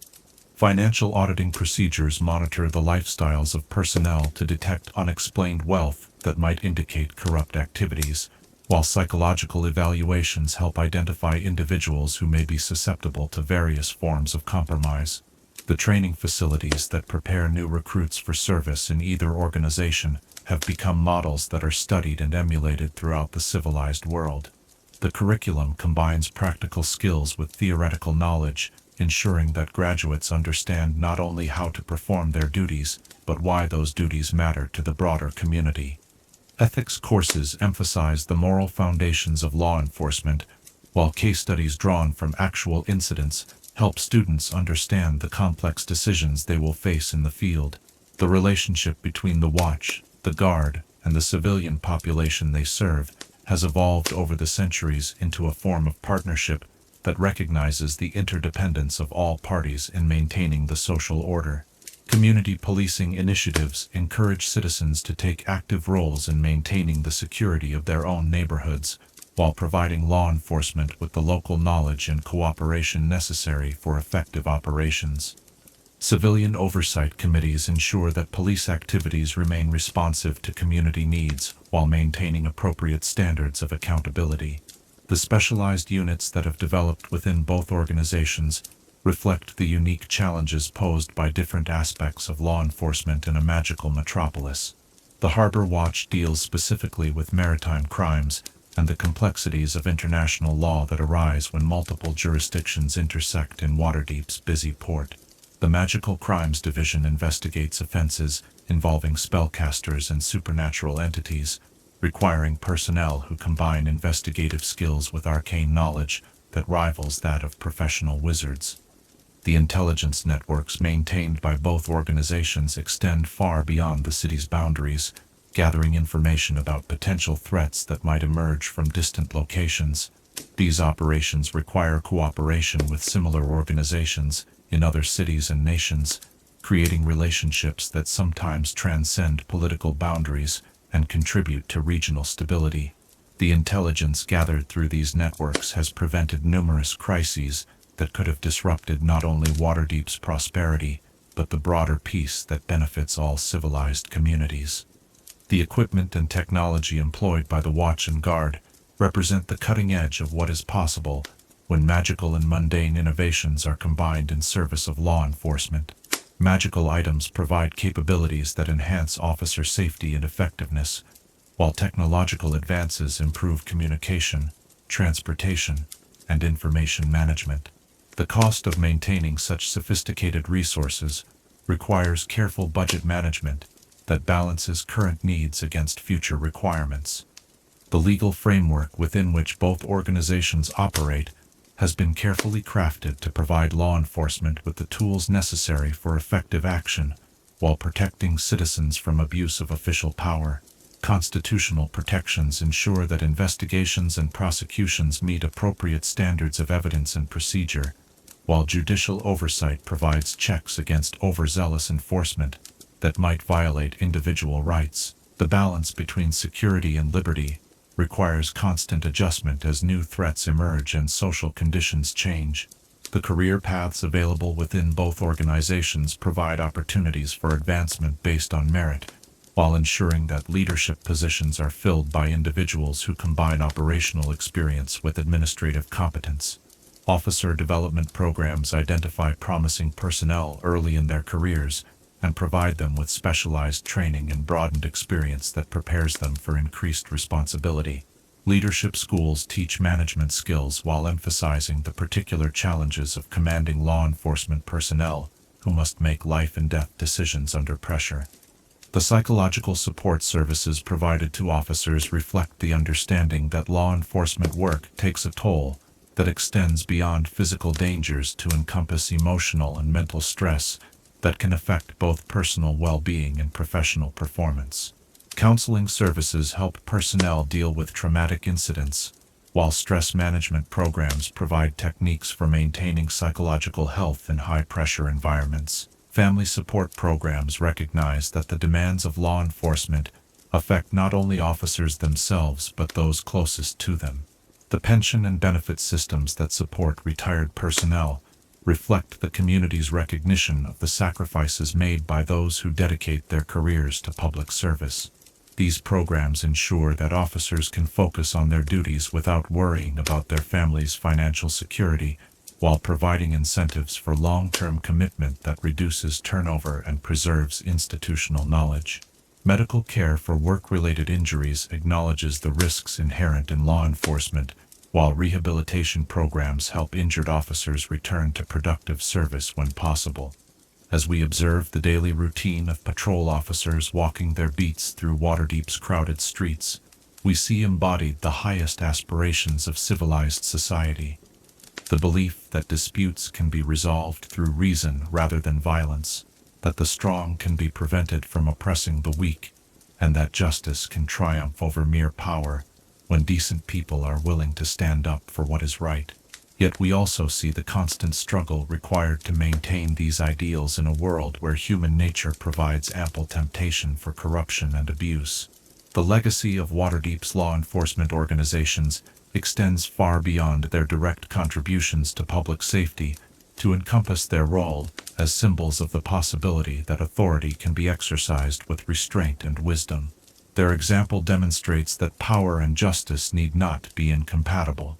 Financial auditing procedures monitor the lifestyles of personnel to detect unexplained wealth that might indicate corrupt activities, while psychological evaluations help identify individuals who may be susceptible to various forms of compromise. The training facilities that prepare new recruits for service in either organization have become models that are studied and emulated throughout the civilized world. The curriculum combines practical skills with theoretical knowledge, ensuring that graduates understand not only how to perform their duties, but why those duties matter to the broader community. Ethics courses emphasize the moral foundations of law enforcement, while case studies drawn from actual incidents help students understand the complex decisions they will face in the field. The relationship between the watch, the guard, and the civilian population they serve has evolved over the centuries into a form of partnership that recognizes the interdependence of all parties in maintaining the social order. Community policing initiatives encourage citizens to take active roles in maintaining the security of their own neighborhoods, while providing law enforcement with the local knowledge and cooperation necessary for effective operations. Civilian oversight committees ensure that police activities remain responsive to community needs while maintaining appropriate standards of accountability. The specialized units that have developed within both organizations reflect the unique challenges posed by different aspects of law enforcement in a magical metropolis. The Harbor Watch deals specifically with maritime crimes and the complexities of international law that arise when multiple jurisdictions intersect in Waterdeep's busy port. The Magical Crimes Division investigates offenses involving spellcasters and supernatural entities, requiring personnel who combine investigative skills with arcane knowledge that rivals that of professional wizards. The intelligence networks maintained by both organizations extend far beyond the city's boundaries, gathering information about potential threats that might emerge from distant locations. These operations require cooperation with similar organizations in other cities and nations, creating relationships that sometimes transcend political boundaries and contribute to regional stability. The intelligence gathered through these networks has prevented numerous crises that could have disrupted not only Waterdeep's prosperity, but the broader peace that benefits all civilized communities. The equipment and technology employed by the Watch and Guard represent the cutting edge of what is possible when magical and mundane innovations are combined in service of law enforcement. Magical items provide capabilities that enhance officer safety and effectiveness, while technological advances improve communication, transportation, and information management. The cost of maintaining such sophisticated resources requires careful budget management that balances current needs against future requirements. The legal framework within which both organizations operate has been carefully crafted to provide law enforcement with the tools necessary for effective action while protecting citizens from abuse of official power. Constitutional protections ensure that investigations and prosecutions meet appropriate standards of evidence and procedure, while judicial oversight provides checks against overzealous enforcement that might violate individual rights. The balance between security and liberty requires constant adjustment as new threats emerge and social conditions change. The career paths available within both organizations provide opportunities for advancement based on merit, while ensuring that leadership positions are filled by individuals who combine operational experience with administrative competence. Officer development programs identify promising personnel early in their careers and provide them with specialized training and broadened experience that prepares them for increased responsibility. Leadership schools teach management skills while emphasizing the particular challenges of commanding law enforcement personnel who must make life and death decisions under pressure. The psychological support services provided to officers reflect the understanding that law enforcement work takes a toll that extends beyond physical dangers to encompass emotional and mental stress that can affect both personal well-being and professional performance. Counseling services help personnel deal with traumatic incidents, while stress management programs provide techniques for maintaining psychological health in high-pressure environments. Family support programs recognize that the demands of law enforcement affect not only officers themselves but those closest to them. The pension and benefit systems that support retired personnel reflect the community's recognition of the sacrifices made by those who dedicate their careers to public service. These programs ensure that officers can focus on their duties without worrying about their family's financial security, while providing incentives for long-term commitment that reduces turnover and preserves institutional knowledge. Medical care for work-related injuries acknowledges the risks inherent in law enforcement while rehabilitation programs help injured officers return to productive service when possible. As we observe the daily routine of patrol officers walking their beats through Waterdeep's crowded streets, we see embodied the highest aspirations of civilized society. The belief that disputes can be resolved through reason rather than violence, that the strong can be prevented from oppressing the weak, and that justice can triumph over mere power when decent people are willing to stand up for what is right. Yet we also see the constant struggle required to maintain these ideals in a world where human nature provides ample temptation for corruption and abuse. The legacy of Waterdeep's law enforcement organizations extends far beyond their direct contributions to public safety to encompass their role as symbols of the possibility that authority can be exercised with restraint and wisdom. Their example demonstrates that power and justice need not be incompatible,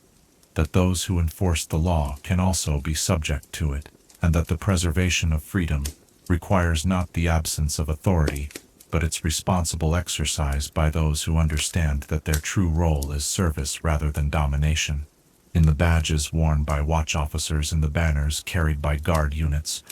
that those who enforce the law can also be subject to it, and that the preservation of freedom requires not the absence of authority, but its responsible exercise by those who understand that their true role is service rather than domination. In the badges worn by watch officers and the banners carried by guard units,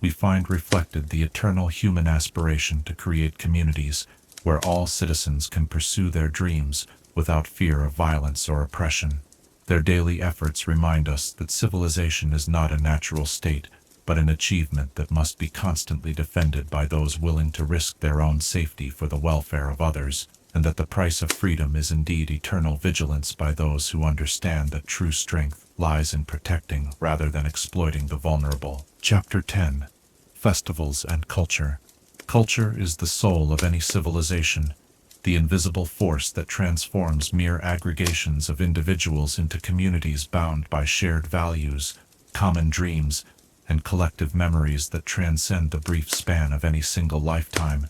we find reflected the eternal human aspiration to create communities where all citizens can pursue their dreams without fear of violence or oppression. Their daily efforts remind us that civilization is not a natural state, but an achievement that must be constantly defended by those willing to risk their own safety for the welfare of others, and that the price of freedom is indeed eternal vigilance by those who understand that true strength lies in protecting rather than exploiting the vulnerable. Chapter 10. Festivals and Culture. Culture is the soul of any civilization, the invisible force that transforms mere aggregations of individuals into communities bound by shared values, common dreams, and collective memories that transcend the brief span of any single lifetime.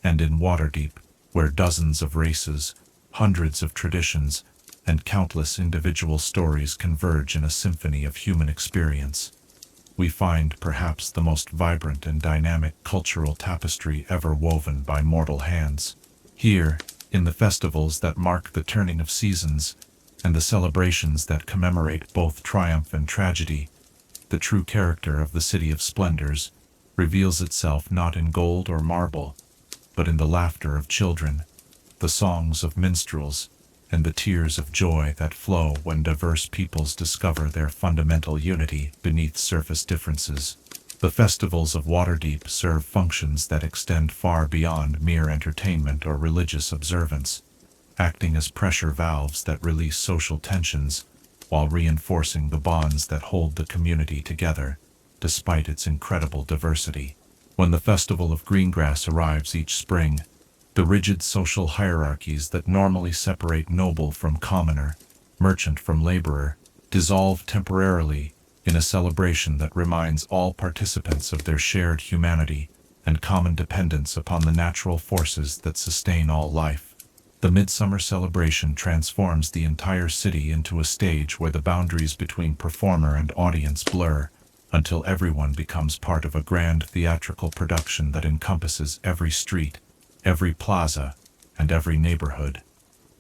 And in Waterdeep, where dozens of races, hundreds of traditions, and countless individual stories converge in a symphony of human experience, we find perhaps the most vibrant and dynamic cultural tapestry ever woven by mortal hands. Here, in the festivals that mark the turning of seasons, and the celebrations that commemorate both triumph and tragedy, the true character of the City of Splendors reveals itself not in gold or marble, but in the laughter of children, the songs of minstrels, and the tears of joy that flow when diverse peoples discover their fundamental unity beneath surface differences. The festivals of Waterdeep serve functions that extend far beyond mere entertainment or religious observance, acting as pressure valves that release social tensions while reinforcing the bonds that hold the community together, despite its incredible diversity. When the Festival of Greengrass arrives each spring, the rigid social hierarchies that normally separate noble from commoner, merchant from laborer, dissolve temporarily in a celebration that reminds all participants of their shared humanity and common dependence upon the natural forces that sustain all life. The midsummer celebration transforms the entire city into a stage where the boundaries between performer and audience blur, until everyone becomes part of a grand theatrical production that encompasses every street, every plaza, and every neighborhood.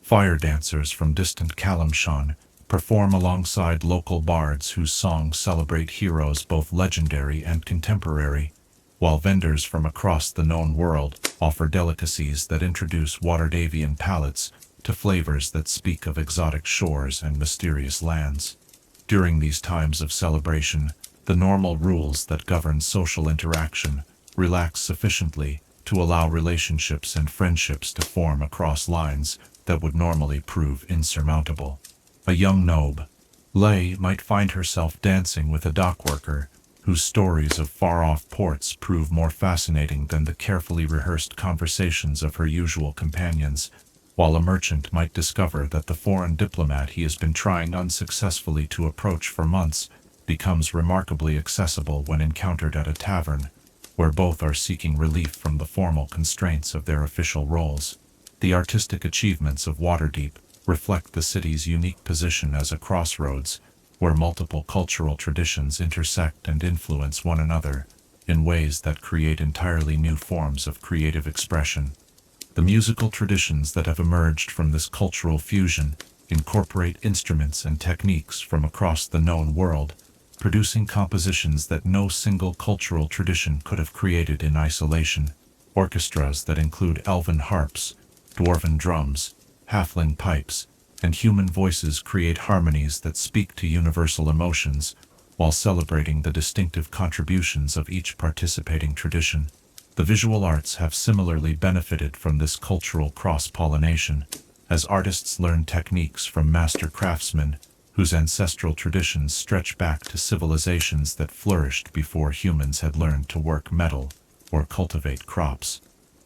Fire dancers from distant Kalimshan perform alongside local bards whose songs celebrate heroes both legendary and contemporary, while vendors from across the known world offer delicacies that introduce Waterdavian palates to flavors that speak of exotic shores and mysterious lands. During these times of celebration, the normal rules that govern social interaction relax sufficiently to allow relationships and friendships to form across lines that would normally prove insurmountable. A young nob, Lay, might find herself dancing with a dockworker whose stories of far-off ports prove more fascinating than the carefully rehearsed conversations of her usual companions, while a merchant might discover that the foreign diplomat he has been trying unsuccessfully to approach for months becomes remarkably accessible when encountered at a tavern, where both are seeking relief from the formal constraints of their official roles. The artistic achievements of Waterdeep reflect the city's unique position as a crossroads, where multiple cultural traditions intersect and influence one another in ways that create entirely new forms of creative expression. The musical traditions that have emerged from this cultural fusion incorporate instruments and techniques from across the known world, producing compositions that no single cultural tradition could have created in isolation. Orchestras that include elven harps, dwarven drums, halfling pipes, and human voices create harmonies that speak to universal emotions, while celebrating the distinctive contributions of each participating tradition. The visual arts have similarly benefited from this cultural cross-pollination, as artists learn techniques from master craftsmen whose ancestral traditions stretch back to civilizations that flourished before humans had learned to work metal or cultivate crops.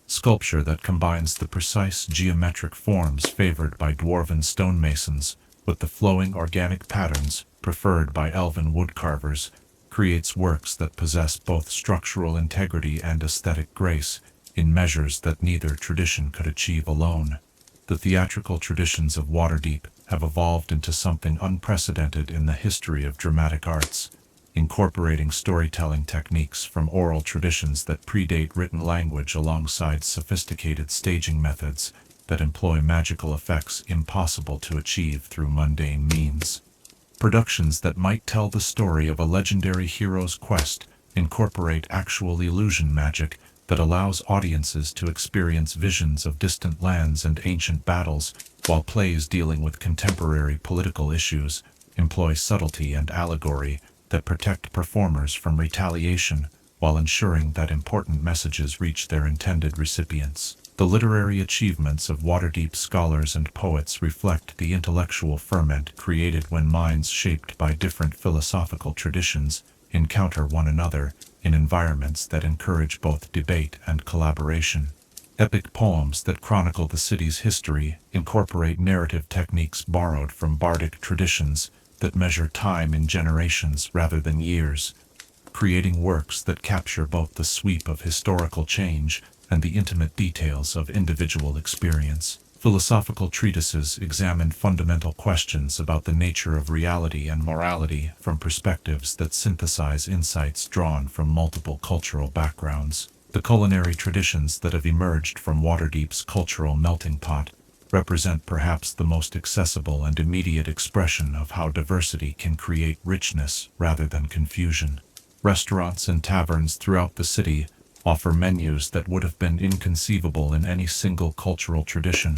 Sculpture that combines the precise geometric forms favored by dwarven stonemasons with the flowing organic patterns preferred by elven woodcarvers creates works that possess both structural integrity and aesthetic grace in measures that neither tradition could achieve alone. The theatrical traditions of Waterdeep have evolved into something unprecedented in the history of dramatic arts, incorporating storytelling techniques from oral traditions that predate written language alongside sophisticated staging methods that employ magical effects impossible to achieve through mundane means. Productions that might tell the story of a legendary hero's quest incorporate actual illusion magic that allows audiences to experience visions of distant lands and ancient battles, while plays dealing with contemporary political issues employ subtlety and allegory that protect performers from retaliation while ensuring that important messages reach their intended recipients. The literary achievements of Waterdeep scholars and poets reflect the intellectual ferment created when minds shaped by different philosophical traditions encounter one another in environments that encourage both debate and collaboration. Epic poems that chronicle the city's history incorporate narrative techniques borrowed from bardic traditions that measure time in generations rather than years, creating works that capture both the sweep of historical change and the intimate details of individual experience. Philosophical treatises examine fundamental questions about the nature of reality and morality from perspectives that synthesize insights drawn from multiple cultural backgrounds. The culinary traditions that have emerged from Waterdeep's cultural melting pot represent perhaps the most accessible and immediate expression of how diversity can create richness rather than confusion. Restaurants and taverns throughout the city offer menus that would have been inconceivable in any single cultural tradition,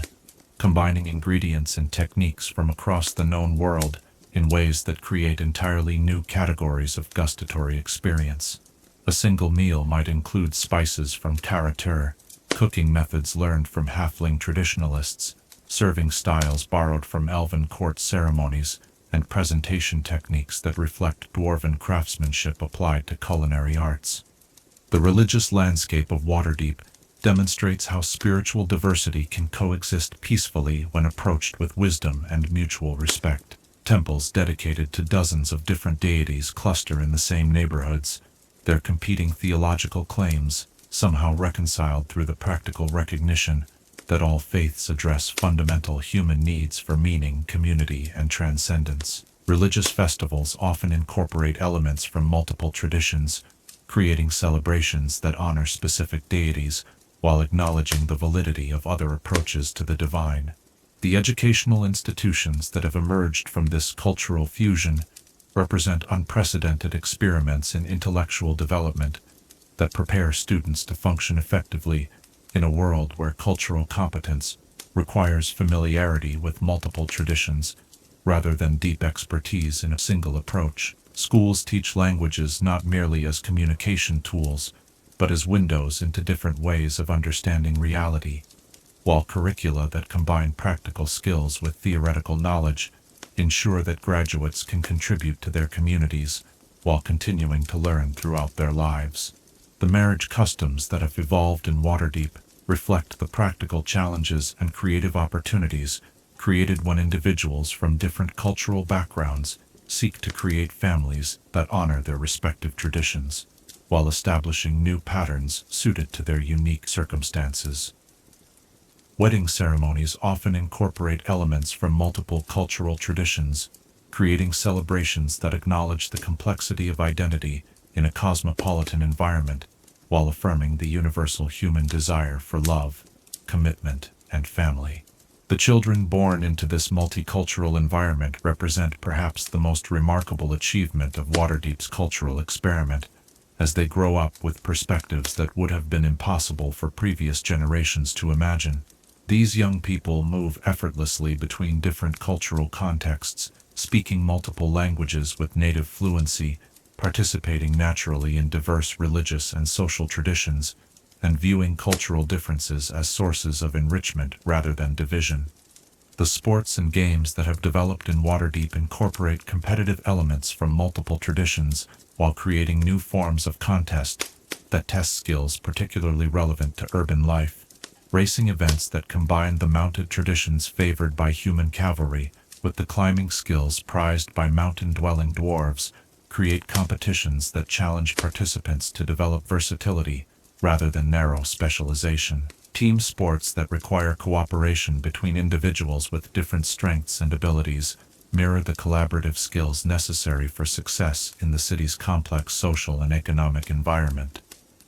combining ingredients and techniques from across the known world in ways that create entirely new categories of gustatory experience. A single meal might include spices from Taratur, cooking methods learned from halfling traditionalists, serving styles borrowed from elven court ceremonies, and presentation techniques that reflect dwarven craftsmanship applied to culinary arts. The religious landscape of Waterdeep demonstrates how spiritual diversity can coexist peacefully when approached with wisdom and mutual respect. Temples dedicated to dozens of different deities cluster in the same neighborhoods, their competing theological claims somehow reconciled through the practical recognition that all faiths address fundamental human needs for meaning, community, and transcendence. Religious festivals often incorporate elements from multiple traditions, creating celebrations that honor specific deities while acknowledging the validity of other approaches to the divine. The educational institutions that have emerged from this cultural fusion represent unprecedented experiments in intellectual development that prepare students to function effectively in a world where cultural competence requires familiarity with multiple traditions rather than deep expertise in a single approach. Schools teach languages not merely as communication tools, but as windows into different ways of understanding reality, while curricula that combine practical skills with theoretical knowledge ensure that graduates can contribute to their communities while continuing to learn throughout their lives. The marriage customs that have evolved in Waterdeep reflect the practical challenges and creative opportunities created when individuals from different cultural backgrounds seek to create families that honor their respective traditions, while establishing new patterns suited to their unique circumstances. Wedding ceremonies often incorporate elements from multiple cultural traditions, creating celebrations that acknowledge the complexity of identity in a cosmopolitan environment, while affirming the universal human desire for love, commitment, and family. The children born into this multicultural environment represent perhaps the most remarkable achievement of Waterdeep's cultural experiment, as they grow up with perspectives that would have been impossible for previous generations to imagine. These young people move effortlessly between different cultural contexts, speaking multiple languages with native fluency, participating naturally in diverse religious and social traditions, and viewing cultural differences as sources of enrichment rather than division. The sports and games that have developed in Waterdeep incorporate competitive elements from multiple traditions while creating new forms of contest that test skills particularly relevant to urban life. Racing events that combine the mounted traditions favored by human cavalry with the climbing skills prized by mountain-dwelling dwarves create competitions that challenge participants to develop versatility rather than narrow specialization. Team sports that require cooperation between individuals with different strengths and abilities mirror the collaborative skills necessary for success in the city's complex social and economic environment.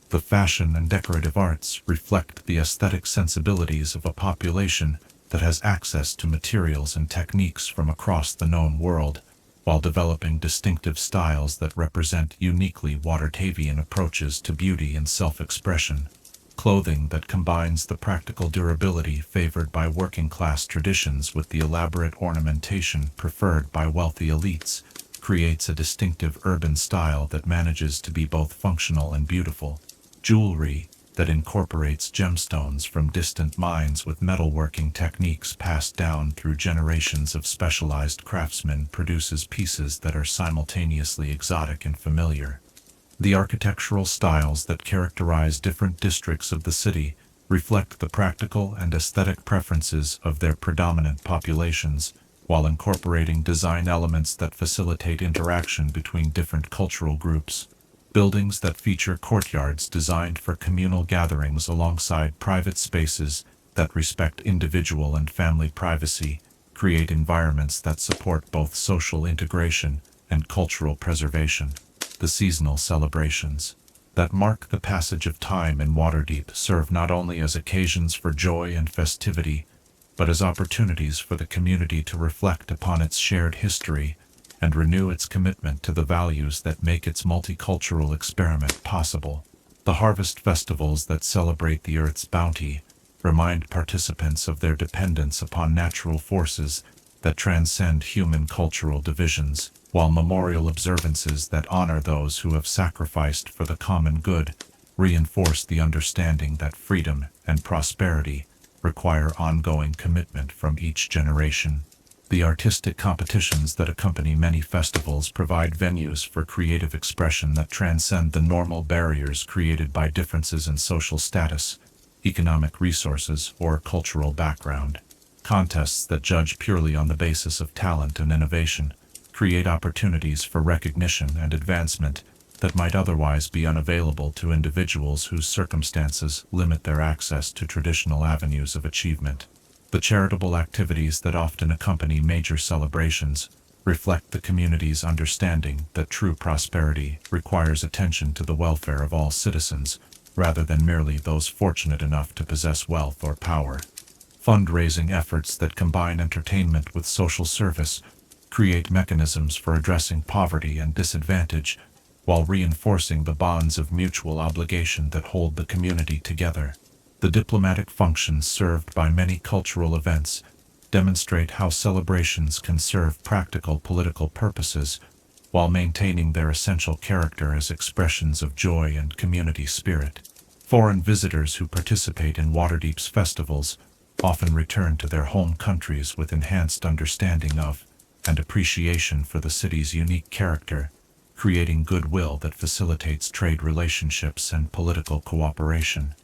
The fashion and decorative arts reflect the aesthetic sensibilities of a population that has access to materials and techniques from across the known world, while developing distinctive styles that represent uniquely Waterdeepian approaches to beauty and self-expression. Clothing that combines the practical durability favored by working-class traditions with the elaborate ornamentation preferred by wealthy elites creates a distinctive urban style that manages to be both functional and beautiful. Jewelry that incorporates gemstones from distant mines with metalworking techniques passed down through generations of specialized craftsmen produces pieces that are simultaneously exotic and familiar. The architectural styles that characterize different districts of the city reflect the practical and aesthetic preferences of their predominant populations, while incorporating design elements that facilitate interaction between different cultural groups. Buildings that feature courtyards designed for communal gatherings alongside private spaces that respect individual and family privacy create environments that support both social integration and cultural preservation. The seasonal celebrations that mark the passage of time in Waterdeep serve not only as occasions for joy and festivity, but as opportunities for the community to reflect upon its shared history and renew its commitment to the values that make its multicultural experiment possible. The harvest festivals that celebrate the Earth's bounty remind participants of their dependence upon natural forces that transcend human cultural divisions, while memorial observances that honor those who have sacrificed for the common good reinforce the understanding that freedom and prosperity require ongoing commitment from each generation. The artistic competitions that accompany many festivals provide venues for creative expression that transcend the normal barriers created by differences in social status, economic resources, or cultural background. Contests that judge purely on the basis of talent and innovation create opportunities for recognition and advancement that might otherwise be unavailable to individuals whose circumstances limit their access to traditional avenues of achievement. The charitable activities that often accompany major celebrations reflect the community's understanding that true prosperity requires attention to the welfare of all citizens, rather than merely those fortunate enough to possess wealth or power. Fundraising efforts that combine entertainment with social service create mechanisms for addressing poverty and disadvantage, while reinforcing the bonds of mutual obligation that hold the community together. The diplomatic functions served by many cultural events demonstrate how celebrations can serve practical political purposes while maintaining their essential character as expressions of joy and community spirit. Foreign visitors who participate in Waterdeep's festivals often return to their home countries with enhanced understanding of and appreciation for the city's unique character, creating goodwill that facilitates trade relationships and political cooperation.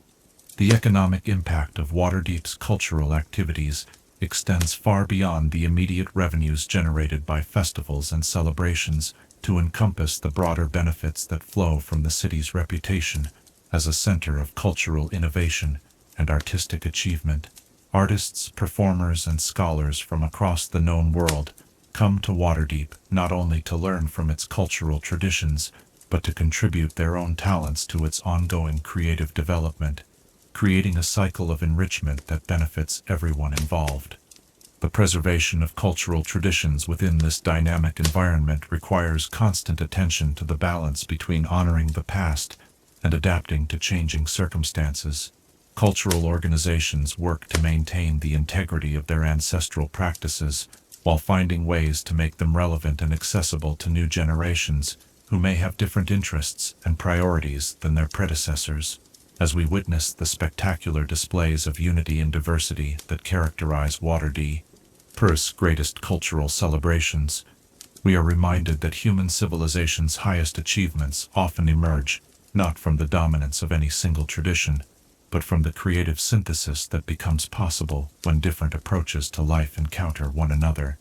The economic impact of Waterdeep's cultural activities extends far beyond the immediate revenues generated by festivals and celebrations to encompass the broader benefits that flow from the city's reputation as a center of cultural innovation and artistic achievement. Artists, performers, and scholars from across the known world come to Waterdeep not only to learn from its cultural traditions, but to contribute their own talents to its ongoing creative development, creating a cycle of enrichment that benefits everyone involved. The preservation of cultural traditions within this dynamic environment requires constant attention to the balance between honoring the past and adapting to changing circumstances. Cultural organizations work to maintain the integrity of their ancestral practices while finding ways to make them relevant and accessible to new generations who may have different interests and priorities than their predecessors. As we witness the spectacular displays of unity and diversity that characterize Waterdeep's greatest cultural celebrations, we are reminded that human civilization's highest achievements often emerge not from the dominance of any single tradition, but from the creative synthesis that becomes possible when different approaches to life encounter one another,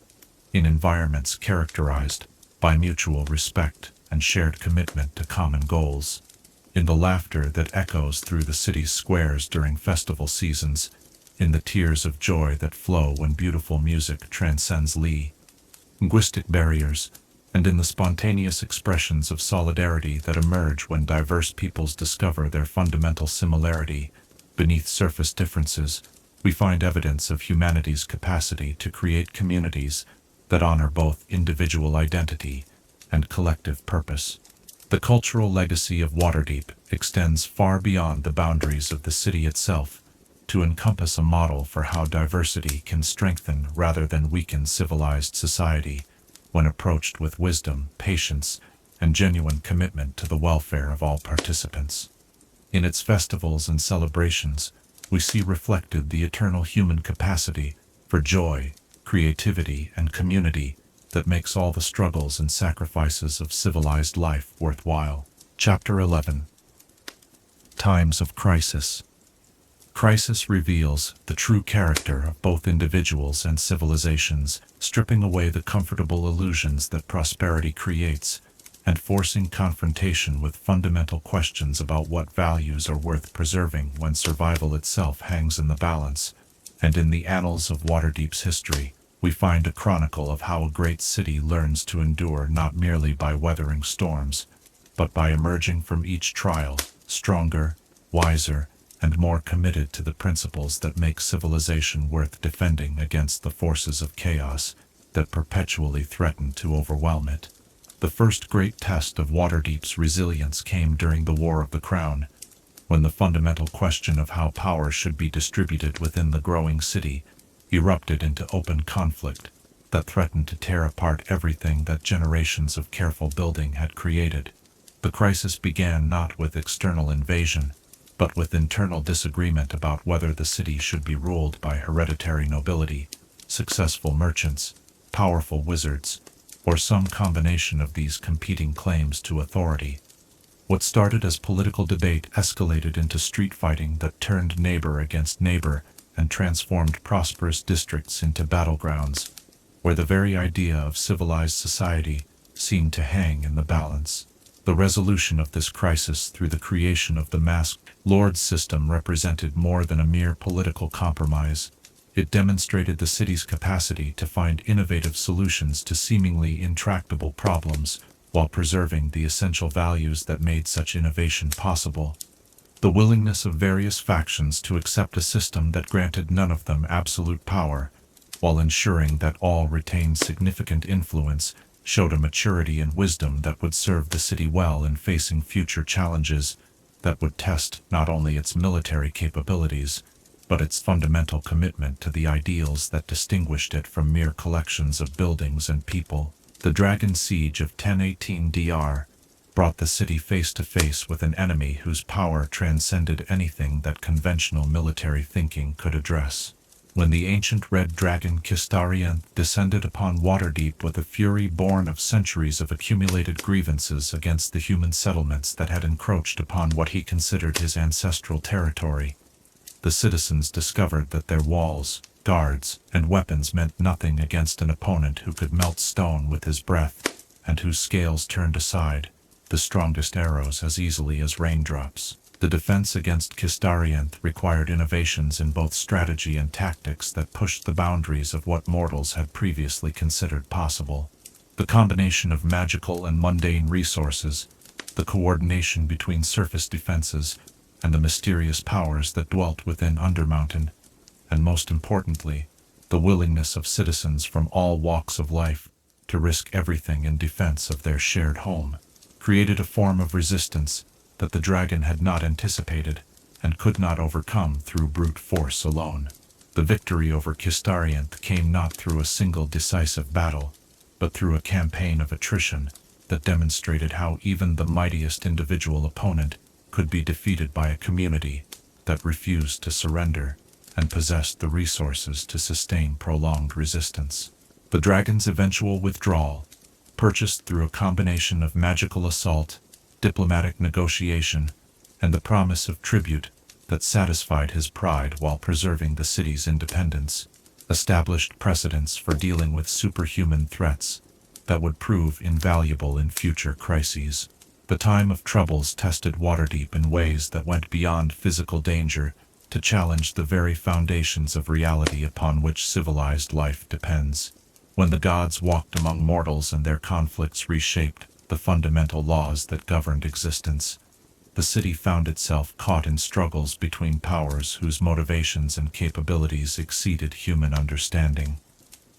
in environments characterized by mutual respect and shared commitment to common goals. In the laughter that echoes through the city's squares during festival seasons, in the tears of joy that flow when beautiful music transcends linguistic barriers, and in the spontaneous expressions of solidarity that emerge when diverse peoples discover their fundamental similarity beneath surface differences, we find evidence of humanity's capacity to create communities that honor both individual identity and collective purpose. The cultural legacy of Waterdeep extends far beyond the boundaries of the city itself, to encompass a model for how diversity can strengthen rather than weaken civilized society, when approached with wisdom, patience, and genuine commitment to the welfare of all participants. In its festivals and celebrations, we see reflected the eternal human capacity for joy, creativity, and community that makes all the struggles and sacrifices of civilized life worthwhile. Chapter 11. Times of Crisis. Crisis reveals the true character of both individuals and civilizations, stripping away the comfortable illusions that prosperity creates, and forcing confrontation with fundamental questions about what values are worth preserving when survival itself hangs in the balance. And in the annals of Waterdeep's history, we find a chronicle of how a great city learns to endure not merely by weathering storms, but by emerging from each trial stronger, wiser, and more committed to the principles that make civilization worth defending against the forces of chaos that perpetually threaten to overwhelm it. The first great test of Waterdeep's resilience came during the War of the Crown, when the fundamental question of how power should be distributed within the growing city erupted into open conflict that threatened to tear apart everything that generations of careful building had created. The crisis began not with external invasion, but with internal disagreement about whether the city should be ruled by hereditary nobility, successful merchants, powerful wizards, or some combination of these competing claims to authority. What started as political debate escalated into street fighting that turned neighbor against neighbor and transformed prosperous districts into battlegrounds, where the very idea of civilized society seemed to hang in the balance. The resolution of this crisis through the creation of the Masked Lords system represented more than a mere political compromise. It demonstrated the city's capacity to find innovative solutions to seemingly intractable problems while preserving the essential values that made such innovation possible. The willingness of various factions to accept a system that granted none of them absolute power, while ensuring that all retained significant influence, showed a maturity and wisdom that would serve the city well in facing future challenges that would test not only its military capabilities, but its fundamental commitment to the ideals that distinguished it from mere collections of buildings and people. The Dragon Siege of 1018 DR brought the city face to face with an enemy whose power transcended anything that conventional military thinking could address. When the ancient red dragon Kistarianth descended upon Waterdeep with a fury born of centuries of accumulated grievances against the human settlements that had encroached upon what he considered his ancestral territory, the citizens discovered that their walls, guards, and weapons meant nothing against an opponent who could melt stone with his breath, and whose scales turned aside the strongest arrows as easily as raindrops. The defense against Kistarianth required innovations in both strategy and tactics that pushed the boundaries of what mortals had previously considered possible. The combination of magical and mundane resources, the coordination between surface defenses, and the mysterious powers that dwelt within Undermountain, and most importantly, the willingness of citizens from all walks of life to risk everything in defense of their shared home, created a form of resistance that the dragon had not anticipated and could not overcome through brute force alone. The victory over Kistarianth came not through a single decisive battle, but through a campaign of attrition that demonstrated how even the mightiest individual opponent could be defeated by a community that refused to surrender and possessed the resources to sustain prolonged resistance. The dragon's eventual withdrawal, purchased through a combination of magical assault, diplomatic negotiation, and the promise of tribute that satisfied his pride while preserving the city's independence, established precedents for dealing with superhuman threats that would prove invaluable in future crises. The time of troubles tested Waterdeep in ways that went beyond physical danger to challenge the very foundations of reality upon which civilized life depends. When the gods walked among mortals and their conflicts reshaped the fundamental laws that governed existence, the city found itself caught in struggles between powers whose motivations and capabilities exceeded human understanding.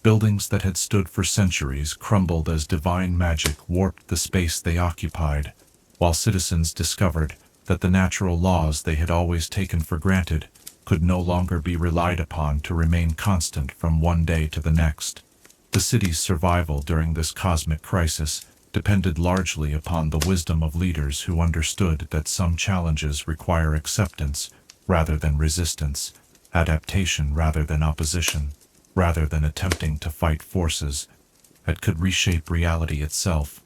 Buildings that had stood for centuries crumbled as divine magic warped the space they occupied, while citizens discovered that the natural laws they had always taken for granted could no longer be relied upon to remain constant from one day to the next. The city's survival during this cosmic crisis depended largely upon the wisdom of leaders who understood that some challenges require acceptance rather than resistance, adaptation rather than opposition, rather than attempting to fight forces that could reshape reality itself.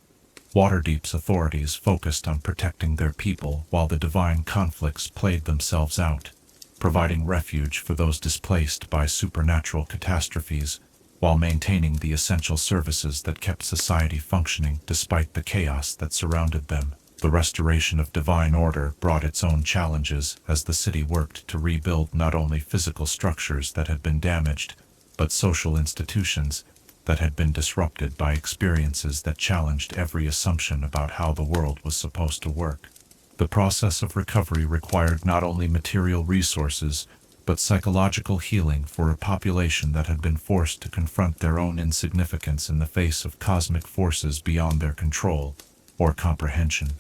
Waterdeep's authorities focused on protecting their people while the divine conflicts played themselves out, providing refuge for those displaced by supernatural catastrophes, while maintaining the essential services that kept society functioning despite the chaos that surrounded them. The restoration of divine order brought its own challenges as the city worked to rebuild not only physical structures that had been damaged, but social institutions that had been disrupted by experiences that challenged every assumption about how the world was supposed to work. The process of recovery required not only material resources, but psychological healing for a population that had been forced to confront their own insignificance in the face of cosmic forces beyond their control or comprehension.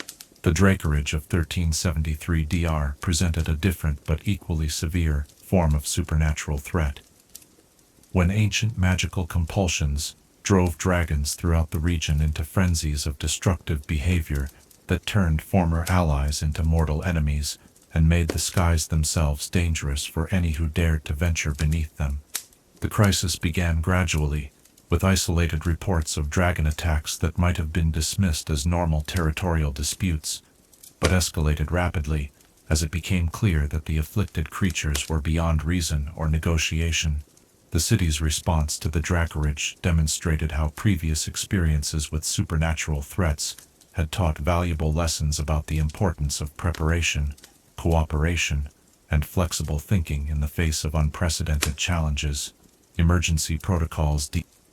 The Drakerage of 1373 DR presented a different but equally severe form of supernatural threat. When ancient magical compulsions drove dragons throughout the region into frenzies of destructive behavior that turned former allies into mortal enemies and made the skies themselves dangerous for any who dared to venture beneath them. The crisis began gradually, with isolated reports of dragon attacks that might have been dismissed as normal territorial disputes, but escalated rapidly as it became clear that the afflicted creatures were beyond reason or negotiation. The city's response to the Drakerage demonstrated how previous experiences with supernatural threats had taught valuable lessons about the importance of preparation, cooperation, and flexible thinking in the face of unprecedented challenges. Emergency protocols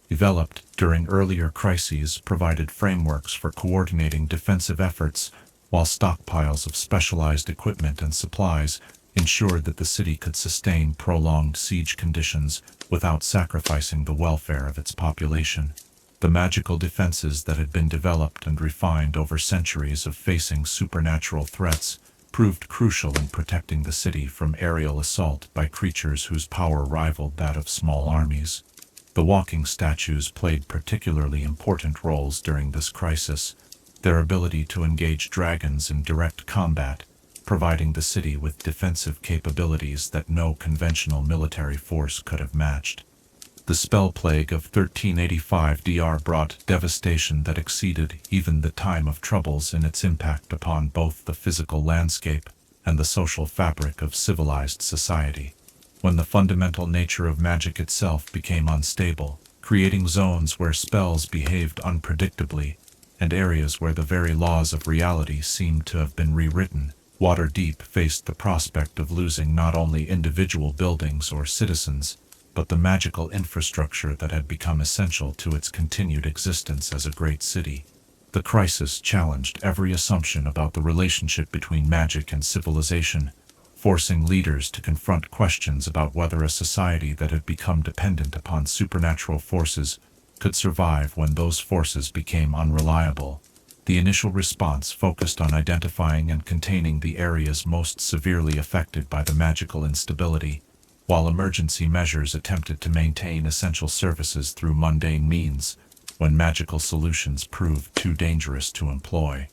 developed during earlier crises provided frameworks for coordinating defensive efforts, while stockpiles of specialized equipment and supplies ensured that the city could sustain prolonged siege conditions without sacrificing the welfare of its population. The magical defenses that had been developed and refined over centuries of facing supernatural threats proved crucial in protecting the city from aerial assault by creatures whose power rivaled that of small armies. The walking statues played particularly important roles during this crisis, their ability to engage dragons in direct combat, providing the city with defensive capabilities that no conventional military force could have matched. The spell plague of 1385 DR brought devastation that exceeded even the time of troubles in its impact upon both the physical landscape and the social fabric of civilized society. When the fundamental nature of magic itself became unstable, creating zones where spells behaved unpredictably, and areas where the very laws of reality seemed to have been rewritten, Waterdeep faced the prospect of losing not only individual buildings or citizens, but the magical infrastructure that had become essential to its continued existence as a great city. The crisis challenged every assumption about the relationship between magic and civilization, forcing leaders to confront questions about whether a society that had become dependent upon supernatural forces could survive when those forces became unreliable. The initial response focused on identifying and containing the areas most severely affected by the magical instability, while emergency measures attempted to maintain essential services through mundane means when magical solutions proved too dangerous to employ.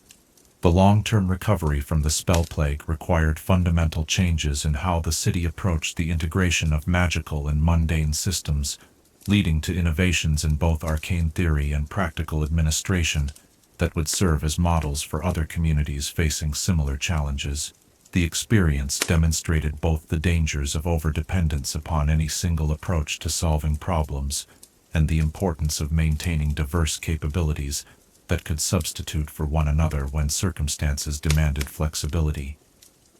The long-term recovery from the spell plague required fundamental changes in how the city approached the integration of magical and mundane systems, leading to innovations in both arcane theory and practical administration that would serve as models for other communities facing similar challenges. The experience demonstrated both the dangers of overdependence upon any single approach to solving problems and the importance of maintaining diverse capabilities that could substitute for one another when circumstances demanded flexibility.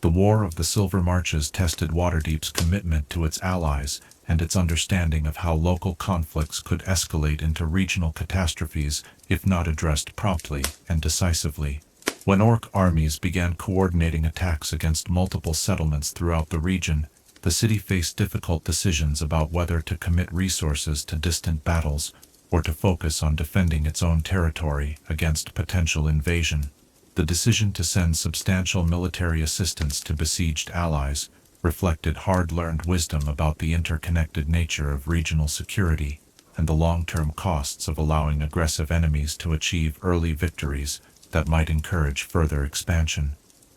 The War of the Silver Marches tested Waterdeep's commitment to its allies and its understanding of how local conflicts could escalate into regional catastrophes if not addressed promptly and decisively. When orc armies began coordinating attacks against multiple settlements throughout the region, the city faced difficult decisions about whether to commit resources to distant battles or to focus on defending its own territory against potential invasion. The decision to send substantial military assistance to besieged allies reflected hard-learned wisdom about the interconnected nature of regional security and the long-term costs of allowing aggressive enemies to achieve early victories that might encourage further expansion.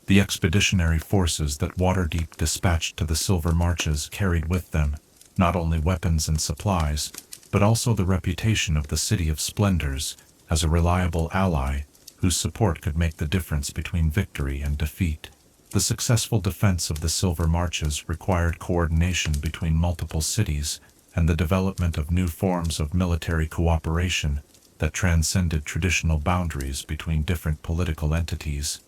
The expeditionary forces that Waterdeep dispatched to the Silver Marches carried with them not only weapons and supplies, but also the reputation of the city of Splendors as a reliable ally whose support could make the difference between victory and defeat. The successful defense of the Silver Marches required coordination between multiple cities and the development of new forms of military cooperation that transcended traditional boundaries between different political entities.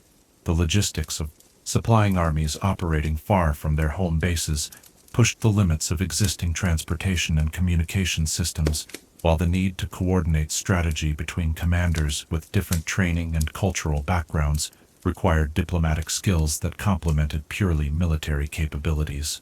The logistics of supplying armies operating far from their home bases pushed the limits of existing transportation and communication systems, while the need to coordinate strategy between commanders with different training and cultural backgrounds required diplomatic skills that complemented purely military capabilities.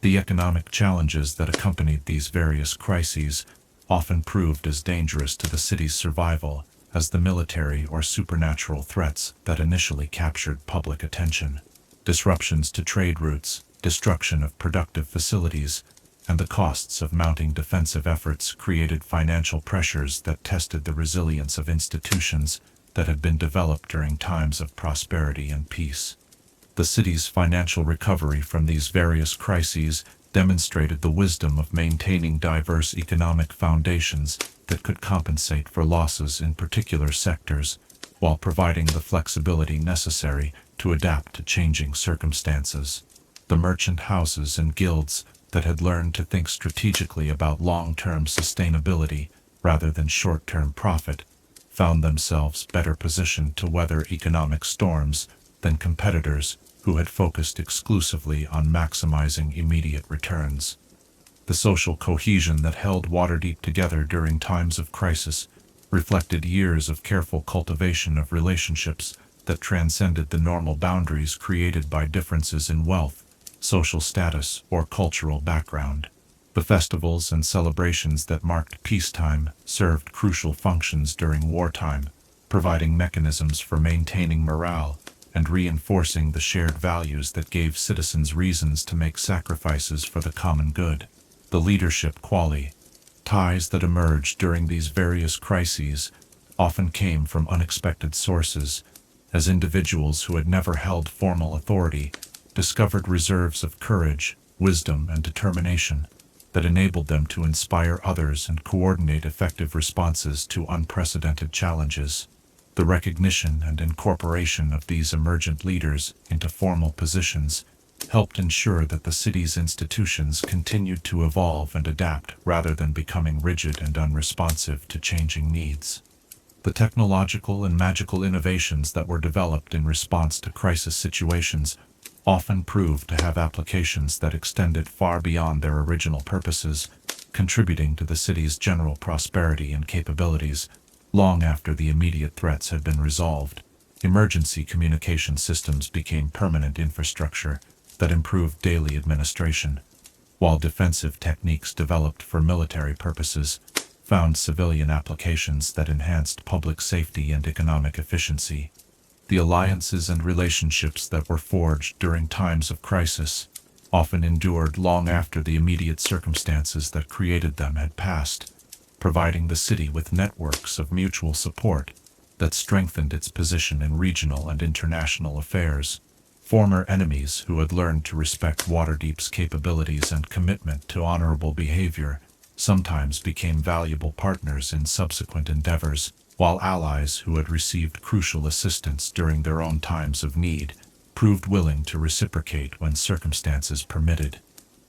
The economic challenges that accompanied these various crises often proved as dangerous to the city's survival as the military or supernatural threats that initially captured public attention. Disruptions to trade routes, destruction of productive facilities, and the costs of mounting defensive efforts created financial pressures that tested the resilience of institutions that had been developed during times of prosperity and peace. The city's financial recovery from these various crises demonstrated the wisdom of maintaining diverse economic foundations that could compensate for losses in particular sectors, while providing the flexibility necessary to adapt to changing circumstances. The merchant houses and guilds that had learned to think strategically about long-term sustainability rather than short-term profit found themselves better positioned to weather economic storms than competitors who had focused exclusively on maximizing immediate returns. The social cohesion that held Waterdeep together during times of crisis reflected years of careful cultivation of relationships that transcended the normal boundaries created by differences in wealth, social status, or cultural background. The festivals and celebrations that marked peacetime served crucial functions during wartime, providing mechanisms for maintaining morale and reinforcing the shared values that gave citizens reasons to make sacrifices for the common good. The leadership ties that emerged during these various crises often came from unexpected sources, as individuals who had never held formal authority discovered reserves of courage, wisdom, and determination that enabled them to inspire others and coordinate effective responses to unprecedented challenges. The recognition and incorporation of these emergent leaders into formal positions helped ensure that the city's institutions continued to evolve and adapt rather than becoming rigid and unresponsive to changing needs. The technological and magical innovations that were developed in response to crisis situations often proved to have applications that extended far beyond their original purposes, contributing to the city's general prosperity and capabilities long after the immediate threats had been resolved. Emergency communication systems became permanent infrastructure, that improved daily administration, while defensive techniques developed for military purposes found civilian applications that enhanced public safety and economic efficiency. The alliances and relationships that were forged during times of crisis often endured long after the immediate circumstances that created them had passed, providing the city with networks of mutual support that strengthened its position in regional and international affairs. Former enemies who had learned to respect Waterdeep's capabilities and commitment to honorable behavior sometimes became valuable partners in subsequent endeavors, while allies who had received crucial assistance during their own times of need proved willing to reciprocate when circumstances permitted.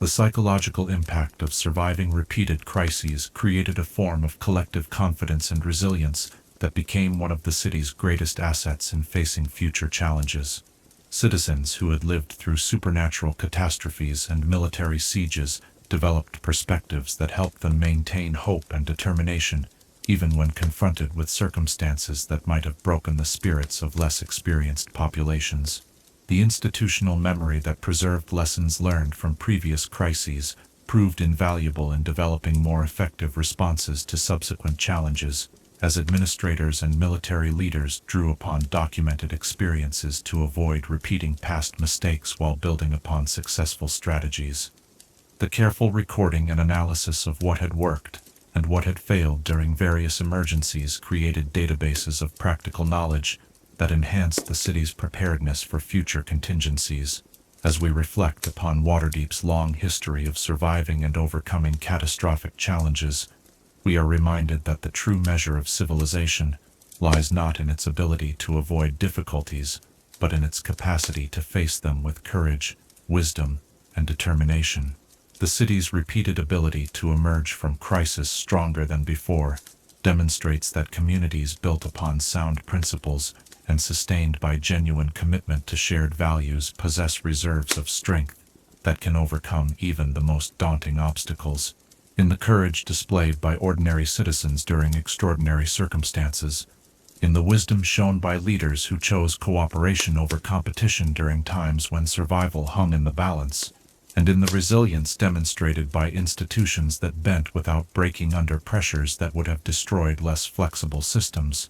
The psychological impact of surviving repeated crises created a form of collective confidence and resilience that became one of the city's greatest assets in facing future challenges. Citizens who had lived through supernatural catastrophes and military sieges developed perspectives that helped them maintain hope and determination, even when confronted with circumstances that might have broken the spirits of less experienced populations. The institutional memory that preserved lessons learned from previous crises proved invaluable in developing more effective responses to subsequent challenges, as administrators and military leaders drew upon documented experiences to avoid repeating past mistakes while building upon successful strategies. The careful recording and analysis of what had worked and what had failed during various emergencies created databases of practical knowledge that enhanced the city's preparedness for future contingencies. As we reflect upon Waterdeep's long history of surviving and overcoming catastrophic challenges, we are reminded that the true measure of civilization lies not in its ability to avoid difficulties, but in its capacity to face them with courage, wisdom, and determination. The city's repeated ability to emerge from crisis stronger than before demonstrates that communities built upon sound principles and sustained by genuine commitment to shared values possess reserves of strength that can overcome even the most daunting obstacles. In the courage displayed by ordinary citizens during extraordinary circumstances, in the wisdom shown by leaders who chose cooperation over competition during times when survival hung in the balance, and in the resilience demonstrated by institutions that bent without breaking under pressures that would have destroyed less flexible systems,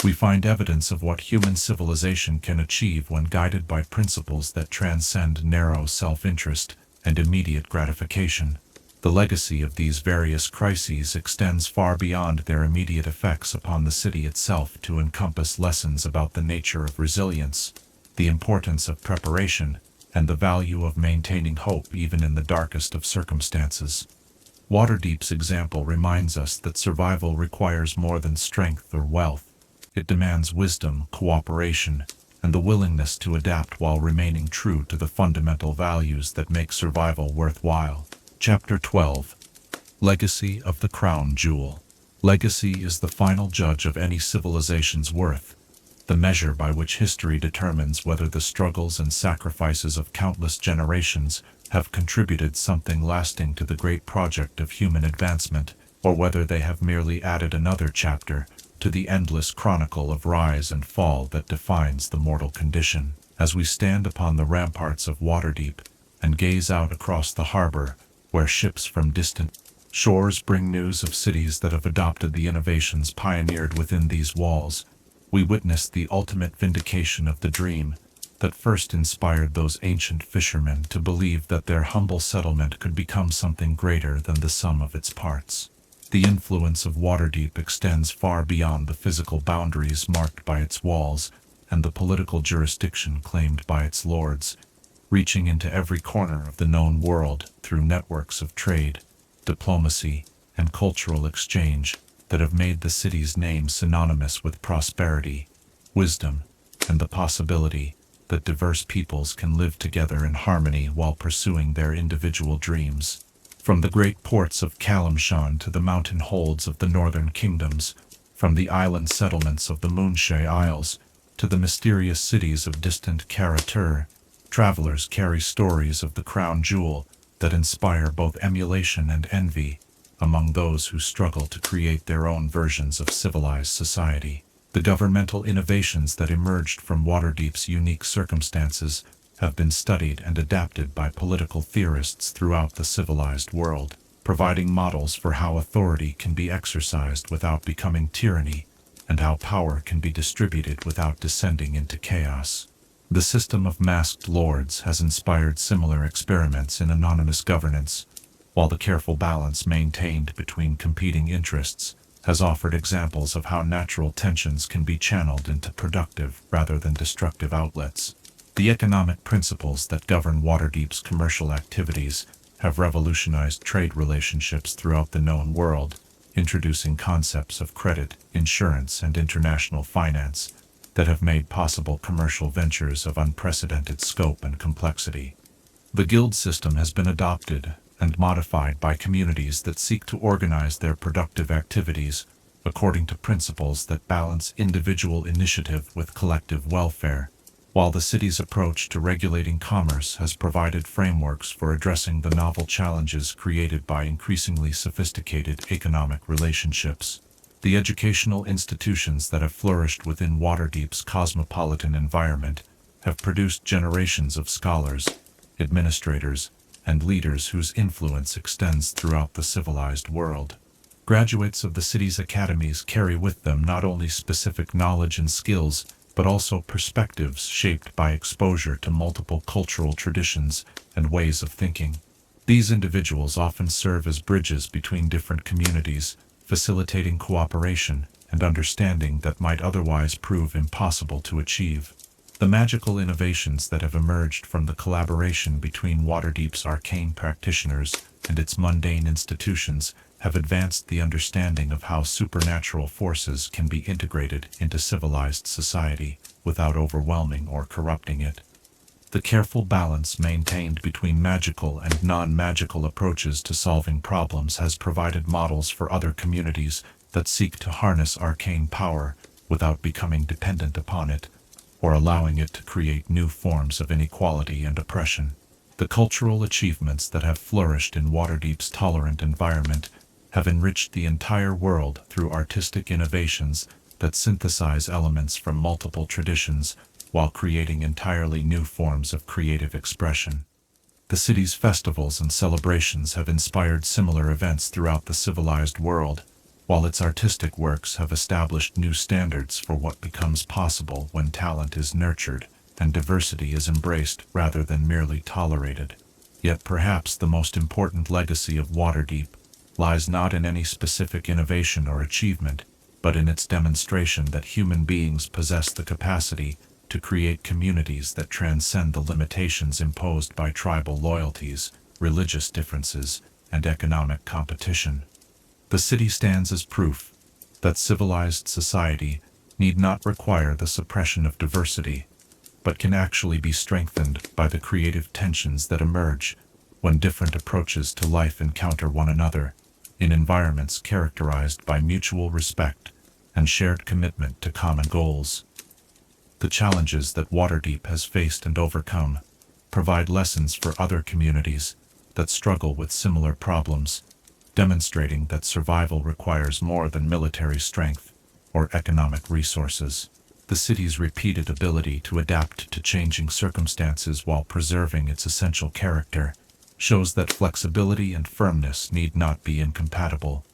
we find evidence of what human civilization can achieve when guided by principles that transcend narrow self-interest and immediate gratification. The legacy of these various crises extends far beyond their immediate effects upon the city itself to encompass lessons about the nature of resilience, the importance of preparation, and the value of maintaining hope even in the darkest of circumstances. Waterdeep's example reminds us that survival requires more than strength or wealth. It demands wisdom, cooperation, and the willingness to adapt while remaining true to the fundamental values that make survival worthwhile. Chapter 12. Legacy of the Crown Jewel. Legacy is the final judge of any civilization's worth, the measure by which history determines whether the struggles and sacrifices of countless generations have contributed something lasting to the great project of human advancement, or whether they have merely added another chapter to the endless chronicle of rise and fall that defines the mortal condition. As we stand upon the ramparts of Waterdeep and gaze out across the harbor, where ships from distant shores bring news of cities that have adopted the innovations pioneered within these walls, we witness the ultimate vindication of the dream that first inspired those ancient fishermen to believe that their humble settlement could become something greater than the sum of its parts. The influence of Waterdeep extends far beyond the physical boundaries marked by its walls and the political jurisdiction claimed by its lords, reaching into every corner of the known world through networks of trade, diplomacy, and cultural exchange that have made the city's name synonymous with prosperity, wisdom, and the possibility that diverse peoples can live together in harmony while pursuing their individual dreams. From the great ports of Kalimshan to the mountain holds of the northern kingdoms, from the island settlements of the Moonshay Isles to the mysterious cities of distant Karatur, travelers carry stories of the crown jewel that inspire both emulation and envy among those who struggle to create their own versions of civilized society. The governmental innovations that emerged from Waterdeep's unique circumstances have been studied and adapted by political theorists throughout the civilized world, providing models for how authority can be exercised without becoming tyranny, and how power can be distributed without descending into chaos. The system of masked lords has inspired similar experiments in anonymous governance, while the careful balance maintained between competing interests has offered examples of how natural tensions can be channeled into productive rather than destructive outlets. The economic principles that govern Waterdeep's commercial activities have revolutionized trade relationships throughout the known world, introducing concepts of credit, insurance, and international finance that have made possible commercial ventures of unprecedented scope and complexity. The guild system has been adopted and modified by communities that seek to organize their productive activities according to principles that balance individual initiative with collective welfare, while the city's approach to regulating commerce has provided frameworks for addressing the novel challenges created by increasingly sophisticated economic relationships. The educational institutions that have flourished within Waterdeep's cosmopolitan environment have produced generations of scholars, administrators, and leaders whose influence extends throughout the civilized world. Graduates of the city's academies carry with them not only specific knowledge and skills, but also perspectives shaped by exposure to multiple cultural traditions and ways of thinking. These individuals often serve as bridges between different communities, facilitating cooperation and understanding that might otherwise prove impossible to achieve. The magical innovations that have emerged from the collaboration between Waterdeep's arcane practitioners and its mundane institutions have advanced the understanding of how supernatural forces can be integrated into civilized society without overwhelming or corrupting it. The careful balance maintained between magical and non-magical approaches to solving problems has provided models for other communities that seek to harness arcane power without becoming dependent upon it, or allowing it to create new forms of inequality and oppression. The cultural achievements that have flourished in Waterdeep's tolerant environment have enriched the entire world through artistic innovations that synthesize elements from multiple traditions while creating entirely new forms of creative expression. The city's festivals and celebrations have inspired similar events throughout the civilized world, while its artistic works have established new standards for what becomes possible when talent is nurtured and diversity is embraced rather than merely tolerated. Yet perhaps the most important legacy of Waterdeep lies not in any specific innovation or achievement, but in its demonstration that human beings possess the capacity to create communities that transcend the limitations imposed by tribal loyalties, religious differences, and economic competition. The city stands as proof that civilized society need not require the suppression of diversity, but can actually be strengthened by the creative tensions that emerge when different approaches to life encounter one another in environments characterized by mutual respect and shared commitment to common goals. The challenges that Waterdeep has faced and overcome provide lessons for other communities that struggle with similar problems, demonstrating that survival requires more than military strength or economic resources. The city's repeated ability to adapt to changing circumstances while preserving its essential character shows that flexibility and firmness need not be incompatible,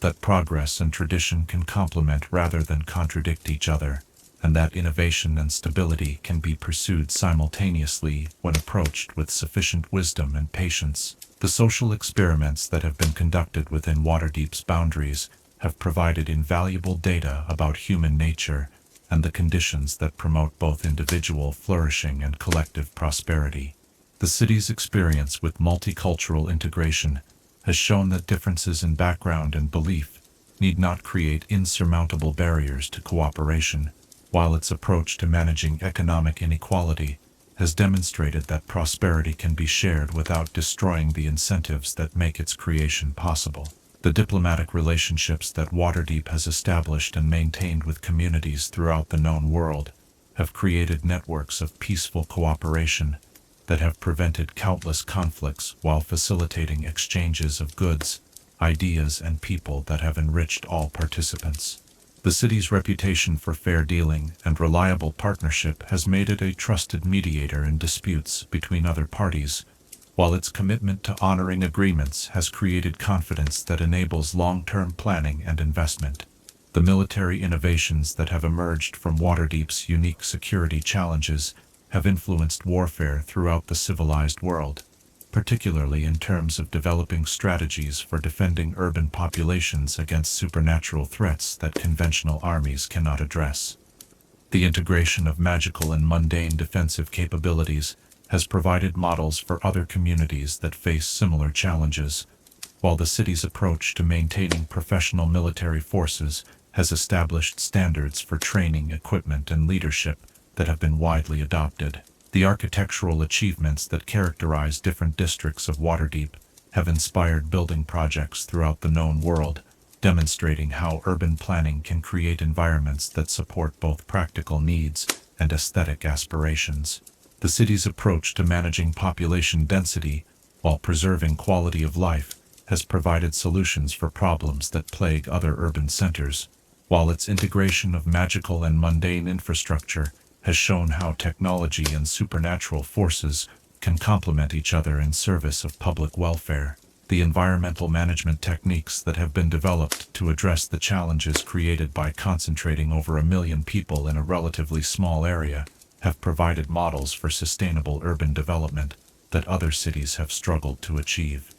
that progress and tradition can complement rather than contradict each other, and that innovation and stability can be pursued simultaneously when approached with sufficient wisdom and patience. The social experiments that have been conducted within Waterdeep's boundaries have provided invaluable data about human nature and the conditions that promote both individual flourishing and collective prosperity. The city's experience with multicultural integration has shown that differences in background and belief need not create insurmountable barriers to cooperation, while its approach to managing economic inequality has demonstrated that prosperity can be shared without destroying the incentives that make its creation possible. The diplomatic relationships that Waterdeep has established and maintained with communities throughout the known world have created networks of peaceful cooperation that have prevented countless conflicts while facilitating exchanges of goods, ideas, and people that have enriched all participants. The city's reputation for fair dealing and reliable partnership has made it a trusted mediator in disputes between other parties, while its commitment to honoring agreements has created confidence that enables long-term planning and investment. The military innovations that have emerged from Waterdeep's unique security challenges have influenced warfare throughout the civilized world, particularly in terms of developing strategies for defending urban populations against supernatural threats that conventional armies cannot address. The integration of magical and mundane defensive capabilities has provided models for other communities that face similar challenges, while the city's approach to maintaining professional military forces has established standards for training, equipment, and leadership that have been widely adopted. The architectural achievements that characterize different districts of Waterdeep have inspired building projects throughout the known world, demonstrating how urban planning can create environments that support both practical needs and aesthetic aspirations. The city's approach to managing population density while preserving quality of life has provided solutions for problems that plague other urban centers, while its integration of magical and mundane infrastructure has shown how technology and supernatural forces can complement each other in service of public welfare. The environmental management techniques that have been developed to address the challenges created by concentrating over 1 million people in a relatively small area have provided models for sustainable urban development that other cities have struggled to achieve.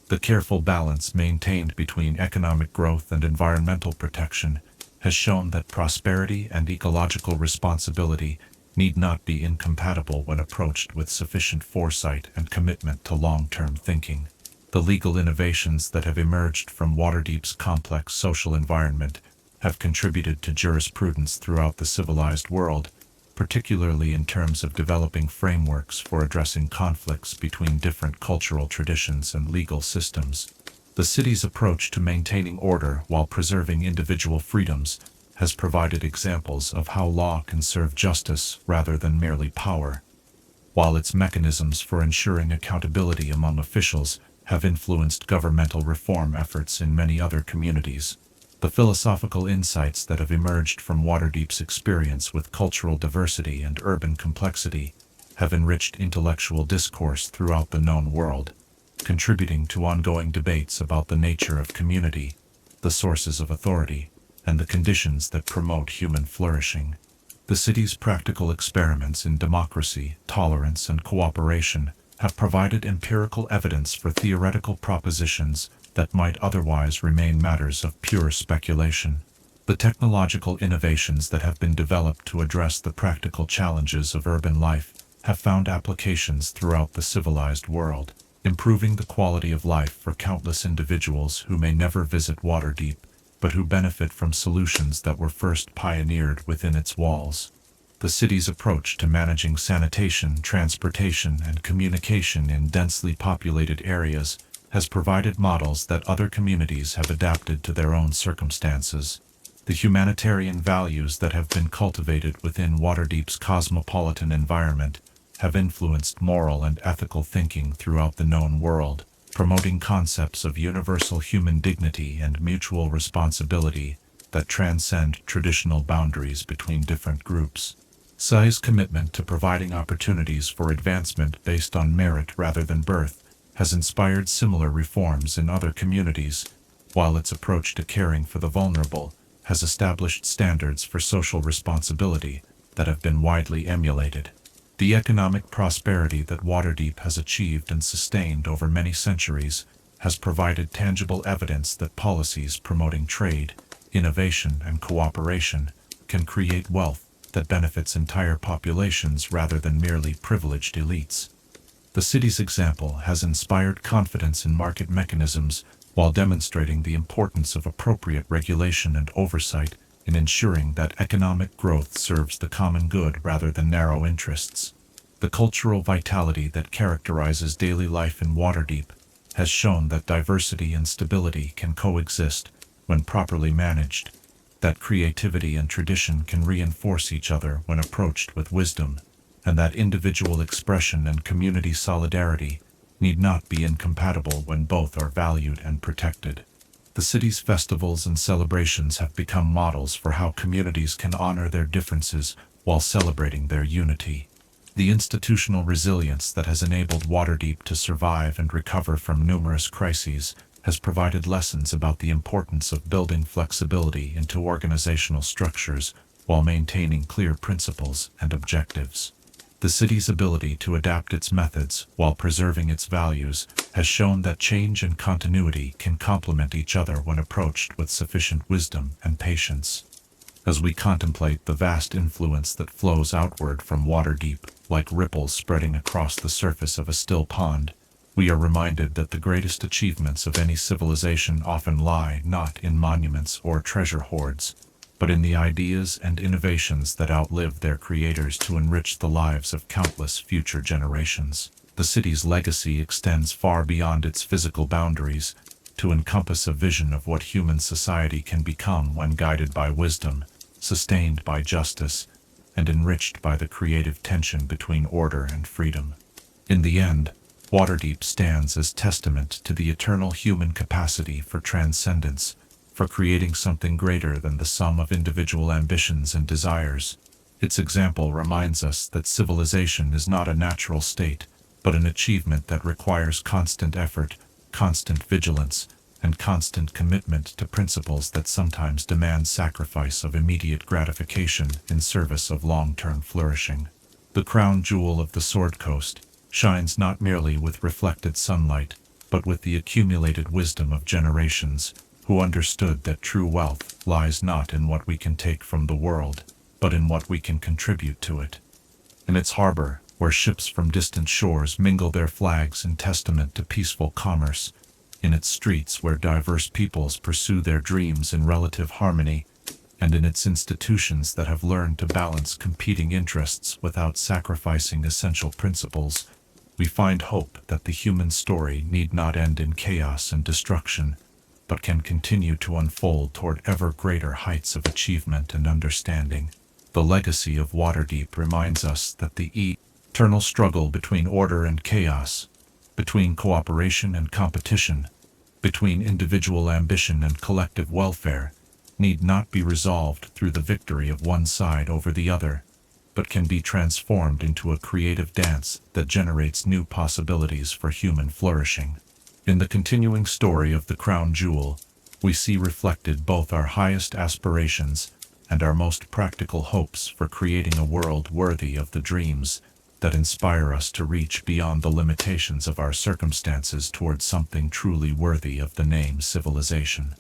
The careful balance maintained between economic growth and environmental protection has shown that prosperity and ecological responsibility need not be incompatible when approached with sufficient foresight and commitment to long-term thinking. The legal innovations that have emerged from Waterdeep's complex social environment have contributed to jurisprudence throughout the civilized world, particularly in terms of developing frameworks for addressing conflicts between different cultural traditions and legal systems. The city's approach to maintaining order while preserving individual freedoms has provided examples of how law can serve justice rather than merely power, while its mechanisms for ensuring accountability among officials have influenced governmental reform efforts in many other communities. The philosophical insights that have emerged from Waterdeep's experience with cultural diversity and urban complexity have enriched intellectual discourse throughout the known world, contributing to ongoing debates about the nature of community, the sources of authority, and the conditions that promote human flourishing. The city's practical experiments in democracy, tolerance, and cooperation have provided empirical evidence for theoretical propositions that might otherwise remain matters of pure speculation. The technological innovations that have been developed to address the practical challenges of urban life have found applications throughout the civilized world, improving the quality of life for countless individuals who may never visit Waterdeep, but who benefit from solutions that were first pioneered within its walls. The city's approach to managing sanitation, transportation, and communication in densely populated areas has provided models that other communities have adapted to their own circumstances. The humanitarian values that have been cultivated within Waterdeep's cosmopolitan environment have influenced moral and ethical thinking throughout the known world, promoting concepts of universal human dignity and mutual responsibility that transcend traditional boundaries between different groups. SAI's commitment to providing opportunities for advancement based on merit rather than birth has inspired similar reforms in other communities, while its approach to caring for the vulnerable has established standards for social responsibility that have been widely emulated. The economic prosperity that Waterdeep has achieved and sustained over many centuries has provided tangible evidence that policies promoting trade, innovation, and cooperation can create wealth that benefits entire populations rather than merely privileged elites. The city's example has inspired confidence in market mechanisms while demonstrating the importance of appropriate regulation and oversight in ensuring that economic growth serves the common good rather than narrow interests. The cultural vitality that characterizes daily life in Waterdeep has shown that diversity and stability can coexist when properly managed, that creativity and tradition can reinforce each other when approached with wisdom, and that individual expression and community solidarity need not be incompatible when both are valued and protected. The city's festivals and celebrations have become models for how communities can honor their differences while celebrating their unity. The institutional resilience that has enabled Waterdeep to survive and recover from numerous crises has provided lessons about the importance of building flexibility into organizational structures while maintaining clear principles and objectives. The city's ability to adapt its methods while preserving its values has shown that change and continuity can complement each other when approached with sufficient wisdom and patience. As we contemplate the vast influence that flows outward from Waterdeep, like ripples spreading across the surface of a still pond, we are reminded that the greatest achievements of any civilization often lie not in monuments or treasure hoards, but in the ideas and innovations that outlive their creators to enrich the lives of countless future generations. The city's legacy extends far beyond its physical boundaries to encompass a vision of what human society can become when guided by wisdom, sustained by justice, and enriched by the creative tension between order and freedom. In the end, Waterdeep stands as testament to the eternal human capacity for transcendence, for creating something greater than the sum of individual ambitions and desires. Its example reminds us that civilization is not a natural state, but an achievement that requires constant effort, constant vigilance, and constant commitment to principles that sometimes demand sacrifice of immediate gratification in service of long-term flourishing. The crown jewel of the Sword Coast shines not merely with reflected sunlight, but with the accumulated wisdom of generations, who understood that true wealth lies not in what we can take from the world, but in what we can contribute to it. In its harbor, where ships from distant shores mingle their flags in testament to peaceful commerce, in its streets where diverse peoples pursue their dreams in relative harmony, and in its institutions that have learned to balance competing interests without sacrificing essential principles, we find hope that the human story need not end in chaos and destruction, but can continue to unfold toward ever greater heights of achievement and understanding. The legacy of Waterdeep reminds us that the eternal struggle between order and chaos, between cooperation and competition, between individual ambition and collective welfare, need not be resolved through the victory of one side over the other, but can be transformed into a creative dance that generates new possibilities for human flourishing. In the continuing story of the Crown Jewel, we see reflected both our highest aspirations and our most practical hopes for creating a world worthy of the dreams that inspire us to reach beyond the limitations of our circumstances towards something truly worthy of the name civilization.